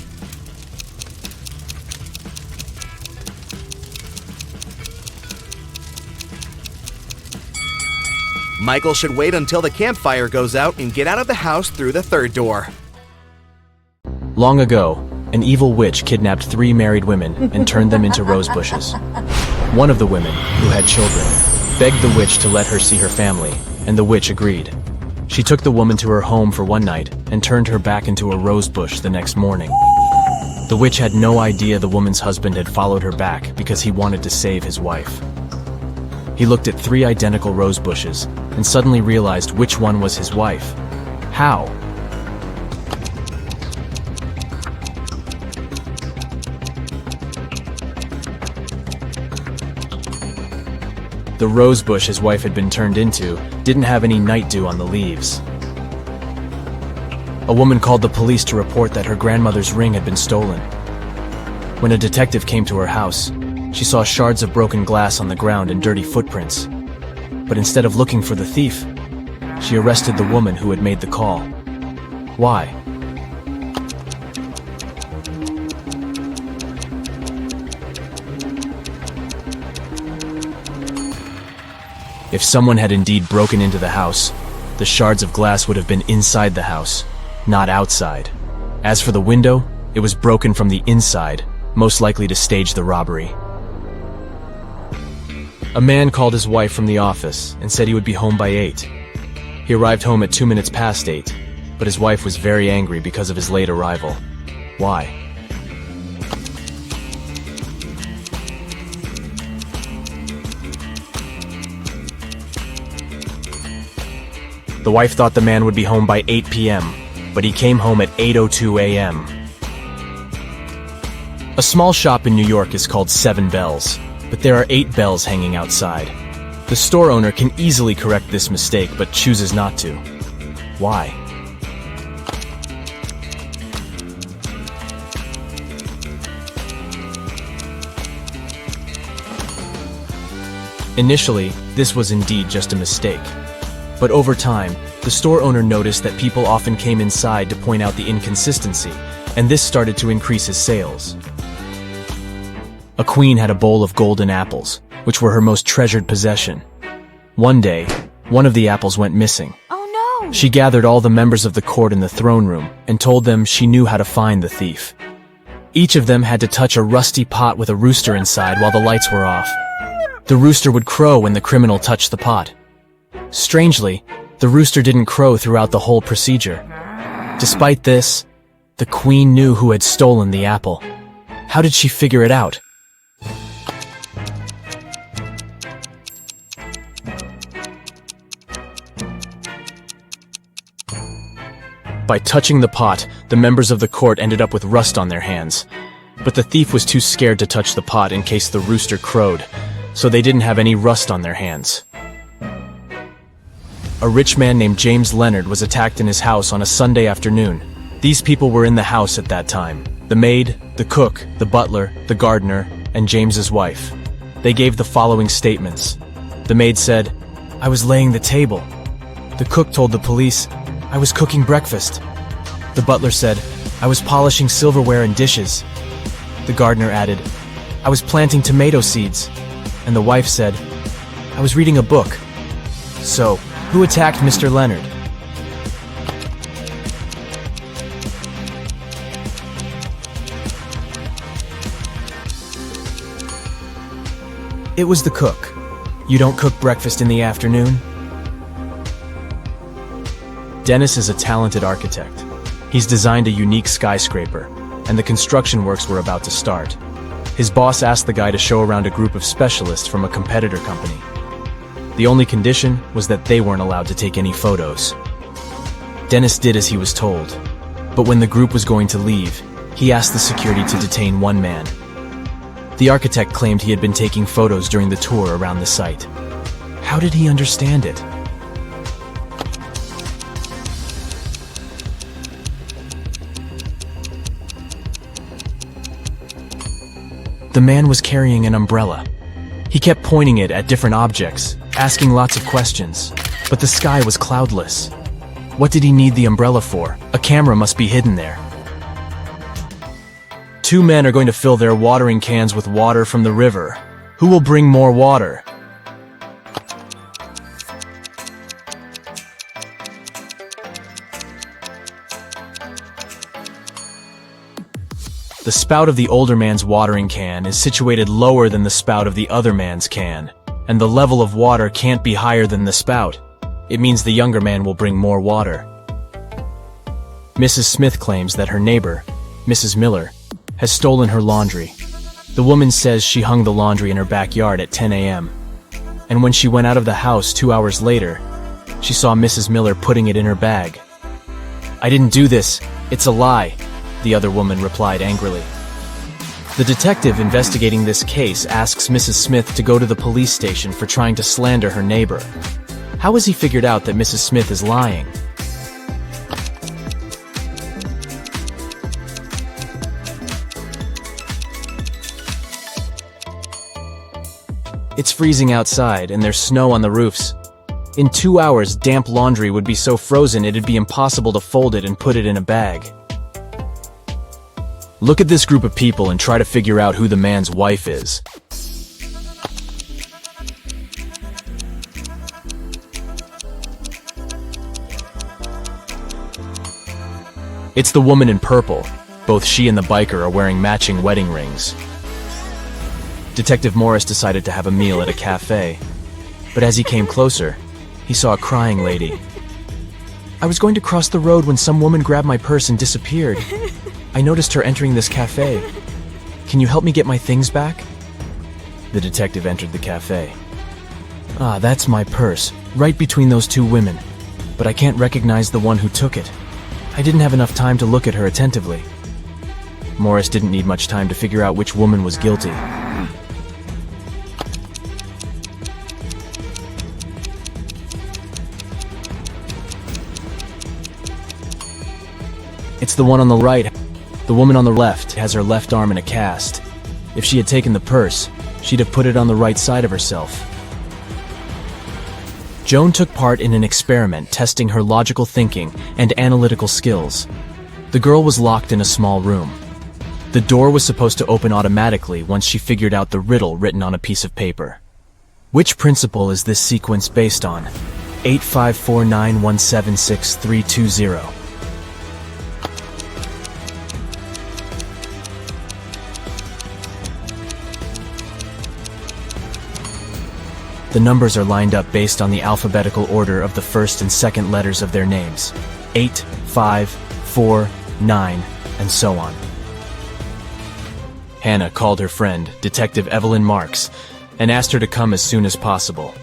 Michael should wait until the campfire goes out and get out of the house through the third door. Long ago, an evil witch kidnapped 3 married women and turned them into rose bushes. One of the women, who had children, begged the witch to let her see her family, and the witch agreed. She took the woman to her home for one night and turned her back into a rose bush the next morning. The witch had no idea the woman's husband had followed her back because he wanted to save his wife. He looked at 3 identical rose bushes and suddenly realized which one was his wife. How? The rose bush his wife had been turned into didn't have any night dew on the leaves. A woman called the police to report that her grandmother's ring had been stolen. When a detective came to her house, she saw shards of broken glass on the ground and dirty footprints. But instead of looking for the thief, she arrested the woman who had made the call. Why? If someone had indeed broken into the house, the shards of glass would have been inside the house, not outside. As for the window, it was broken from the inside, most likely to stage the robbery. A man called his wife from the office and said he would be home by 8. He arrived home at 2 minutes past 8, but his wife was very angry because of his late arrival. Why? The wife thought the man would be home by 8 p.m., but he came home at 8:02 a.m. A small shop in New York is called 7 Bells, but there are 8 bells hanging outside. The store owner can easily correct this mistake, but chooses not to. Why? Initially, this was indeed just a mistake. But over time, the store owner noticed that people often came inside to point out the inconsistency, and this started to increase his sales. A queen had a bowl of golden apples, which were her most treasured possession. One day, one of the apples went missing. Oh no! She gathered all the members of the court in the throne room and told them she knew how to find the thief. Each of them had to touch a rusty pot with a rooster inside while the lights were off. The rooster would crow when the criminal touched the pot. Strangely, the rooster didn't crow throughout the whole procedure. Despite this, The queen knew who had stolen the apple. How did she figure it out? By touching the pot, the members of the court ended up with rust on their hands. But the thief was too scared to touch the pot in case the rooster crowed, so they didn't have any rust on their hands. A rich man named James Leonard was attacked in his house on a Sunday afternoon. These people were in the house at that time: the maid, the cook, the butler, the gardener, and James's wife. They gave the following statements. The maid said, "I was laying the table." The cook told the police, "I was cooking breakfast." The butler said, "I was polishing silverware and dishes." The gardener added, "I was planting tomato seeds." And the wife said, "I was reading a book." So, who attacked Mr. Leonard? It was the cook. You don't cook breakfast in the afternoon? Dennis is a talented architect. He's designed a unique skyscraper, and the construction works were about to start. His boss asked the guy to show around a group of specialists from a competitor company. The only condition was that they weren't allowed to take any photos. Dennis did as he was told, but when the group was going to leave, he asked the security to detain one man. The architect claimed he had been taking photos during the tour around the site. How did he understand it? The man was carrying an umbrella. He kept pointing it at different objects, asking lots of questions, but the sky was cloudless. What did he need the umbrella for? A camera must be hidden there. Two men are going to fill their watering cans with water from the river. Who will bring more water? The spout of the older man's watering can is situated lower than the spout of the other man's can, and the level of water can't be higher than the spout. It means the younger man will bring more water. Mrs. Smith claims that her neighbor, Mrs. Miller, has stolen her laundry. The woman says she hung the laundry in her backyard at 10 a.m. And when she went out of the house 2 hours later, she saw Mrs. Miller putting it in her bag. "I didn't do this. It's a lie," the other woman replied angrily. The detective investigating this case asks Mrs. Smith to go to the police station for trying to slander her neighbor. How has he figured out that Mrs. Smith is lying? It's freezing outside, and there's snow on the roofs. In 2 hours, damp laundry would be so frozen it'd be impossible to fold it and put it in a bag. Look at this group of people and try to figure out who the man's wife is. It's the woman in purple. Both she and the biker are wearing matching wedding rings. Detective Morris decided to have a meal at a cafe, but as he came closer, he saw a crying lady. "I was going to cross the road when some woman grabbed my purse and disappeared. I noticed her entering this cafe. Can you help me get my things back?" The detective entered the cafe. "Ah, that's my purse, right between those two women, but I can't recognize the one who took it. I didn't have enough time to look at her attentively." Morris didn't need much time to figure out which woman was guilty. It's the one on the right. The woman on the left has her left arm in a cast. If she had taken the purse, she'd have put it on the right side of herself. Joan took part in an experiment testing her logical thinking and analytical skills. The girl was locked in a small room. The door was supposed to open automatically once she figured out the riddle written on a piece of paper. Which principle is this sequence based on? 85491763320. The numbers are lined up based on the alphabetical order of the first and second letters of their names. 8, 5, 4, 9, and so on. Hannah called her friend, Detective Evelyn Marks, and asked her to come as soon as possible.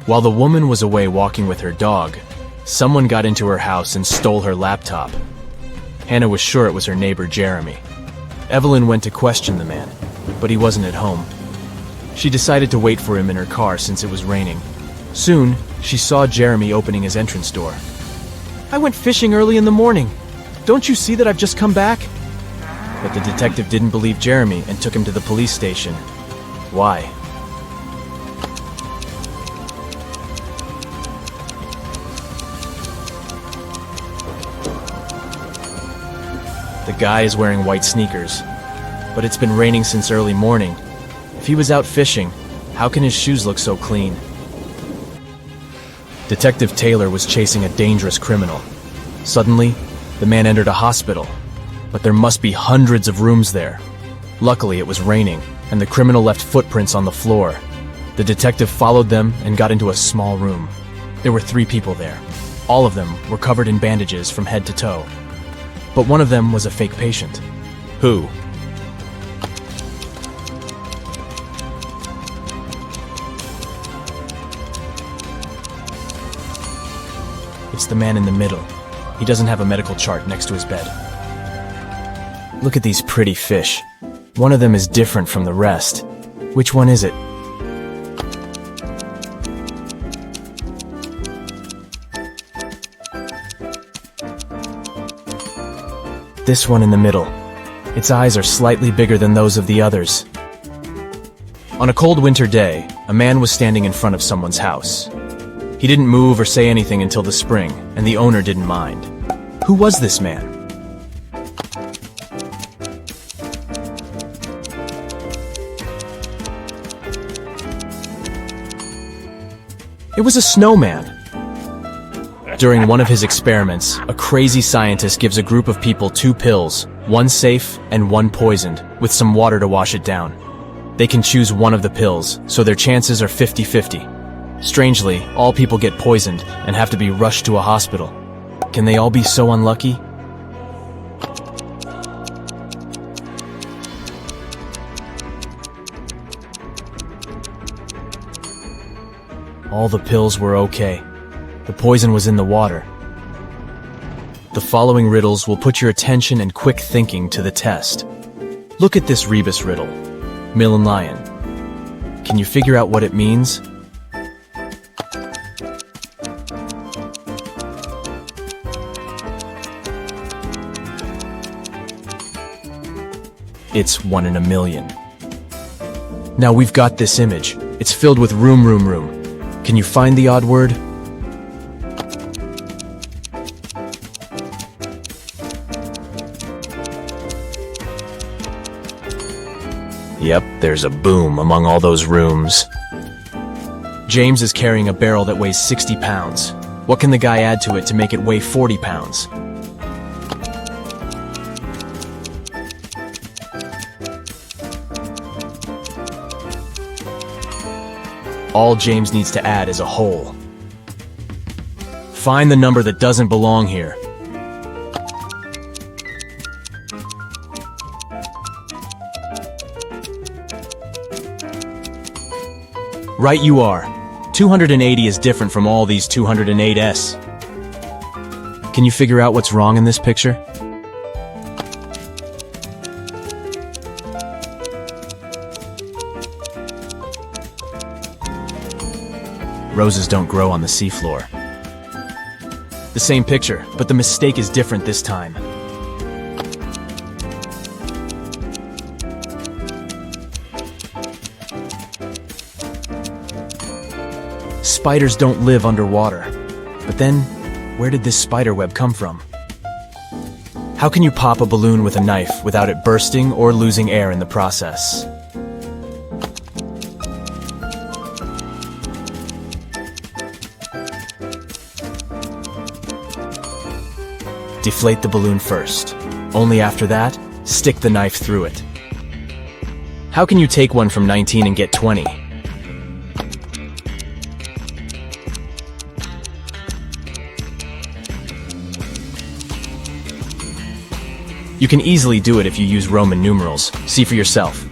While the woman was away walking with her dog, someone got into her house and stole her laptop. Hannah was sure it was her neighbor Jeremy. Evelyn went to question the man, but he wasn't at home. She decided to wait for him in her car since it was raining. Soon, she saw Jeremy opening his entrance door. "I went fishing early in the morning. Don't you see that I've just come back?" But the detective didn't believe Jeremy and took him to the police station. Why? The guy is wearing white sneakers, but it's been raining since early morning. If he was out fishing, how can his shoes look so clean? Detective Taylor was chasing a dangerous criminal. Suddenly, the man entered a hospital, but there must be hundreds of rooms there. Luckily, it was raining, and the criminal left footprints on the floor. The detective followed them and got into a small room. There were 3 people there. All of them were covered in bandages from head to toe. But one of them was a fake patient. Who? It's the man in the middle. He doesn't have a medical chart next to his bed. Look at these pretty fish. One of them is different from the rest. Which one is it? This one in the middle. Its eyes are slightly bigger than those of the others. On a cold winter day, a man was standing in front of someone's house. He didn't move or say anything until the spring, and the owner didn't mind. Who was this man? It was a snowman. During one of his experiments, a crazy scientist gives a group of people 2 pills, one safe and one poisoned, with some water to wash it down. They can choose one of the pills, so their chances are 50-50. Strangely, all people get poisoned and have to be rushed to a hospital. Can they all be so unlucky? All the pills were okay. The poison was in the water. The following riddles will put your attention and quick thinking to the test. Look at this rebus riddle. Mill and lion. Can you figure out what it means? It's 1 in a million. Now we've got this image. It's filled with room. Can you find the odd word? Yep, there's a boom among all those rooms. James is carrying a barrel that weighs 60 pounds. What can the guy add to it to make it weigh 40 pounds? All James needs to add is a hole. Find the number that doesn't belong here. Right you are. 280 is different from all these 208s. Can you figure out what's wrong in this picture? Roses don't grow on the seafloor. The same picture, but the mistake is different this time. Spiders don't live underwater. But then, where did this spider web come from? How can you pop a balloon with a knife without it bursting or losing air in the process? Deflate the balloon first. Only after that, stick the knife through it. How can you take one from 19 and get 20? You can easily do it if you use Roman numerals. See for yourself.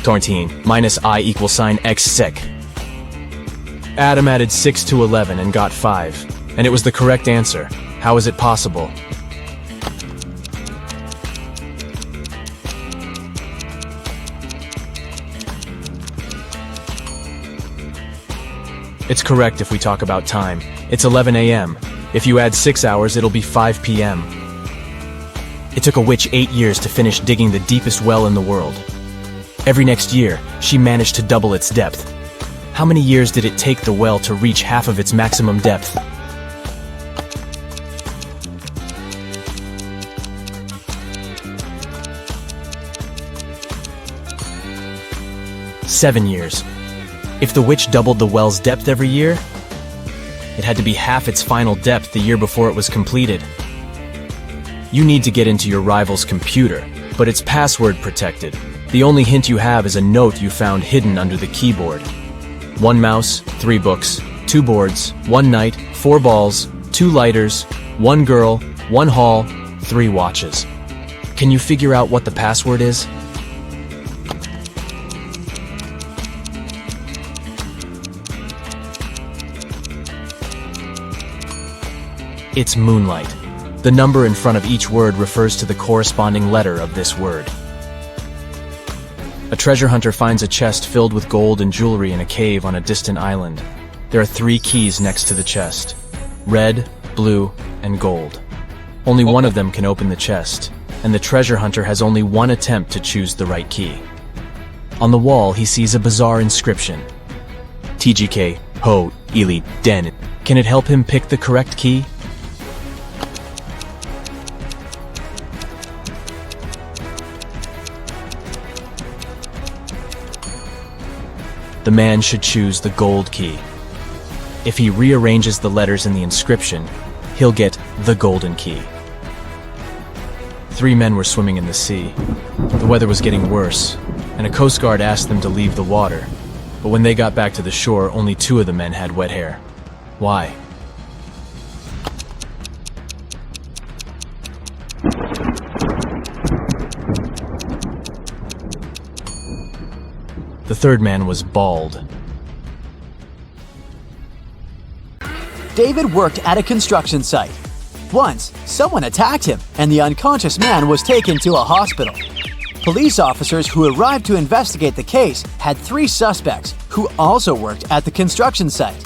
Torntine, minus I equals sign X sec. Adam added 6 to 11 and got 5. And it was the correct answer. How is it possible? It's correct if we talk about time. It's 11 a.m. If you add 6 hours, it'll be 5 p.m. It took a witch 8 years to finish digging the deepest well in the world. Every next year, she managed to double its depth. How many years did it take the well to reach half of its maximum depth? Seven years. If the witch doubled the well's depth every year, it had to be half its final depth the year before it was completed. You need to get into your rival's computer, but it's password protected. The only hint you have is a note you found hidden under the keyboard. 1 mouse, 3 books, 2 boards, 1 knight, 4 balls, 2 lighters, 1 girl, 1 hall, 3 watches. Can you figure out what the password is? It's moonlight. The number in front of each word refers to the corresponding letter of this word. A treasure hunter finds a chest filled with gold and jewelry in a cave on a distant island. There are 3 keys next to the chest: red, blue, and gold. Only one of them can open the chest, and the treasure hunter has only one attempt to choose the right key. On the wall, he sees a bizarre inscription. TGK, Ho, Ili, Den. Can it help him pick the correct key? The man should choose the gold key. If he rearranges the letters in the inscription, he'll get the golden key. 3 men were swimming in the sea. The weather was getting worse, and a coast guard asked them to leave the water. But when they got back to the shore, only 2 of the men had wet hair. Why? The 3rd man was bald. David worked at a construction site. Once, someone attacked him, and the unconscious man was taken to a hospital. Police officers who arrived to investigate the case had 3 suspects who also worked at the construction site: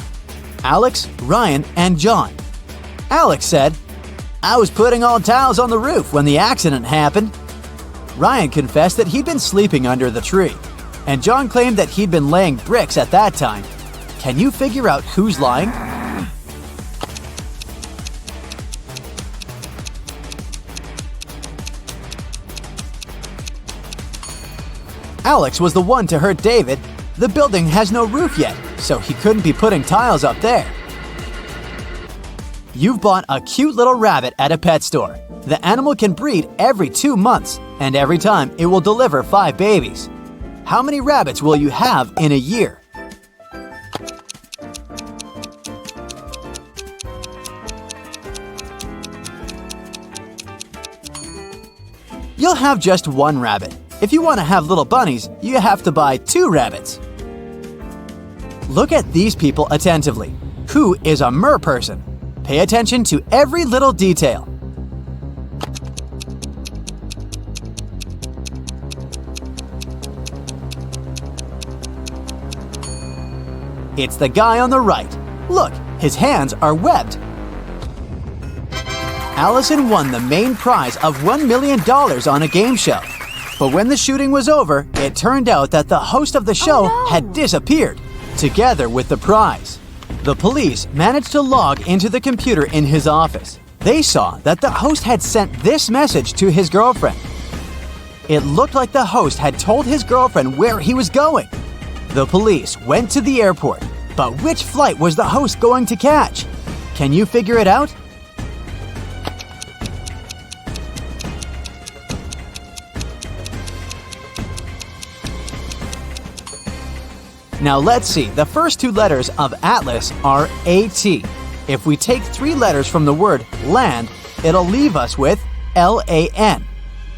Alex, Ryan, and John. Alex said, "I was putting all tiles on the roof when the accident happened." Ryan confessed that he'd been sleeping under the tree, and John claimed that he'd been laying bricks at that time. Can you figure out who's lying? Alex was the one to hurt David. The building has no roof yet, so he couldn't be putting tiles up there. You've bought a cute little rabbit at a pet store. The animal can breed every 2 months, and every time it will deliver 5 babies. How many rabbits will you have in a year? You'll have just 1 rabbit. If you want to have little bunnies, you have to buy 2 rabbits. Look at these people attentively. Who is a mer person? Pay attention to every little detail. It's the guy on the right. Look, his hands are webbed. Allison won the main prize of $1 million on a game show. But when the shooting was over, it turned out that the host of the show had disappeared, together with the prize. The police managed to log into the computer in his office. They saw that the host had sent this message to his girlfriend. It looked like the host had told his girlfriend where he was going. The police went to the airport, but which flight was the host going to catch? Can you figure it out? Now let's see, the first 2 letters of Atlas are AT. If we take 3 letters from the word land, it'll leave us with LAN.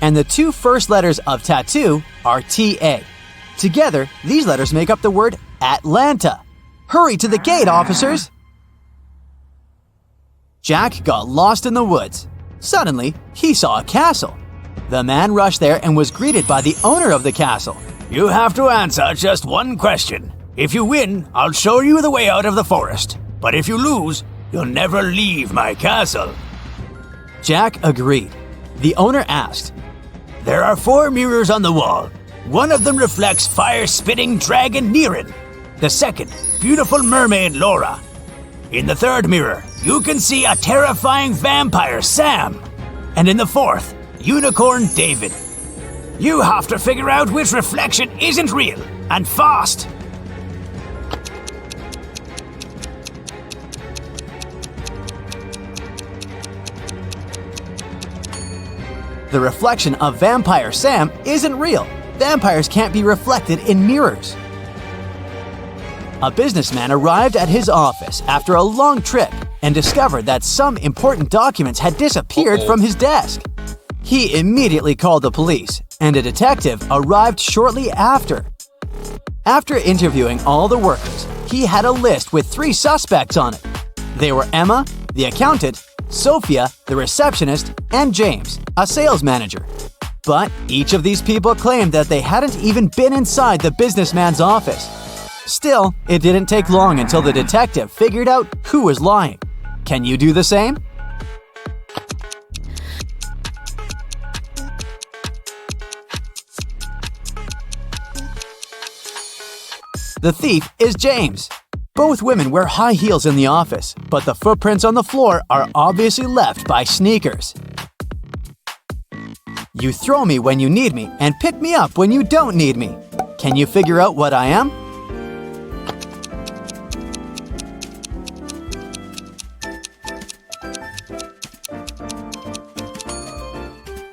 and the two first letters of tattoo are TA. Together, these letters make up the word Atlanta. Hurry to the gate, officers! Jack got lost in the woods. Suddenly, he saw a castle. The man rushed there and was greeted by the owner of the castle. You have to answer just one question. If you win, I'll show you the way out of the forest. But if you lose, you'll never leave my castle. Jack agreed. The owner asked, There are 4 mirrors on the wall. One of them reflects fire-spitting dragon Niren. The second, beautiful mermaid Laura. In the third mirror, you can see a terrifying vampire Sam. And in the fourth, unicorn David. You have to figure out which reflection isn't real, and fast. The reflection of Vampire Sam isn't real. Vampires can't be reflected in mirrors. A businessman arrived at his office after a long trip and discovered that some important documents had disappeared from his desk. He immediately called the police, and a detective arrived shortly after. After interviewing all the workers, he had a list with 3 suspects on it. They were Emma, the accountant, Sophia, the receptionist, and James, a sales manager. But each of these people claimed that they hadn't even been inside the businessman's office. Still, it didn't take long until the detective figured out who was lying. Can you do the same? The thief is James. Both women wear high heels in the office, but the footprints on the floor are obviously left by sneakers. You throw me when you need me and pick me up when you don't need me. Can you figure out what I am?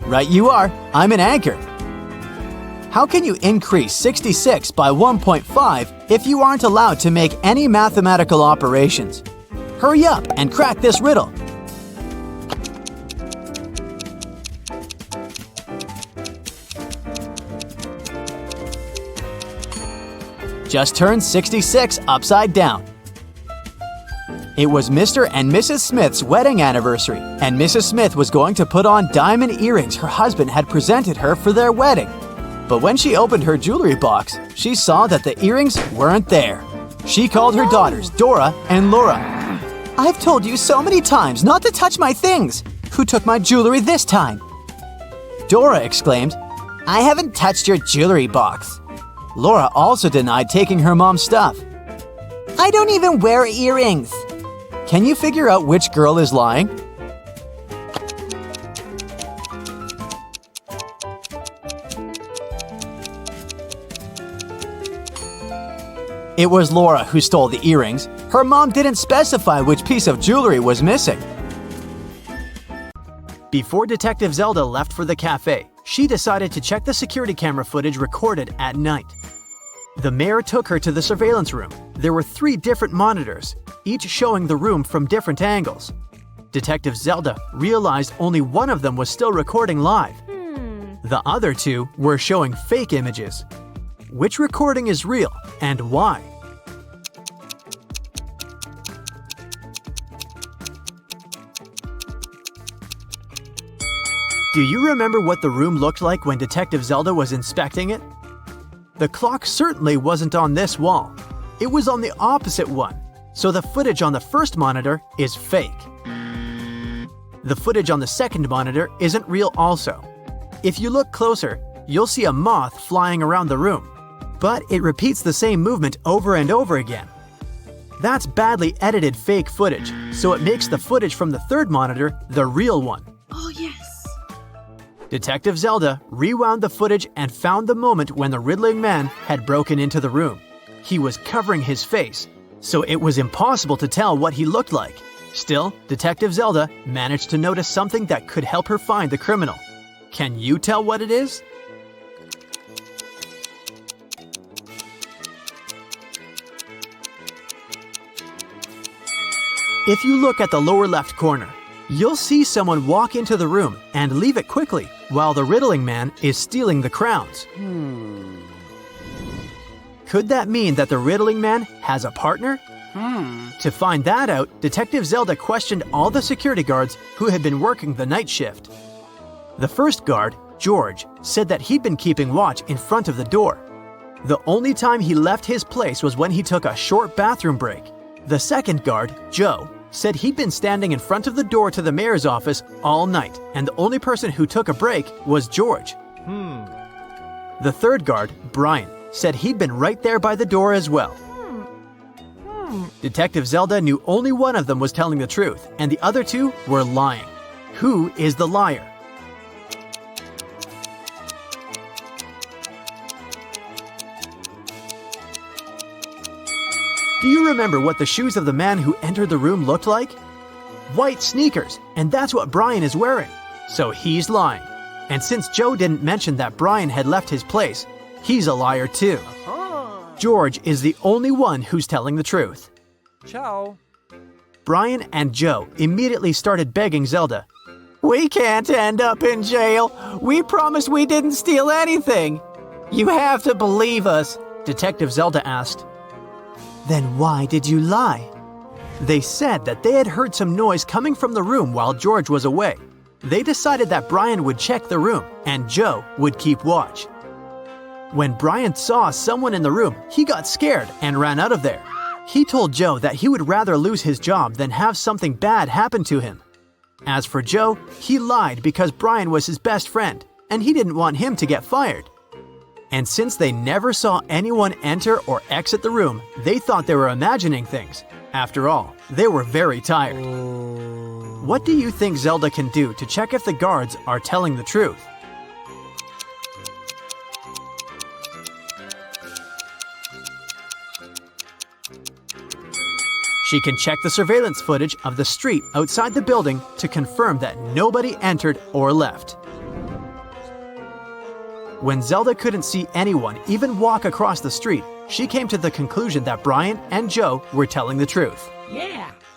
Right you are. I'm an anchor. How can you increase 66 by 1.5 if you aren't allowed to make any mathematical operations? Hurry up and crack this riddle. Just turn 66 upside down. It was Mr. and Mrs. Smith's wedding anniversary, and Mrs. Smith was going to put on diamond earrings her husband had presented her for their wedding. But when she opened her jewelry box, she saw that the earrings weren't there. She called her daughters, Dora and Laura. I've told you so many times not to touch my things. Who took my jewelry this time? Dora exclaimed, I haven't touched your jewelry box. Laura also denied taking her mom's stuff. I don't even wear earrings. Can you figure out which girl is lying? It was Laura who stole the earrings. Her mom didn't specify which piece of jewelry was missing. Before Detective Zelda left for the cafe, she decided to check the security camera footage recorded at night. The mayor took her to the surveillance room. There were 3 different monitors, each showing the room from different angles. Detective Zelda realized only one of them was still recording live. The other 2 were showing fake images. Which recording is real and why? Do you remember what the room looked like when Detective Zelda was inspecting it? The clock certainly wasn't on this wall. It was on the opposite one, so the footage on the first monitor is fake. The footage on the second monitor isn't real also. If you look closer, you'll see a moth flying around the room, but it repeats the same movement over and over again. That's badly edited fake footage, so it makes the footage from the third monitor the real one. Oh, yes. Detective Zelda rewound the footage and found the moment when the riddling man had broken into the room. He was covering his face, so it was impossible to tell what he looked like. Still, Detective Zelda managed to notice something that could help her find the criminal. Can you tell what it is? If you look at the lower left corner, You'll see someone walk into the room and leave it quickly while the riddling man is stealing the crowns. Could that mean that the riddling man has a partner? To find that out, Detective Zelda questioned all the security guards who had been working the night shift. The first guard, George, said that he'd been keeping watch in front of the door. The only time he left his place was when he took a short bathroom break. The second guard, Joe, said he'd been standing in front of the door to the mayor's office all night, and the only person who took a break was George. The third guard, Brian, said he'd been right there by the door as well. Detective Zelda knew only one of them was telling the truth, and the other two were lying. Who is the liar? Do you remember what the shoes of the man who entered the room looked like? White sneakers, and that's what Brian is wearing. So he's lying. And since Joe didn't mention that Brian had left his place, he's a liar too. George is the only one who's telling the truth. Ciao. Brian and Joe immediately started begging Zelda. "We can't end up in jail. We promised we didn't steal anything." "You have to believe us," Detective Zelda asked. "Then why did you lie?" They said that they had heard some noise coming from the room while George was away. They decided that Brian would check the room and Joe would keep watch. When Brian saw someone in the room, he got scared and ran out of there. He told Joe that he would rather lose his job than have something bad happen to him. As for Joe, he lied because Brian was his best friend, and he didn't want him to get fired. And since they never saw anyone enter or exit the room, they thought they were imagining things. After all, they were very tired. What do you think Zelda can do to check if the guards are telling the truth? She can check the surveillance footage of the street outside the building to confirm that nobody entered or left. When Zelda couldn't see anyone even walk across the street, she came to the conclusion that Brian and Joe were telling the truth.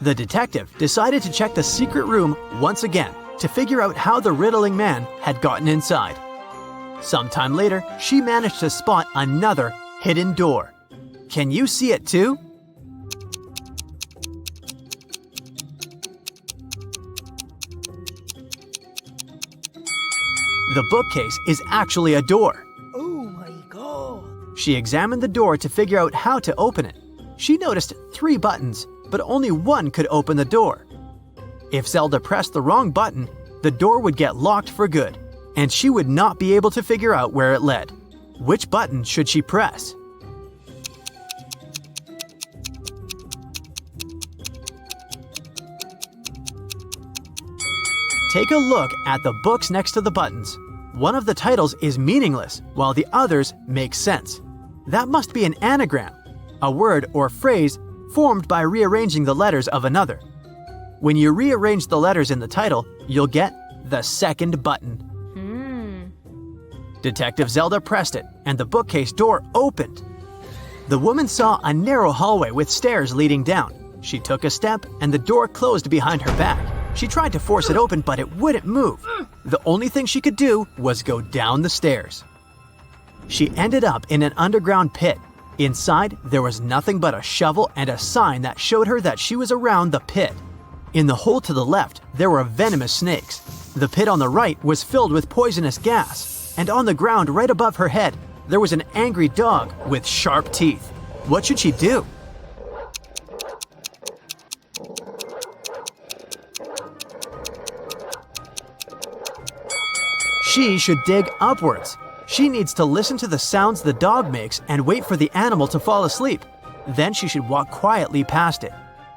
The detective decided to check the secret room once again to figure out how the riddling man had gotten inside. Sometime later, she managed to spot another hidden door. Can you see it too? The bookcase is actually a door. Oh my god. She examined the door to figure out how to open it. She noticed 3 buttons, but only one could open the door. If Zelda pressed the wrong button, the door would get locked for good, and she would not be able to figure out where it led. Which button should she press? Take a look at the books next to the buttons. One of the titles is meaningless, while the others make sense. That must be an anagram, a word or phrase formed by rearranging the letters of another. When you rearrange the letters in the title, you'll get the second button. Detective Zelda pressed it, and the bookcase door opened. The woman saw a narrow hallway with stairs leading down. She took a step, and the door closed behind her back. She tried to force it open, but it wouldn't move. The only thing she could do was go down the stairs. She ended up in an underground pit. Inside, there was nothing but a shovel and a sign that showed her that she was around the pit. In the hole to the left, there were venomous snakes. The pit on the right was filled with poisonous gas. And on the ground right above her head, there was an angry dog with sharp teeth. What should she do? She should dig upwards. She needs to listen to the sounds the dog makes and wait for the animal to fall asleep. Then she should walk quietly past it.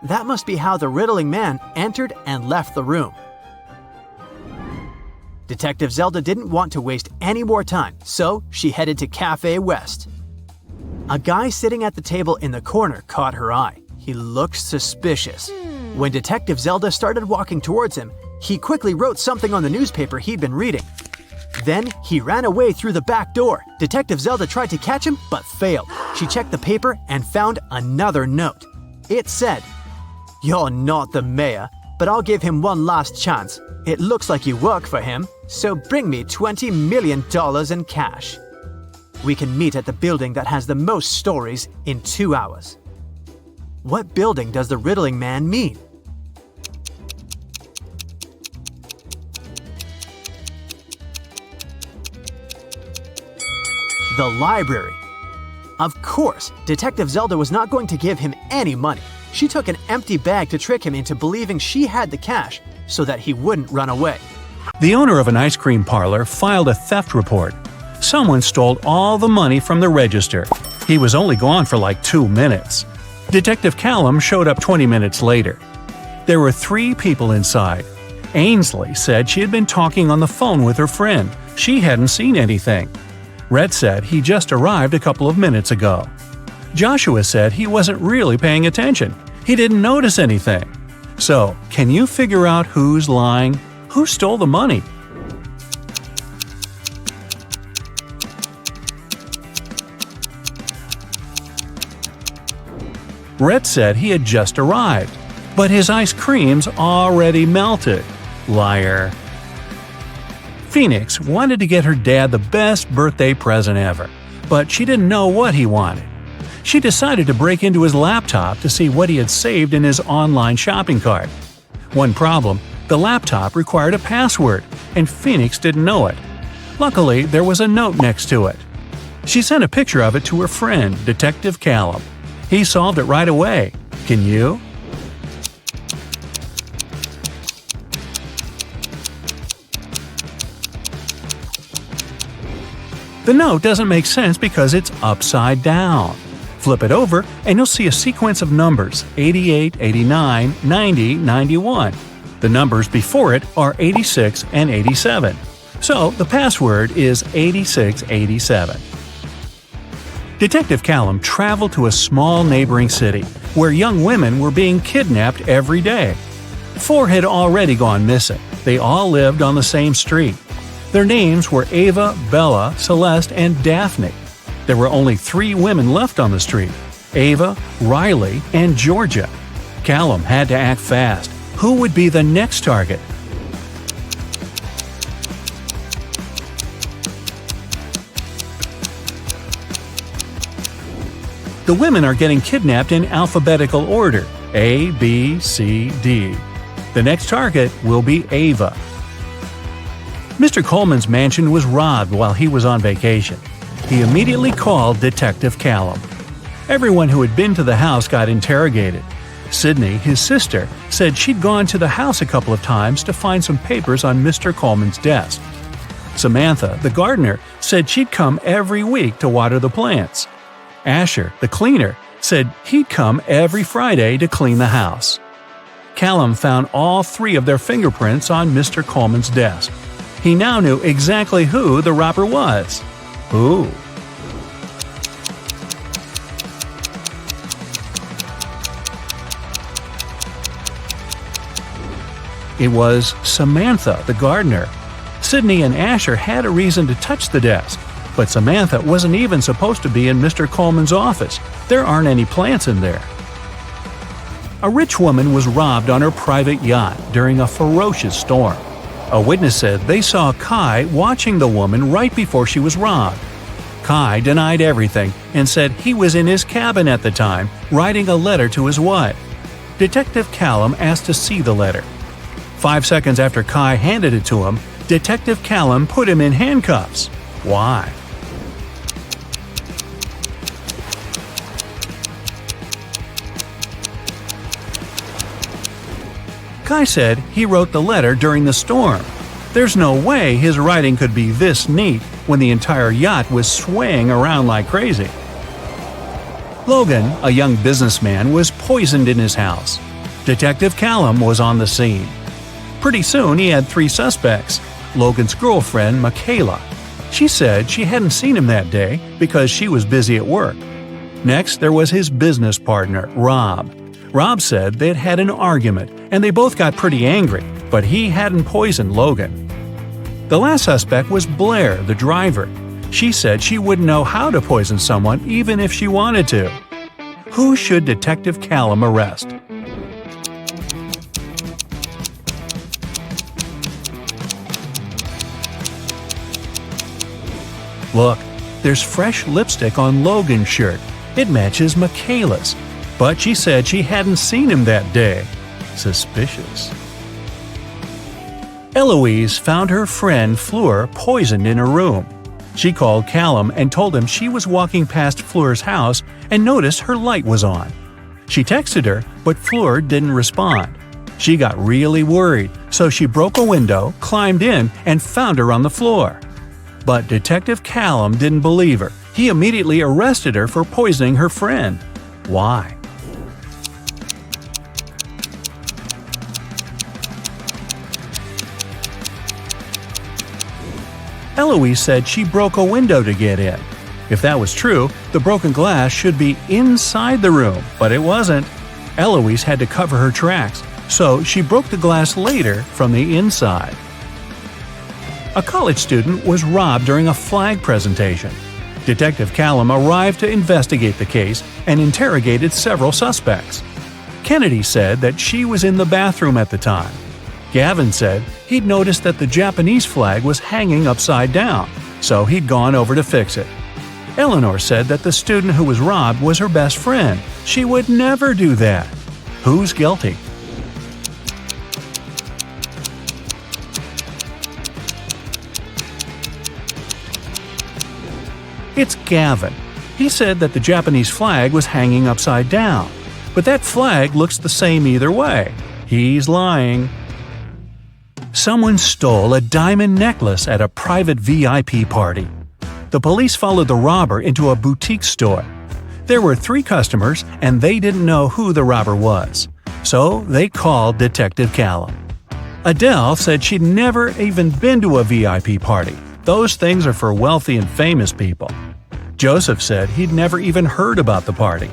That must be how the riddling man entered and left the room. Detective Zelda didn't want to waste any more time, so she headed to Cafe West. A guy sitting at the table in the corner caught her eye. He looked suspicious. When Detective Zelda started walking towards him, he quickly wrote something on the newspaper he'd been reading. Then he ran away through the back door. Detective Zelda tried to catch him, but failed. She checked the paper and found another note. It said, "You're not the mayor. but I'll give him one last chance. It looks like you work for him, so bring me $20 million in cash. We can meet at the building that has the most stories in 2 hours. What building does the riddling man mean? The library. Of course, Detective Zelda was not going to give him any money. She took an empty bag to trick him into believing she had the cash so that he wouldn't run away. The owner of an ice cream parlor filed a theft report. Someone stole all the money from the register. He was only gone for like 2 minutes. Detective Callum showed up 20 minutes later. There were 3 people inside. Ainsley said she had been talking on the phone with her friend. She hadn't seen anything. Rhett said he just arrived a couple of minutes ago. Joshua said he wasn't really paying attention. He didn't notice anything. So, can you figure out who's lying? Who stole the money? Rhett said he had just arrived, but his ice cream's already melted. Liar. Phoenix wanted to get her dad the best birthday present ever, but she didn't know what he wanted. She decided to break into his laptop to see what he had saved in his online shopping cart. One problem, the laptop required a password, and Phoenix didn't know it. Luckily, there was a note next to it. She sent a picture of it to her friend, Detective Callum. He solved it right away. Can you? The note doesn't make sense because it's upside down. Flip it over and you'll see a sequence of numbers 88, 89, 90, 91. The numbers before it are 86 and 87. So the password is 8687. Detective Callum traveled to a small neighboring city where young women were being kidnapped every day. 4 had already gone missing. They all lived on the same street. Their names were Ava, Bella, Celeste, and Daphne. There were only 3 women left on the street: Ava, Riley, and Georgia. Callum had to act fast. Who would be the next target? The women are getting kidnapped in alphabetical order: A, B, C, D. The next target will be Ava. Mr. Coleman's mansion was robbed while he was on vacation. He immediately called Detective Callum. Everyone who had been to the house got interrogated. Sydney, his sister, said she'd gone to the house a couple of times to find some papers on Mr. Coleman's desk. Samantha, the gardener, said she'd come every week to water the plants. Asher, the cleaner, said he'd come every Friday to clean the house. Callum found all 3 of their fingerprints on Mr. Coleman's desk. He now knew exactly who the robber was. Who? It was Samantha, the gardener. Sydney and Asher had a reason to touch the desk, but Samantha wasn't even supposed to be in Mr. Coleman's office. There aren't any plants in there. A rich woman was robbed on her private yacht during a ferocious storm. A witness said they saw Kai watching the woman right before she was robbed. Kai denied everything and said he was in his cabin at the time writing a letter to his wife. Detective Callum asked to see the letter. 5 seconds after Kai handed it to him, Detective Callum put him in handcuffs. Why? Kai said he wrote the letter during the storm. There's no way his writing could be this neat when the entire yacht was swaying around like crazy. Logan, a young businessman, was poisoned in his house. Detective Callum was on the scene. Pretty soon he had 3 suspects. Logan's girlfriend, Michaela. She said she hadn't seen him that day because she was busy at work. Next, there was his business partner, Rob. Rob said they'd had an argument and they both got pretty angry, but he hadn't poisoned Logan. The last suspect was Blair, the driver. She said she wouldn't know how to poison someone even if she wanted to. Who should Detective Callum arrest? Look, there's fresh lipstick on Logan's shirt. It matches Michaela's. But she said she hadn't seen him that day. Suspicious. Eloise found her friend Fleur poisoned in her room. She called Callum and told him she was walking past Fleur's house and noticed her light was on. She texted her, but Fleur didn't respond. She got really worried, so she broke a window, climbed in, and found her on the floor. But Detective Callum didn't believe her. He immediately arrested her for poisoning her friend. Why? Eloise said she broke a window to get in. If that was true, the broken glass should be inside the room, but it wasn't. Eloise had to cover her tracks, so she broke the glass later from the inside. A college student was robbed during a flag presentation. Detective Callum arrived to investigate the case and interrogated several suspects. Kennedy said that she was in the bathroom at the time. Gavin said he'd noticed that the Japanese flag was hanging upside down, so he'd gone over to fix it. Eleanor said that the student who was robbed was her best friend. She would never do that. Who's guilty? It's Gavin. He said that the Japanese flag was hanging upside down, but that flag looks the same either way. He's lying. Someone stole a diamond necklace at a private VIP party. The police followed the robber into a boutique store. There were 3 customers, and they didn't know who the robber was. So they called Detective Callum. Adele said she'd never even been to a VIP party. Those things are for wealthy and famous people. Joseph said he'd never even heard about the party.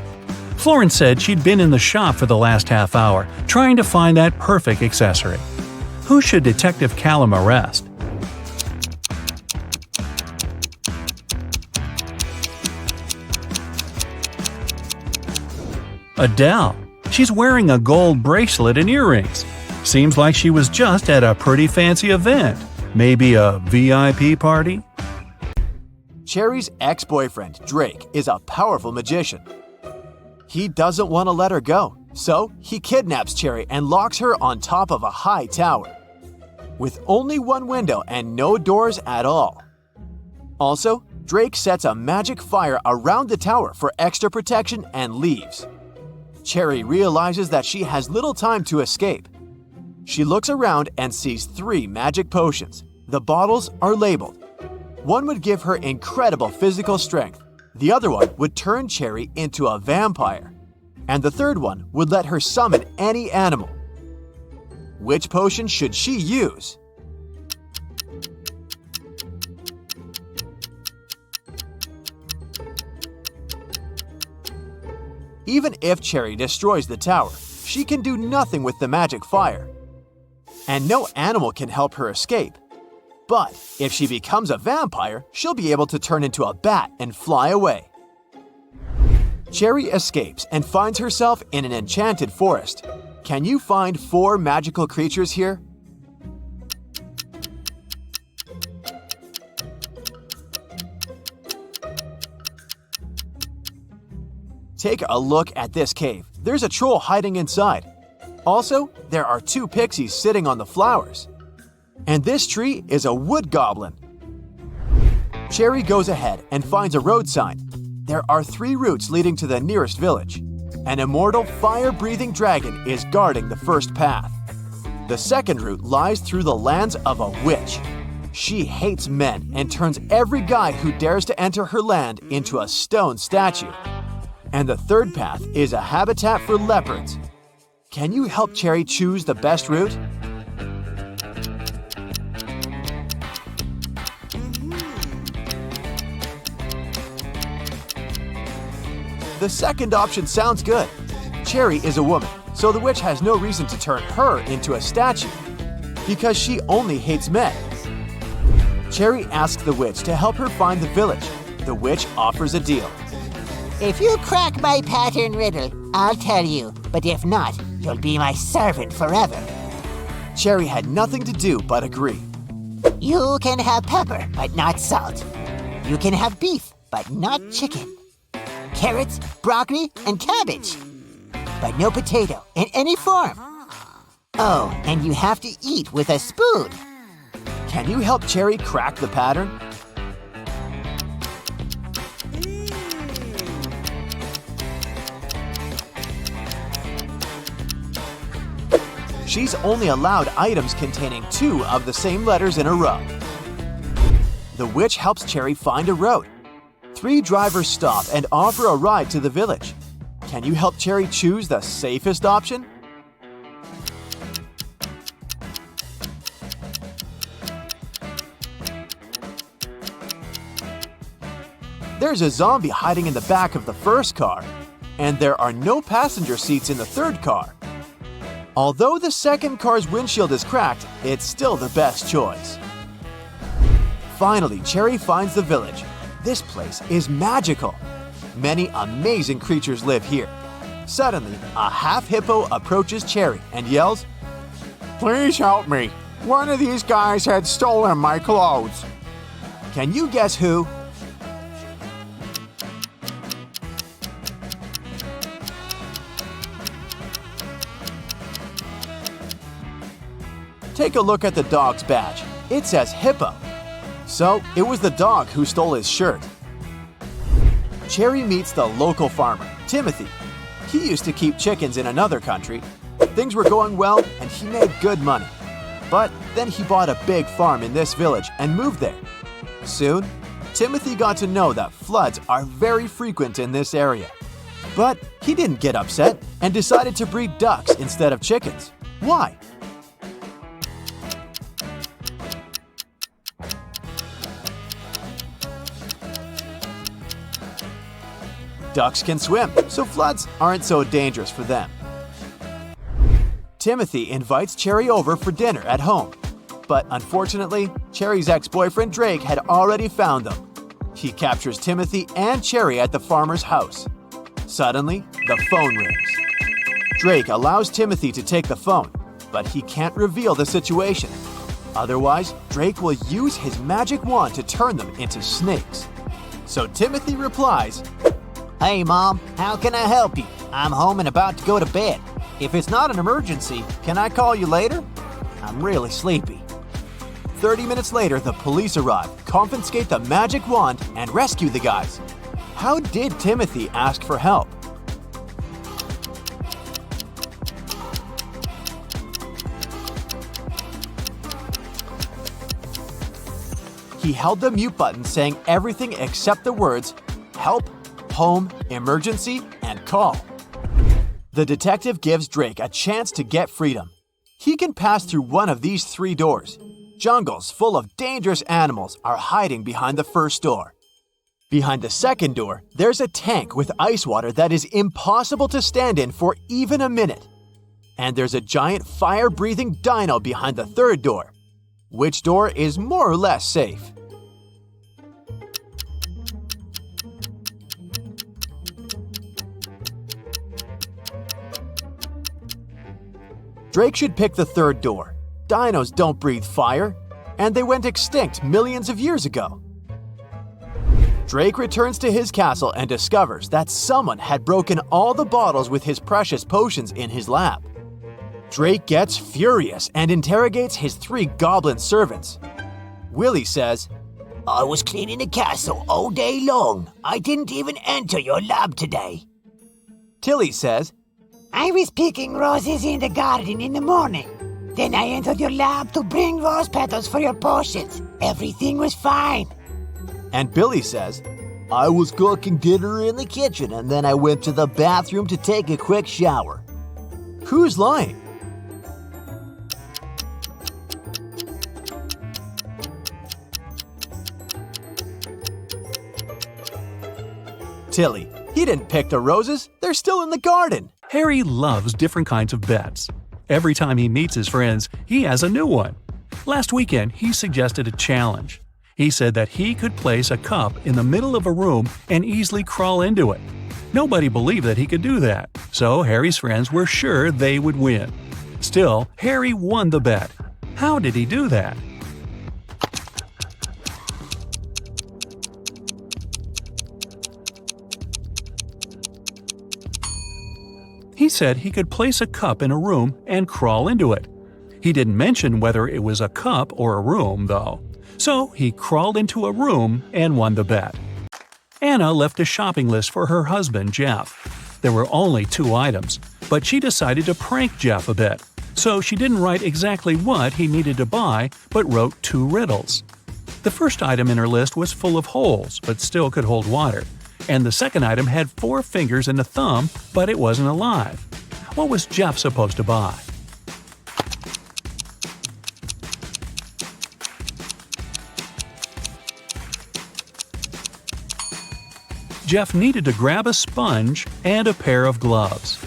Florence said she'd been in the shop for the last half hour, trying to find that perfect accessory. Who should Detective Callum arrest? Adele. She's wearing a gold bracelet and earrings. Seems like she was just at a pretty fancy event. Maybe a VIP party? Cherry's ex-boyfriend, Drake, is a powerful magician. He doesn't want to let her go, so he kidnaps Cherry and locks her on top of a high tower, with only one window and no doors at all. Also, Drake sets a magic fire around the tower for extra protection and leaves. Cherry realizes that she has little time to escape. She looks around and sees 3 magic potions. The bottles are labeled. One would give her incredible physical strength. The other one would turn Cherry into a vampire. And the third one would let her summon any animal. Which potion should she use? Even if Cherry destroys the tower, she can do nothing with the magic fire. And no animal can help her escape. But if she becomes a vampire, she'll be able to turn into a bat and fly away. Cherry escapes and finds herself in an enchanted forest. Can you find 4 magical creatures here? Take a look at this cave. There's a troll hiding inside. Also, there are 2 pixies sitting on the flowers. And this tree is a wood goblin. Cherry goes ahead and finds a road sign. There are 3 routes leading to the nearest village. An immortal fire-breathing dragon is guarding the first path. The second route lies through the lands of a witch. She hates men and turns every guy who dares to enter her land into a stone statue. And the third path is a habitat for leopards. Can you help Cherry choose the best route? The second option sounds good. Cherry is a woman, so the witch has no reason to turn her into a statue, because she only hates men. Cherry asks the witch to help her find the village. The witch offers a deal. If you crack my pattern riddle, I'll tell you. But if not, you'll be my servant forever. Cherry had nothing to do but agree. You can have pepper, but not salt. You can have beef, but not chicken. Carrots, broccoli, and cabbage. But no potato in any form. Oh, and you have to eat with a spoon. Can you help Cherry crack the pattern? She's only allowed items containing 2 of the same letters in a row. The witch helps Cherry find a road. 3 drivers stop and offer a ride to the village. Can you help Cherry choose the safest option? There's a zombie hiding in the back of the first car, and there are no passenger seats in the third car. Although the second car's windshield is cracked, it's still the best choice. Finally, Cherry finds the village. This place is magical. Many amazing creatures live here. Suddenly, a half-hippo approaches Cherry and yells, Please help me. One of these guys had stolen my clothes. Can you guess who? Take a look at the dog's badge. It says hippo. So, it was the dog who stole his shirt. Cherry meets the local farmer, Timothy. He used to keep chickens in another country. Things were going well and he made good money. But then he bought a big farm in this village and moved there. Soon, Timothy got to know that floods are very frequent in this area. But he didn't get upset and decided to breed ducks instead of chickens. Why? Ducks can swim, so floods aren't so dangerous for them. Timothy invites Cherry over for dinner at home. But unfortunately, Cherry's ex-boyfriend Drake had already found them. He captures Timothy and Cherry at the farmer's house. Suddenly, the phone rings. Drake allows Timothy to take the phone, but he can't reveal the situation. Otherwise, Drake will use his magic wand to turn them into snakes. So Timothy replies, Hey, Mom, how can I help you? I'm home and about to go to bed. If it's not an emergency, can I call you later? I'm really sleepy. 30 minutes later, the police arrive, confiscate the magic wand, and rescue the guys. How did Timothy ask for help? He held the mute button saying everything except the words, help, home, emergency, and call. The detective gives Drake a chance to get freedom. He can pass through one of these 3 doors. Jungles full of dangerous animals are hiding behind the first door. Behind the second door, there's a tank with ice water that is impossible to stand in for even a minute. And there's a giant fire-breathing dino behind the third door. Which door is more or less safe? Drake should pick the third door. Dinos don't breathe fire, and they went extinct millions of years ago. Drake returns to his castle and discovers that someone had broken all the bottles with his precious potions in his lab. Drake gets furious and interrogates his 3 goblin servants. Willie says, I was cleaning the castle all day long. I didn't even enter your lab today. Tilly says, I was picking roses in the garden in the morning. Then I entered your lab to bring rose petals for your potions. Everything was fine. And Billy says, I was cooking dinner in the kitchen and then I went to the bathroom to take a quick shower. Who's lying? Tilly, he didn't pick the roses. They're still in the garden. Harry loves different kinds of bets. Every time he meets his friends, he has a new one. Last weekend, he suggested a challenge. He said that he could place a cup in the middle of a room and easily crawl into it. Nobody believed that he could do that, so Harry's friends were sure they would win. Still, Harry won the bet. How did he do that? He said he could place a cup in a room and crawl into it. He didn't mention whether it was a cup or a room, though. So he crawled into a room and won the bet. Anna left a shopping list for her husband, Jeff. There were only 2 items, but she decided to prank Jeff a bit. So she didn't write exactly what he needed to buy, but wrote 2 riddles. The first item in her list was full of holes, but still could hold water. And the second item had 4 fingers and a thumb, but it wasn't alive. What was Jeff supposed to buy? Jeff needed to grab a sponge and a pair of gloves.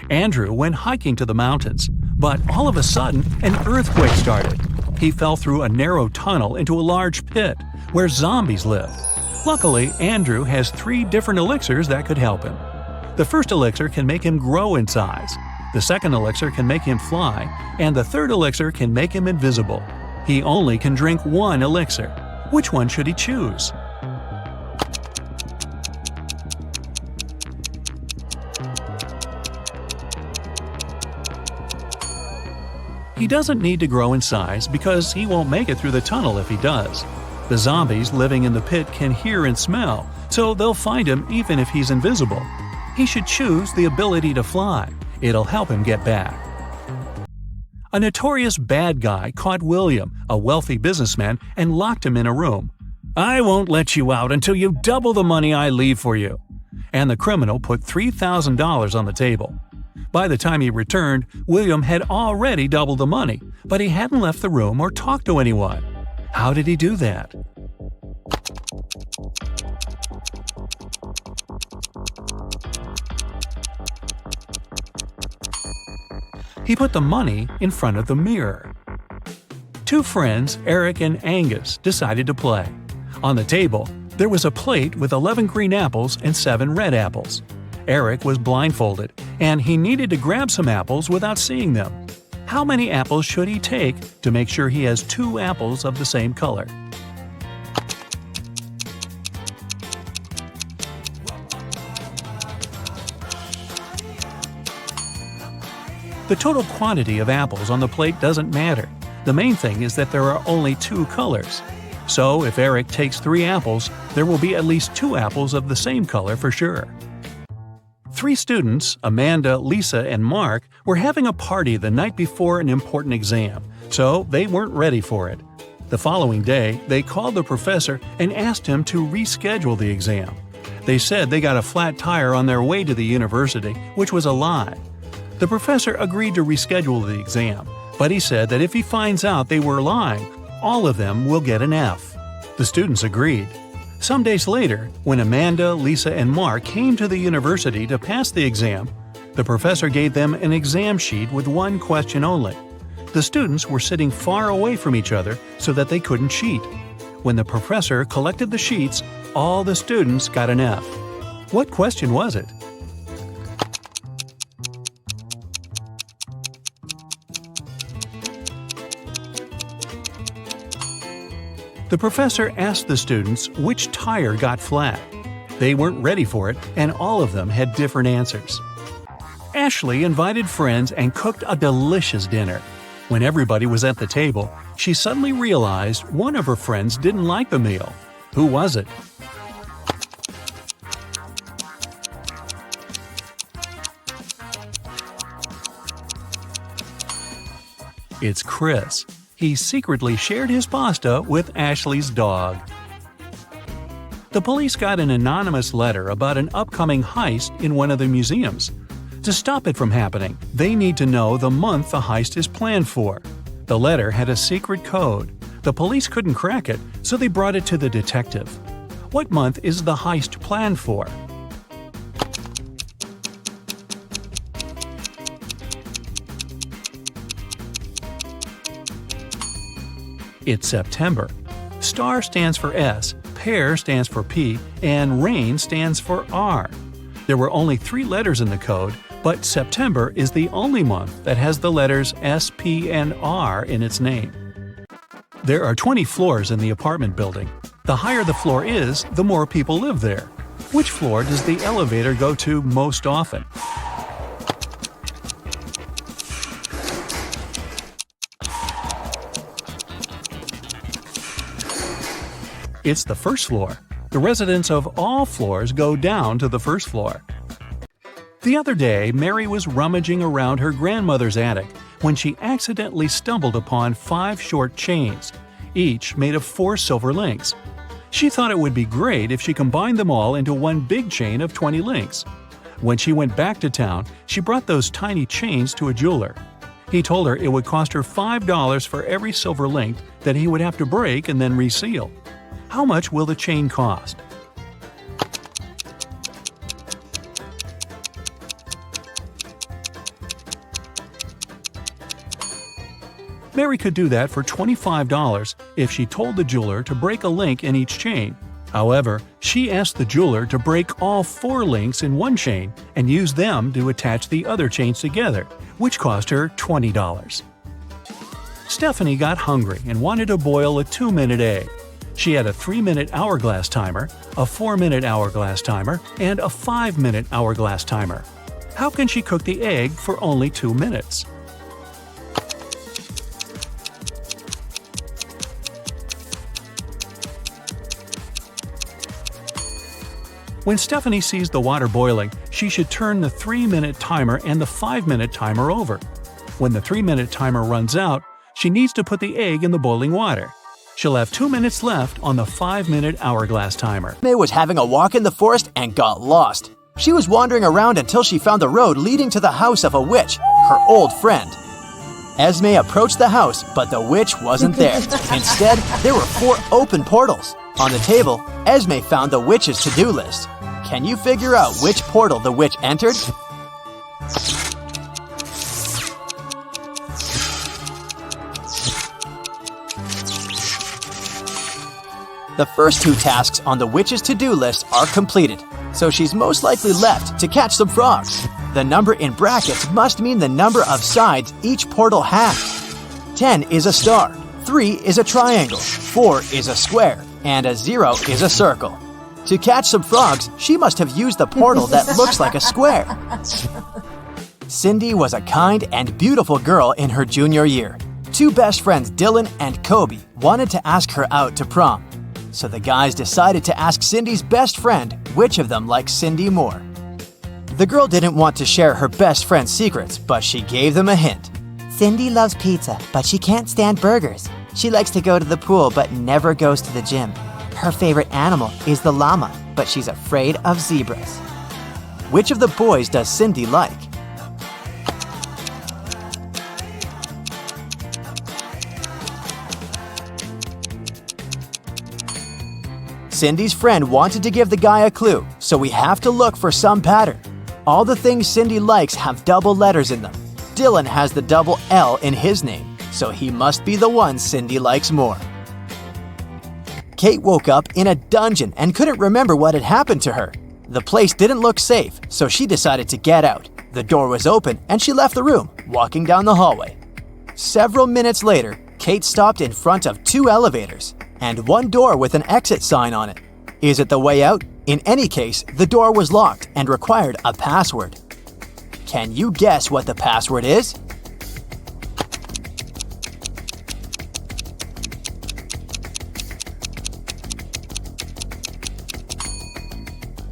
Andrew went hiking to the mountains, but all of a sudden, an earthquake started. He fell through a narrow tunnel into a large pit where zombies live. Luckily, Andrew has 3 different elixirs that could help him. The first elixir can make him grow in size, the second elixir can make him fly, and the third elixir can make him invisible. He only can drink 1 elixir. Which one should he choose? He doesn't need to grow in size because he won't make it through the tunnel if he does. The zombies living in the pit can hear and smell, so they'll find him even if he's invisible. He should choose the ability to fly. It'll help him get back. A notorious bad guy caught William, a wealthy businessman, and locked him in a room. "I won't let you out until you double the money I leave for you." And the criminal put $3,000 on the table. By the time he returned, William had already doubled the money, but he hadn't left the room or talked to anyone. How did he do that? He put the money in front of the mirror. 2 friends, Eric and Angus, decided to play. On the table, there was a plate with 11 green apples and 7 red apples. Eric was blindfolded, and he needed to grab some apples without seeing them. How many apples should he take to make sure he has 2 apples of the same color? The total quantity of apples on the plate doesn't matter. The main thing is that there are only 2 colors. So if Eric takes 3 apples, there will be at least 2 apples of the same color for sure. 3 students, Amanda, Lisa, and Mark, were having a party the night before an important exam, so they weren't ready for it. The following day, they called the professor and asked him to reschedule the exam. They said they got a flat tire on their way to the university, which was a lie. The professor agreed to reschedule the exam, but he said that if he finds out they were lying, all of them will get an F. The students agreed. Some days later, when Amanda, Lisa, and Mark came to the university to pass the exam, the professor gave them an exam sheet with 1 question only. The students were sitting far away from each other so that they couldn't cheat. When the professor collected the sheets, all the students got an F. What question was it? The professor asked the students which tire got flat. They weren't ready for it, and all of them had different answers. Ashley invited friends and cooked a delicious dinner. When everybody was at the table, she suddenly realized one of her friends didn't like the meal. Who was it? It's Chris. He secretly shared his pasta with Ashley's dog. The police got an anonymous letter about an upcoming heist in one of the museums. To stop it from happening, they need to know the month the heist is planned for. The letter had a secret code. The police couldn't crack it, so they brought it to the detective. What month is the heist planned for? It's September. Star stands for S, pear stands for P, and rain stands for R. There were only 3 letters in the code, but September is the only month that has the letters S, P, and R in its name. There are 20 floors in the apartment building. The higher the floor is, the more people live there. Which floor does the elevator go to most often? It's the first floor. The residents of all floors go down to the first floor. The other day, Mary was rummaging around her grandmother's attic when she accidentally stumbled upon 5 short chains, each made of 4 silver links. She thought it would be great if she combined them all into one big chain of 20 links. When she went back to town, she brought those tiny chains to a jeweler. He told her it would cost her $5 for every silver link that he would have to break and then reseal. How much will the chain cost? Mary could do that for $25 if she told the jeweler to break a link in each chain. However, she asked the jeweler to break all 4 links in one chain and use them to attach the other chains together, which cost her $20. Stephanie got hungry and wanted to boil a 2-minute egg. She had a 3-minute hourglass timer, a 4-minute hourglass timer, and a 5-minute hourglass timer. How can she cook the egg for only 2 minutes? When Stephanie sees the water boiling, she should turn the 3-minute timer and the 5-minute timer over. When the 3-minute timer runs out, she needs to put the egg in the boiling water. She'll have 2 minutes left on the 5-minute hourglass timer. Esme was having a walk in the forest and got lost. She was wandering around until she found the road leading to the house of a witch, her old friend. Esme approached the house, but the witch wasn't there. Instead, there were 4 open portals. On the table, Esme found the witch's to-do list. Can you figure out which portal the witch entered? The first 2 tasks on the witch's to-do list are completed, so she's most likely left to catch some frogs. The number in brackets must mean the number of sides each portal has. 10 is a star, 3 is a triangle, 4 is a square, and a 0 is a circle. To catch some frogs, she must have used the portal that looks like a square. Cindy was a kind and beautiful girl in her junior year. 2 best friends, Dylan and Kobe, wanted to ask her out to prom. So the guys decided to ask Cindy's best friend which of them likes Cindy more. The girl didn't want to share her best friend's secrets, but she gave them a hint. Cindy loves pizza, but she can't stand burgers. She likes to go to the pool, but never goes to the gym. Her favorite animal is the llama, but she's afraid of zebras. Which of the boys does Cindy like? Cindy's friend wanted to give the guy a clue, so we have to look for some pattern. All the things Cindy likes have double letters in them. Dylan has the double L in his name, so he must be the one Cindy likes more. Kate woke up in a dungeon and couldn't remember what had happened to her. The place didn't look safe, so she decided to get out. The door was open and she left the room, walking down the hallway. Several minutes later, Kate stopped in front of 2 elevators and 1 door with an exit sign on it. Is it the way out? In any case, the door was locked and required a password. Can you guess what the password is?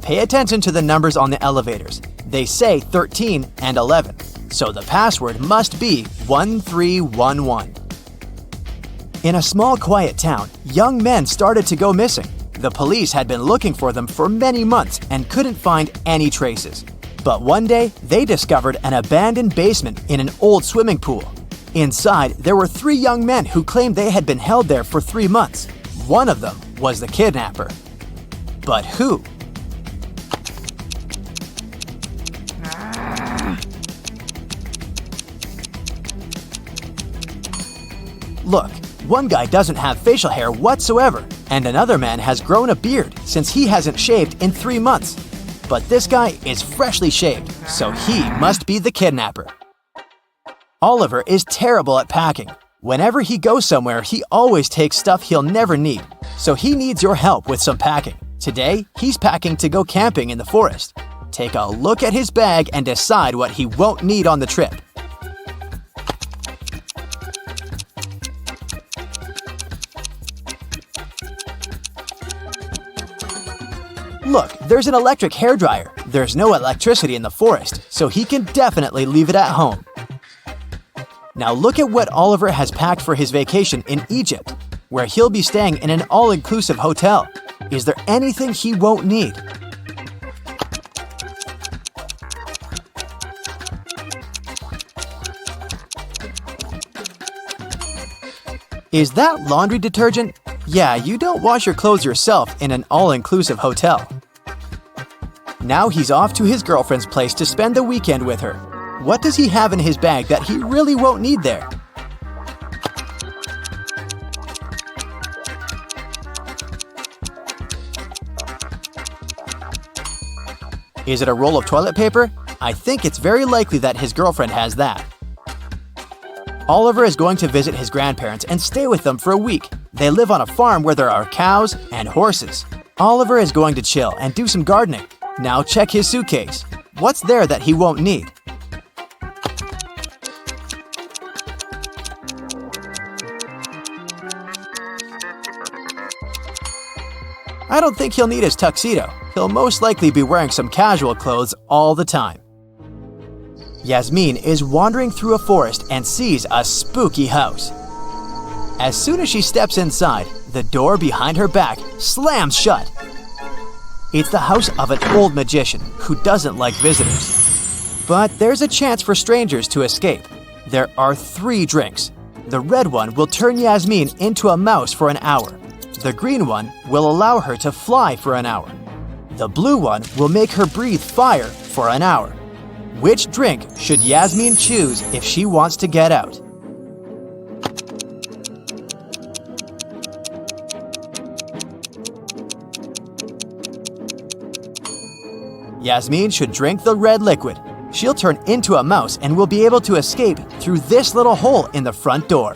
Pay attention to the numbers on the elevators. They say 13 and 11, so the password must be 1311. In a small, quiet town, young men started to go missing. The police had been looking for them for many months and couldn't find any traces. But one day, they discovered an abandoned basement in an old swimming pool. Inside, there were 3 young men who claimed they had been held there for 3 months. One of them was the kidnapper. But who? Look, one guy doesn't have facial hair whatsoever, and another man has grown a beard since he hasn't shaved in 3 months. But this guy is freshly shaved, so he must be the kidnapper. Oliver is terrible at packing. Whenever he goes somewhere, he always takes stuff he'll never need, so he needs your help with some packing. Today, he's packing to go camping in the forest. Take a look at his bag and decide what he won't need on the trip. Look, there's an electric hairdryer. There's no electricity in the forest, so he can definitely leave it at home. Now look at what Oliver has packed for his vacation in Egypt, where he'll be staying in an all-inclusive hotel. Is there anything he won't need? Is that laundry detergent? Yeah, you don't wash your clothes yourself in an all-inclusive hotel. Now he's off to his girlfriend's place to spend the weekend with her. What does he have in his bag that he really won't need there? Is it a roll of toilet paper? I think it's very likely that his girlfriend has that. Oliver is going to visit his grandparents and stay with them for a week. They live on a farm where there are cows and horses. Oliver is going to chill and do some gardening. Now check his suitcase. What's there that he won't need? I don't think he'll need his tuxedo. He'll most likely be wearing some casual clothes all the time. Yasmin is wandering through a forest and sees a spooky house. As soon as she steps inside, the door behind her back slams shut. It's the house of an old magician who doesn't like visitors. But there's a chance for strangers to escape. There are 3 drinks. The red one will turn Yasmin into a mouse for an hour. The green one will allow her to fly for an hour. The blue one will make her breathe fire for an hour. Which drink should Yasmin choose if she wants to get out? Yasmin should drink the red liquid. She'll turn into a mouse and will be able to escape through this little hole in the front door.